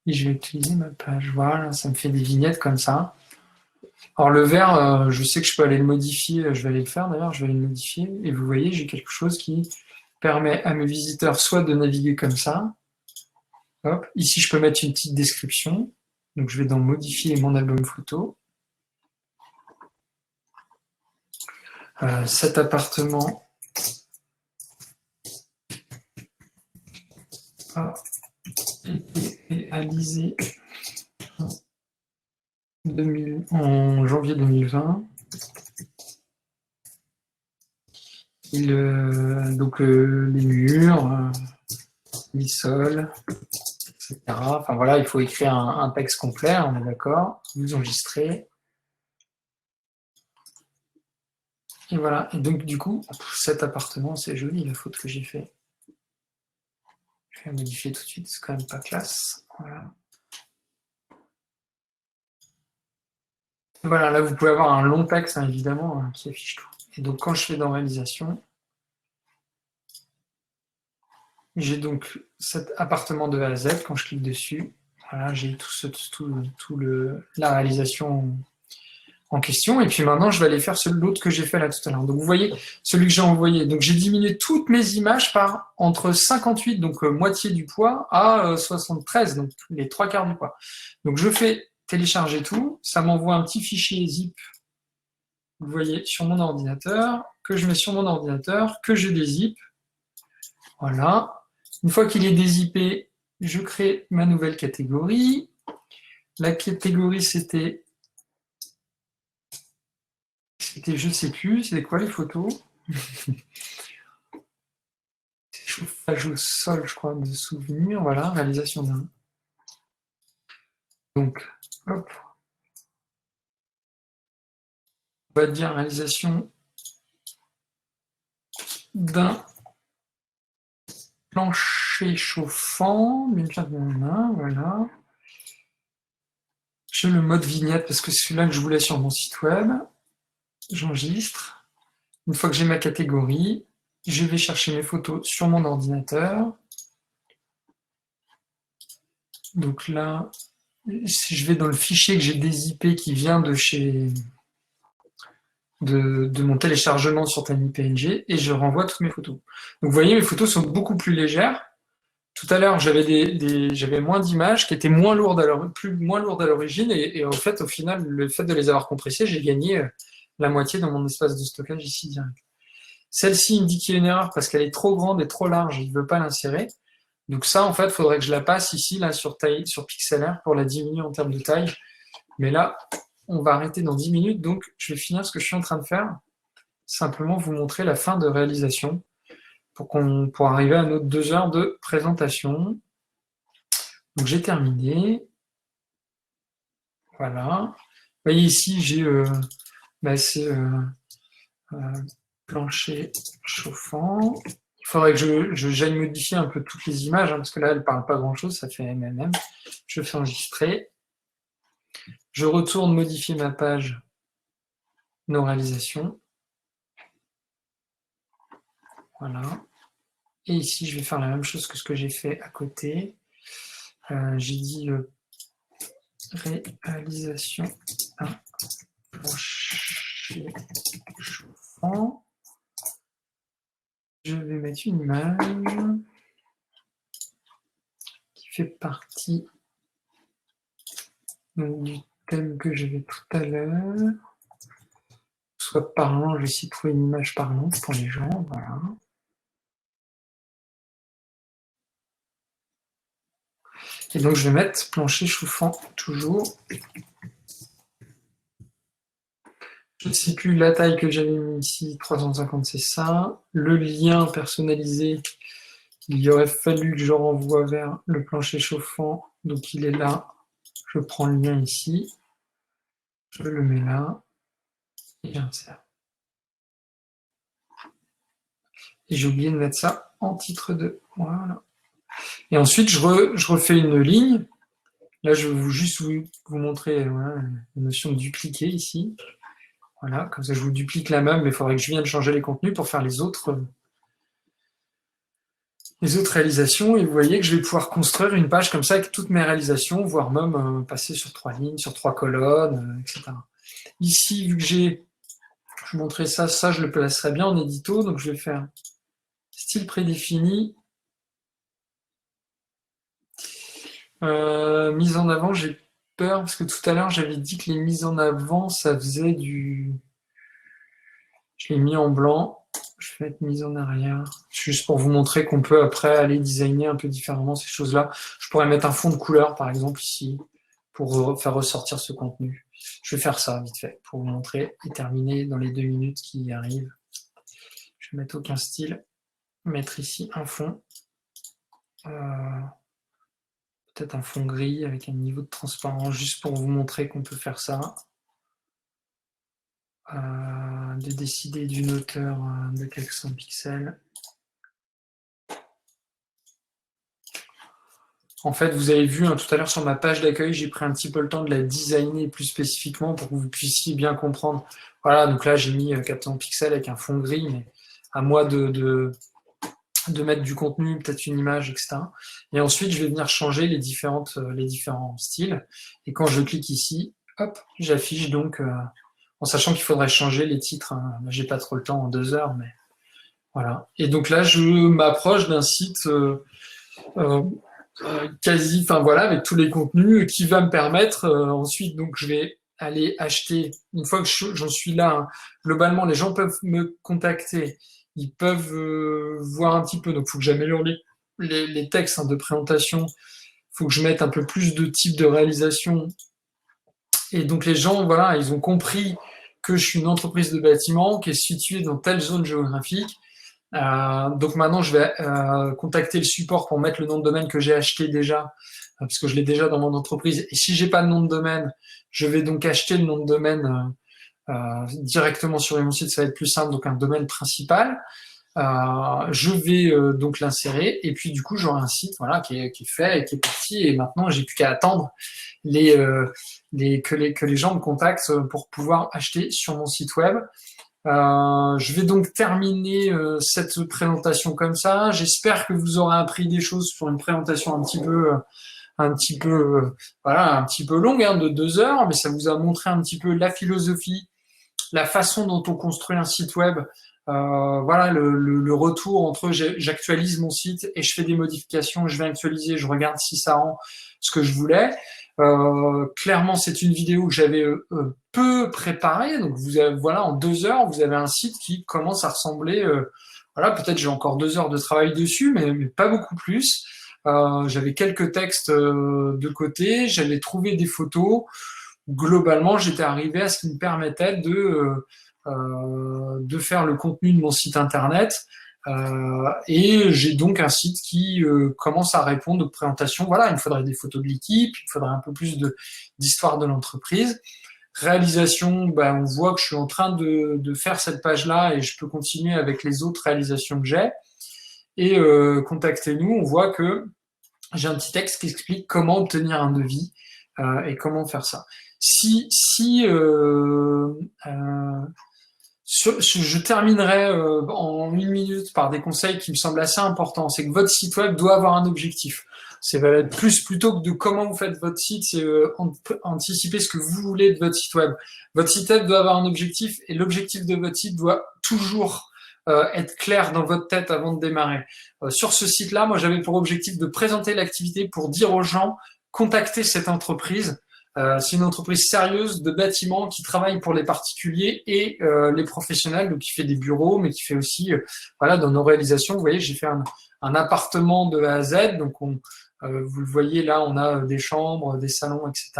Et je vais utiliser ma page. Voilà, ça me fait des vignettes comme ça. Alors le vert, je sais que je peux aller le modifier. Je vais aller le faire d'ailleurs, je vais aller le modifier. Et vous voyez, j'ai quelque chose qui permet à mes visiteurs soit de naviguer comme ça. Hop. Ici, je peux mettre une petite description. Donc je vais dans modifier mon album photo. Cet appartement a été réalisé en janvier 2020. Donc les murs, les sols, etc. Enfin voilà, il faut écrire un texte complet, on est d'accord. Vous enregistrez. Et voilà. Et donc du coup, cet appartement, c'est joli la faute que j'ai fait. Je vais modifier tout de suite, c'est quand même pas classe. Voilà. Voilà, là vous pouvez avoir un long texte, hein, évidemment, hein, qui affiche tout. Et donc quand je fais dans réalisation, j'ai donc cet appartement de A à Z, quand je clique dessus, voilà, j'ai la réalisation en question, et puis maintenant je vais aller faire l'autre que j'ai fait là tout à l'heure. Donc vous voyez, celui que j'ai envoyé, donc j'ai diminué toutes mes images par entre 58, donc moitié du poids, à 73, donc les 3/4 du poids. Donc je fais télécharger tout, ça m'envoie un petit fichier zip, vous voyez, sur mon ordinateur, que je mets sur mon ordinateur, que je dézip, voilà. Une fois qu'il est dézippé, je crée ma nouvelle catégorie. La catégorie, c'était, je ne sais plus, c'était quoi les photos? chauffage au sol, je crois, de souvenirs. Voilà, réalisation d'un. Donc, hop. On va dire réalisation d'un plancher chauffant. Voilà. J'ai le mode vignette parce que c'est celui-là que je voulais sur mon site web. J'enregistre. Une fois que j'ai ma catégorie, je vais chercher mes photos sur mon ordinateur. Donc là, si je vais dans le fichier que j'ai dézippé qui vient de chez de mon téléchargement sur TinyPNG et je renvoie toutes mes photos. Donc vous voyez, mes photos sont beaucoup plus légères. Tout à l'heure, j'avais moins d'images qui étaient moins lourdes à l'origine et en fait, au final, le fait de les avoir compressées, j'ai gagné la moitié dans mon espace de stockage ici direct. Celle-ci, il me dit qu'il y a une erreur parce qu'elle est trop grande et trop large, il ne veut pas l'insérer. Donc ça, en fait, il faudrait que je la passe ici, là, sur Pixlr pour la diminuer en termes de taille. Mais là, on va arrêter dans 10 minutes, donc je vais finir ce que je suis en train de faire. Simplement vous montrer la fin de réalisation pour arriver à nos 2 heures de présentation. Donc j'ai terminé. Voilà. Vous voyez ici, j'ai plancher chauffant. Il faudrait que j'aille modifier un peu toutes les images, parce que là, elle ne parle pas grand-chose, ça fait MMM. Je fais enregistrer. Je retourne modifier ma page, nos réalisations. Voilà. Et ici, je vais faire la même chose que ce que j'ai fait à côté. J'ai dit réalisation un plancher chauffant. Je vais mettre une image qui fait partie donc, du thème que j'avais tout à l'heure. Soit parlant, je vais essayer de trouver une image parlante pour les gens. Voilà. Et donc, je vais mettre plancher chauffant toujours. Je ne sais plus la taille que j'avais mis ici, 350, c'est ça. Le lien personnalisé, il aurait fallu que je renvoie vers le plancher chauffant. Donc, il est là. Je prends le lien ici. Je le mets là. Et j'insère. Et j'ai oublié de mettre ça en titre 2. Voilà. Et ensuite, je refais une ligne. Là, je vais juste vous montrer la notion de dupliquer ici. Voilà, comme ça je vous duplique la même, mais il faudrait que je vienne changer les contenus pour faire les autres réalisations. Et vous voyez que je vais pouvoir construire une page comme ça avec toutes mes réalisations, voire même passer sur 3 lignes, sur 3 colonnes, etc. Ici, vu que je vous montrais ça, je le placerai bien en édito, donc je vais faire style prédéfini. Mise en avant, j'ai peur, parce que tout à l'heure, j'avais dit que les mises en avant, ça faisait du... Je l'ai mis en blanc. Je vais mettre mise en arrière. Juste pour vous montrer qu'on peut après aller designer un peu différemment ces choses-là. Je pourrais mettre un fond de couleur, par exemple, ici, pour faire ressortir ce contenu. Je vais faire ça, vite fait, pour vous montrer et terminer dans les 2 minutes qui arrivent. Je vais mettre aucun style. Mettre ici un fond. Peut-être un fond gris avec un niveau de transparence, juste pour vous montrer qu'on peut faire ça. De décider d'une hauteur de quelques 100 pixels. En fait, vous avez vu tout à l'heure sur ma page d'accueil, j'ai pris un petit peu le temps de la designer plus spécifiquement pour que vous puissiez bien comprendre. Voilà, donc là j'ai mis 400 pixels avec un fond gris, mais à moi de mettre du contenu, peut-être une image, etc. Et ensuite, je vais venir changer les différents styles. Et quand je clique ici, hop, j'affiche donc, en sachant qu'il faudrait changer les titres. Hein. J'ai pas trop le temps en 2 heures, mais voilà. Et donc là, je m'approche d'un site quasi, enfin voilà, avec tous les contenus qui va me permettre ensuite, donc je vais aller acheter, une fois que j'en suis là, hein, globalement, les gens peuvent me contacter, ils peuvent voir un petit peu, donc il faut que j'améliore les textes de présentation, il faut que je mette un peu plus de types de réalisation, et donc les gens, voilà, ils ont compris que je suis une entreprise de bâtiment qui est située dans telle zone géographique, Donc maintenant, je vais contacter le support pour mettre le nom de domaine que j'ai acheté déjà, parce que je l'ai déjà dans mon entreprise. Et si j'ai pas de nom de domaine, je vais donc acheter le nom de domaine directement sur mon site. Ça va être plus simple, donc un domaine principal. Je vais donc l'insérer et puis du coup j'aurai un site voilà qui est fait et qui est parti et maintenant j'ai plus qu'à attendre que les gens me contactent pour pouvoir acheter sur mon site web. Je vais donc terminer cette présentation comme ça. J'espère que vous aurez appris des choses sur une présentation voilà, un petit peu longue, hein, de 2 heures, mais ça vous a montré un petit peu la philosophie, la façon dont on construit un site web. Voilà le retour entre j'actualise mon site et je fais des modifications, je vais actualiser, je regarde si ça rend ce que je voulais. Clairement, c'est une vidéo que j'avais peu préparée. Donc, vous avez, voilà, en 2 heures, vous avez un site qui commence à ressembler. Voilà, peut-être j'ai encore 2 heures de travail dessus, mais pas beaucoup plus. J'avais quelques textes de côté, j'allais trouver des photos. Globalement, j'étais arrivé à ce qui me permettait de faire le contenu de mon site internet. Et j'ai donc un site qui commence à répondre aux présentations. Voilà, il me faudrait des photos de l'équipe, il me faudrait un peu plus d'histoire de l'entreprise. Réalisation, on voit que je suis en train de faire cette page-là et je peux continuer avec les autres réalisations que j'ai. Et contactez-nous, on voit que j'ai un petit texte qui explique comment obtenir un devis et comment faire ça. Je terminerai en 1 minute par des conseils qui me semblent assez importants. C'est que votre site web doit avoir un objectif. C'est plus plutôt que de comment vous faites votre site, c'est anticiper ce que vous voulez de votre site web. Votre site web doit avoir un objectif et l'objectif de votre site doit toujours être clair dans votre tête avant de démarrer. Sur ce site-là, moi j'avais pour objectif de présenter l'activité pour dire aux gens contactez cette entreprise. C'est une entreprise sérieuse de bâtiments qui travaille pour les particuliers et les professionnels, donc qui fait des bureaux, mais qui fait aussi, voilà, dans nos réalisations, vous voyez, j'ai fait un appartement de A à Z, donc vous le voyez là, on a des chambres, des salons, etc.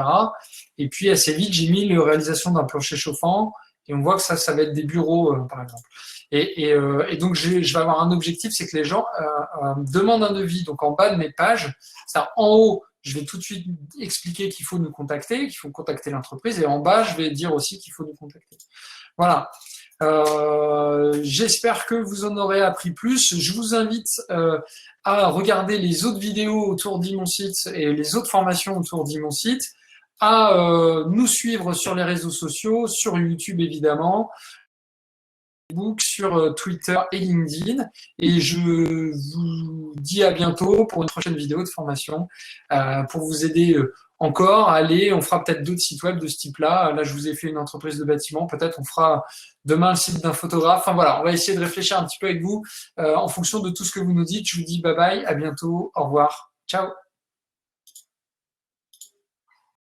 Et puis assez vite, j'ai mis la réalisation d'un plancher chauffant, et on voit que ça va être des bureaux, par exemple. Et donc je vais avoir un objectif, c'est que les gens demandent un devis. Donc en bas de mes pages, ça, en haut, je vais tout de suite expliquer qu'il faut nous contacter, qu'il faut contacter l'entreprise, et en bas, je vais dire aussi qu'il faut nous contacter. Voilà. J'espère que vous en aurez appris plus. Je vous invite à regarder les autres vidéos autour d'Imon Site et les autres formations autour d'Imon Site, à nous suivre sur les réseaux sociaux, sur YouTube évidemment, sur Twitter et LinkedIn. Et je vous dis à bientôt pour une prochaine vidéo de formation pour vous aider encore à aller. On fera peut-être d'autres sites web de ce type-là. Là, je vous ai fait une entreprise de bâtiment. Peut-être on fera demain le site d'un photographe. Enfin voilà, on va essayer de réfléchir un petit peu avec vous en fonction de tout ce que vous nous dites. Je vous dis bye bye, à bientôt, au revoir, ciao.